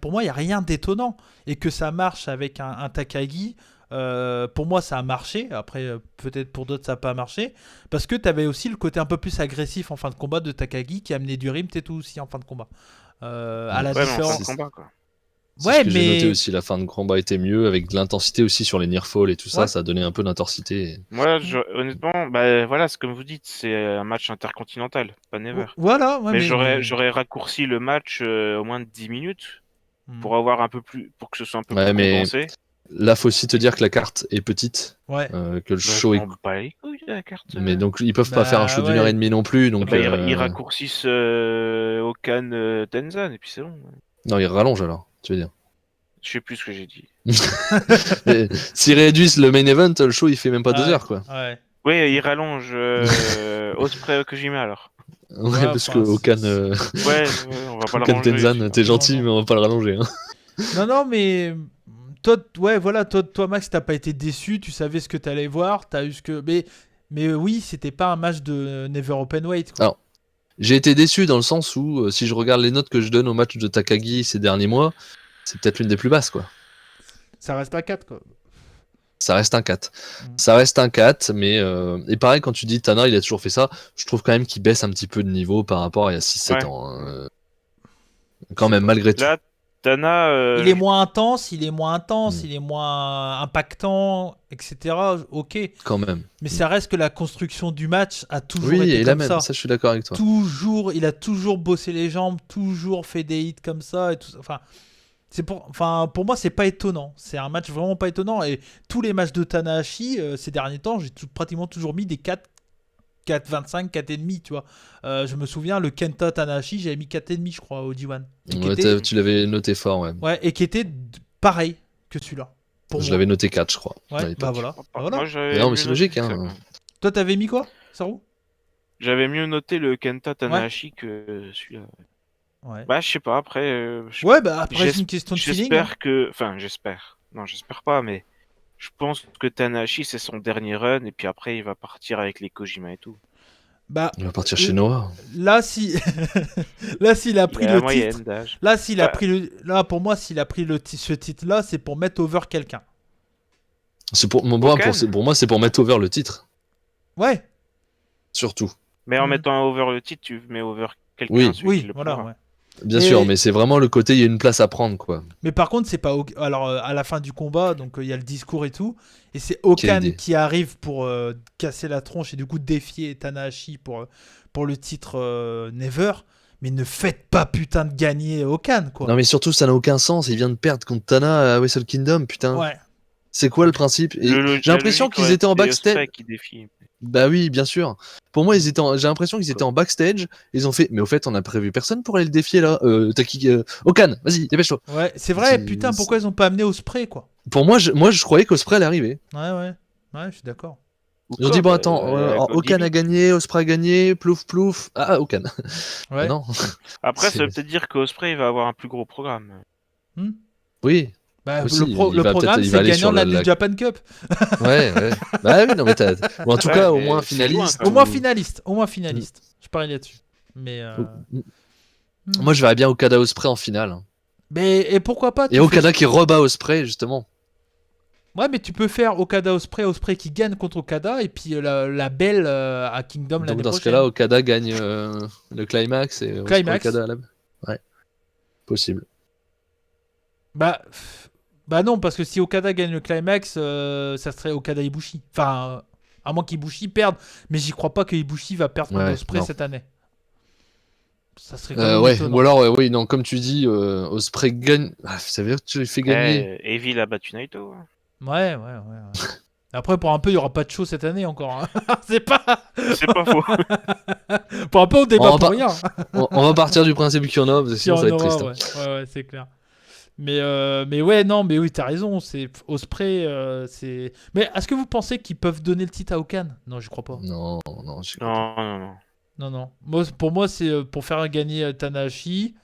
pour moi, il n'y a rien d'étonnant. Et que ça marche avec un Takagi, pour moi, ça a marché. Après, peut-être pour d'autres, ça n'a pas marché. Parce que tu avais aussi le côté un peu plus agressif en fin de combat de Takagi qui amenait du rythme et tout aussi en fin de combat. À la Ouais, mais en fin de différence. combat, quoi. C'est ce Ouais, que j'ai noté mais. aussi. La fin de combat était mieux, avec de l'intensité aussi sur les near fall et tout ça. Ouais. Ça a donné un peu d'intensité. Moi, honnêtement, bah voilà, c'est comme vous dites, c'est un match intercontinental, pas never. Voilà, ouais, Mais mais. j'aurais raccourci le match au moins de 10 minutes Hmm. pour avoir un peu plus, pour que ce soit un peu plus Ouais, mais condensé. là, faut aussi te dire que la carte est petite, Ouais. que le Bah, je show est. m'en bats les couilles de la carte. Mais donc, ils peuvent pas faire un show Bah, d'une heure et ouais. demie non plus. Donc, Bah, ils raccourcissent Okan Tenzan et puis c'est bon. non, ils rallongent alors, tu veux dire. Je sais plus ce que j'ai dit. Mais s'ils réduisent le main event, le show il fait même pas Ah 2 heures quoi. ouais. Ouais. Oui, ils rallongent Osprey Kojima alors. Ouais, Ouais, parce que enfin, Okan, Ouais, on va pas le Okan ranger Tenzan, celui-là. t'es non, gentil, non. mais on va pas le rallonger. Hein. Non, non, mais toi, ouais, voilà, toi, Max, t'as pas été déçu, tu savais ce que t'allais voir, t'as eu ce que, mais oui, c'était pas un match de Never Open Weight, quoi. Alors, j'ai été déçu dans le sens où, si je regarde les notes que je donne au match de Takagi ces derniers mois, c'est peut-être l'une des plus basses quoi. Ça reste à 4, quoi. Ça reste un 4. Mm. Ça reste un 4, mais. Et pareil, quand tu dis Tana, il a toujours fait ça, je trouve quand même qu'il baisse un petit peu de niveau par rapport à il y a 6-7 Ouais. ans. Hein. Je Quand sais même, pas. malgré tout. Là, Tana, Il est moins intense, il est Mm. moins impactant, etc. Ok, Quand même. mais ça reste que la construction du match a toujours Oui, été et la comme même, ça. ça je suis d'accord avec toi. Toujours, il a toujours bossé les jambes, toujours fait des hits comme ça et tout ça. Enfin, pour moi, c'est pas étonnant. C'est un match vraiment pas étonnant. Et tous les matchs de Tanahashi, ces derniers temps, j'ai pratiquement toujours mis des 4,25, 4,5, tu vois. Je me souviens, le Kenta Tanahashi, j'avais mis 4,5, je crois, au D1. Et qui Ouais, était, tu l'avais noté fort, ouais. ouais, et qui était pareil que celui-là. Pour Je moi. l'avais noté 4, je crois, à Ouais, bah l'époque. voilà. Bah moi voilà. Mais j'avais non, mais mieux c'est noté logique, que ça, quand hein. même. Toi, t'avais mis quoi, Saru? J'avais mieux noté le Kenta Ouais. Tanahashi que celui-là. Ouais. Bah, je sais pas, après, Ouais, bah après, c'est j'es- une question de feeling. Hein. j'espère que. Enfin, j'espère. Non, j'espère pas, mais je pense que Tanahashi, c'est son dernier run, et puis après, il va partir avec les Kojima et tout. Bah, Il va partir chez Noah. là, si. Là, s'il a Il pris a la le moyenne titre. d'âge. Là, s'il a Ouais. pris le. Là, pour moi, s'il a pris ce titre-là, c'est pour mettre over quelqu'un. C'est pour moi, Hogan. pour moi, c'est pour mettre over le titre, Ouais. surtout. Mais en Mm. mettant over le titre, tu mets over quelqu'un. Oui. celui Oui, qui le voilà. prendra. Ouais. Bien Et- sûr, mais c'est vraiment le côté, il y a une place à prendre, quoi. Mais par contre, c'est pas. Alors, à la fin du combat, donc il y a le discours et tout. Et c'est Okan idée. qui arrive pour casser la tronche et du coup défier Tanahashi pour le titre Never. Mais ne faites pas putain de gagner Okan, quoi. Non, mais surtout, ça n'a aucun sens. Il vient de perdre contre Tana à Wrestle Kingdom, putain. Ouais. C'est quoi le principe? Et j'ai l'impression qu'ils étaient en backstage. Qui défie. Bah oui, bien sûr. Pour moi, j'ai l'impression qu'ils étaient en backstage. Ils ont fait, mais au fait, on a prévu personne pour aller le défier là. Okan, vas-y, dépêche-toi. Ouais, c'est vrai, C'est- putain, pourquoi ils ont pas amené Osprey, quoi. Pour moi, je croyais qu'Osprey allait arriver. Ouais, je suis d'accord. Ils ont dit, bon, attends, Okan a gagné, Osprey a gagné, plouf, plouf. Ah, Okan. Ouais. Non. Après, C'est- ça veut peut-être dire qu'Osprey va avoir un plus gros programme. Hmm. Oui, Bah, Aussi, le il programme, va c'est aller gagnant sur de la la- New Japan Cup. ouais. Bah oui, non, mais ou en tout Ouais, cas, au mais moins c'est finaliste. loin, Au moins ou- finaliste. Je parie là-dessus. Mais. Moi, je verrais bien Okada Osprey en finale. Mais et pourquoi pas Et tu Okada fais- qui rebat Osprey, justement. Ouais, mais tu peux faire Okada Osprey qui gagne contre Okada et puis la belle à Kingdom l'année Donc, dans ce prochaine. cas-là, Okada gagne le climax et Osprey Climax. Okada à la... Ouais. Possible. Bah non, parce que si Okada gagne le climax, ça serait Okada Ibushi. Enfin, à moins qu'Ibushi perde, mais j'y crois pas que Ibushi va perdre contre Ouais, Osprey non. cette année. Ça serait quand même Ouais, étonnant. ou alors, oui, non, comme tu dis, Osprey gagne. Ah, ça veut dire que tu fais gagner. Evil a battu Naito. hein. Ouais. Après, pour un peu, il y aura pas de show cette année encore. hein. C'est pas. C'est pas faux. Pour un peu, on débat On va pour pas- rien. On va partir du principe qu'il y en a, parce que sinon Si ça va on être aura, triste. hein. ouais, c'est clair. Mais ouais, non, mais oui, t'as raison. C'est Osprey, c'est. Mais est-ce que vous pensez qu'ils peuvent donner le titre à Okan? Non, je crois pas. Non, je sais pas. Non. Non. Pour moi, c'est pour faire gagner Tanahashi.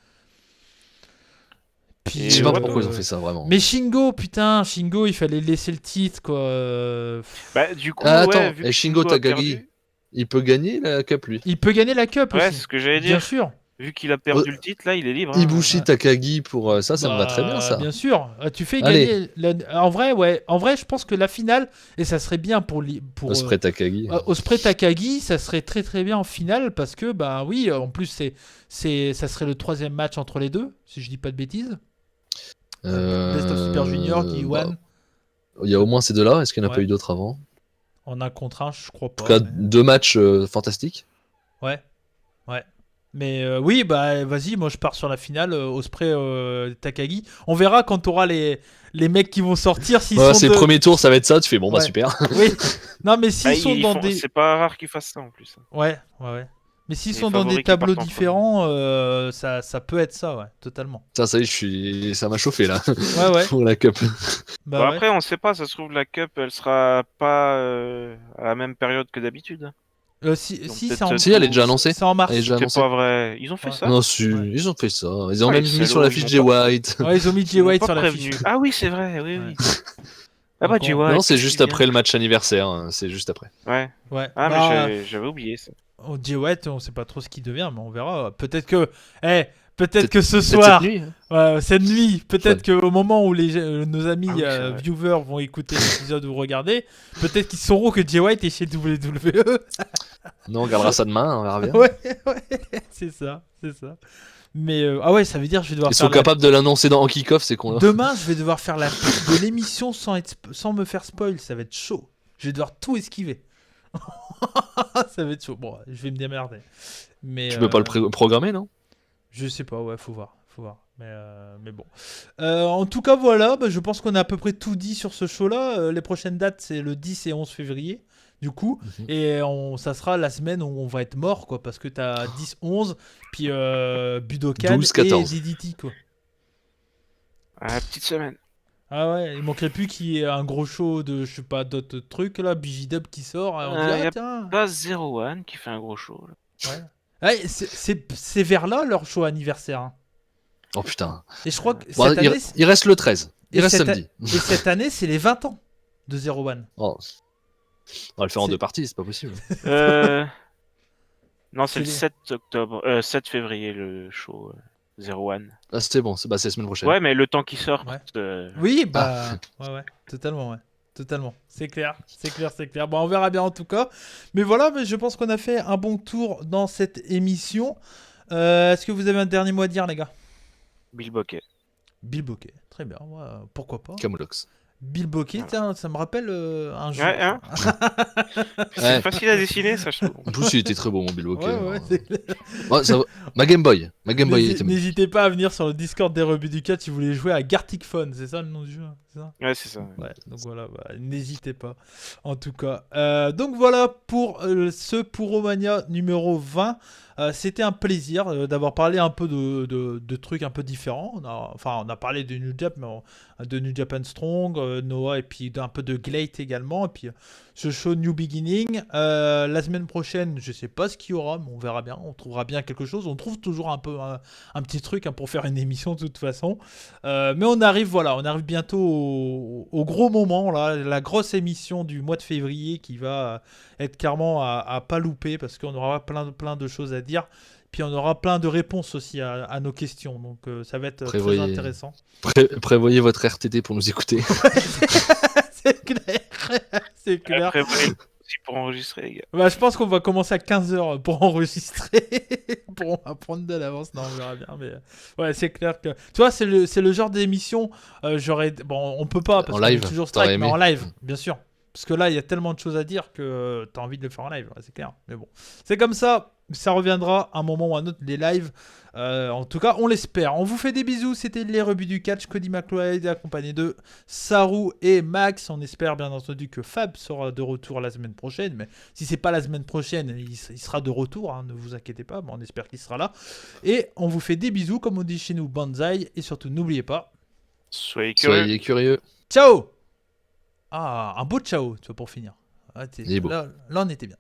Puis, Je sais pas ouais, pourquoi ils ont fait ça, vraiment. Mais Shingo, putain, il fallait laisser le titre, quoi. Bah, du coup, Ah, ouais, attends, vu et que Shingo a Takagi, perdu- il peut gagner la Cup, lui. Il peut gagner la Cup Ouais, c'est aussi. ce que j'allais Bien dire. sûr. Vu qu'il a perdu le titre, là, il est libre. hein. Ibushi Takagi pour ça me va très bien, ça. Bien sûr. Tu fais Allez. gagner. En vrai, ouais. En vrai, je pense que la finale, et ça serait bien pour Osprey Takagi. Osprey Takagi, ça serait très très bien en finale parce que, bah oui, en plus, ça serait le 3e match entre les deux, si je dis pas de bêtises. Best of Super Junior qui won Il y a au moins ces deux-là. Est-ce qu'il n'y en a Ouais. pas eu d'autres avant? en un contre un, je crois En pas. tout cas, mais- 2 matchs fantastiques. Ouais. Mais oui, bah vas-y, moi je pars sur la finale, Osprey Takagi. On verra quand t'auras les mecs qui vont sortir s'ils Voilà, sont c'est de... le premier tour, ça va être ça. Tu fais bon, bah Ouais. super. Oui. Non, mais s'ils Ah, sont dans des... C'est pas rare qu'ils fassent ça en plus. Ouais. Mais s'ils Les sont dans favoris des qui tableaux partent en différents, ça peut être ça, ouais, totalement. Ça y est, ça m'a chauffé là Ouais. pour la Cup. Bah Bon, ouais. après, on sait pas, ça se trouve, la Cup, elle sera pas à la même période que d'habitude. Si, Donc, c'est peut-être en... Si, elle est déjà annoncée. C'est en mars. Elle est déjà C'est annoncée. pas vrai. Ils ont fait Ouais. ça Non, si, Ouais. ils ont fait ça. Ils ont Ah, même les mis salauds, sur la ils fiche m'ont Jay pas- White. Ouais, ils ont mis Ils Jay m'ont White pas sur la prévenu. fiche. Ah oui, c'est vrai, oui. Ouais. Ah bah, Donc, Jay on- White. Non, c'est qu'est-ce juste qu'il après vient. le match anniversaire. C'est juste après. Ouais. Ouais. Ah, Bah, mais j'avais oublié ça. Jay White, on sait pas trop ce qu'il devient, mais on verra. Peut-être que... Peut-être Peut-être- que ce Peut-être soir... cette nuit, hein. Ouais, cette nuit, peut-être qu'au moment où nos amis Ah oui, c'est vrai. viewers vont écouter l'épisode ou regarder, peut-être qu'ils sauront que Jay White est chez WWE. Non, on regardera ça demain, on verra bien. ouais, c'est ça. Mais ah ouais, ça veut dire que je vais devoir Ils faire sont capables de l'annoncer dans Kick-Off, c'est con. Demain, je vais devoir faire la pub de l'émission sans me faire spoil. Ça va être chaud. Je vais devoir tout esquiver. Ça va être chaud. Bon, je vais me démerder. Mais Tu peux pas le programmer, non? je sais pas, ouais, faut voir. Mais bon. En tout cas, voilà, je pense qu'on a à peu près tout dit sur ce show-là. Les prochaines dates, c'est le 10 et 11 février, du coup. Mhm. Et ça sera la semaine où on va être mort, quoi, parce que t'as 10, 11, puis Budokan 12, 14. et DDT, quoi. Ah, petite semaine. Ah ouais, il manquerait plus qu'il y ait un gros show de, je sais pas, d'autres trucs, là, BG-Dub qui sort. Et on dit, y ah a tiens. Pas Zero One qui fait un gros show. Là. Ouais. Ouais, c'est vers là leur show anniversaire. hein. Oh putain. Et je crois que Bon, cette année, il reste le 13. Il et reste cette samedi. et cette année, c'est les 20 ans de Zero One. Oh. On va le faire en C'est- 2 parties, c'est pas possible. Non, c'est le les- 7 octobre, 7 février le show Zero One. Ah, c'était bon, c'est la semaine prochaine. Ouais, mais le temps qui sort. Ouais. Oui, bah, Ah. ouais, totalement, ouais. Totalement, c'est clair, c'est clair, c'est clair. Bon, on verra bien en tout cas. Mais voilà, mais je pense qu'on a fait un bon tour dans cette émission. Est-ce que vous avez un dernier mot à dire, les gars? Bill Bokeh. Bill Bokeh, très bien, ouais, pourquoi pas. Camoulox. Bill Bokeh, Voilà. tiens, ça me rappelle un jeu. Ouais, hein. C'est Ouais. facile à dessiner, ça, je trouve. En plus, il était très beau, mon Bill Bokeh. Ouais, ouais, c'est clair. Ouais, ça va. Ma Game Boy était magnifique. N'hésitez pas à venir sur le Discord des rebuts du 4 si vous voulez jouer à Gartic Phone, c'est ça le nom du jeu, c'est ça? Ouais, c'est ça. Ouais, donc voilà, bah, n'hésitez pas. En tout cas, donc voilà pour ce Puromania numéro 20. C'était un plaisir d'avoir parlé un peu de trucs un peu différents. On a parlé de New Japan, de New Japan Strong, Noah, et puis un peu de Glate également. Et puis ce show New Beginning. La semaine prochaine, je sais pas ce qu'il y aura, mais on verra bien. On trouvera bien quelque chose. On trouve toujours un peu un petit truc pour faire une émission de toute façon. Mais on arrive bientôt au gros moment, là, la grosse émission du mois de février qui va être clairement à pas louper parce qu'on aura plein de choses à dire. Puis on aura plein de réponses aussi à nos questions. Donc ça va être très intéressant. Prévoyez votre RTT pour nous écouter. C'est clair. C'est clair. Après, aussi pour enregistrer, les gars. Bah, je pense qu'on va commencer à 15h pour enregistrer. On va prendre de l'avance. Non, on verra bien. Mais ouais, c'est clair que. Tu vois, c'est le genre d'émission. Bon, on peut pas parce En qu'on est live, toujours t'aurais strike, mais aimé. en live, bien sûr. Parce que là, il y a tellement de choses à dire que t'as envie de le faire en live. Ouais, c'est clair. Mais bon, c'est comme ça. Ça reviendra un moment ou un autre, les lives. En tout cas, on l'espère. On vous fait des bisous. C'était les rebuts du catch. Cody McLeod accompagné de Saru et Max. On espère bien entendu que Fab sera de retour la semaine prochaine. Mais si c'est pas la semaine prochaine, il sera de retour. Hein, ne vous inquiétez pas. Mais on espère qu'il sera là. Et on vous fait des bisous, comme on dit chez nous, banzai. Et surtout, n'oubliez pas. Soyez curieux. Soyez curieux. Ciao. Ah, un beau ciao, tu vois, pour finir. Ah, Il est beau. Là, on était bien.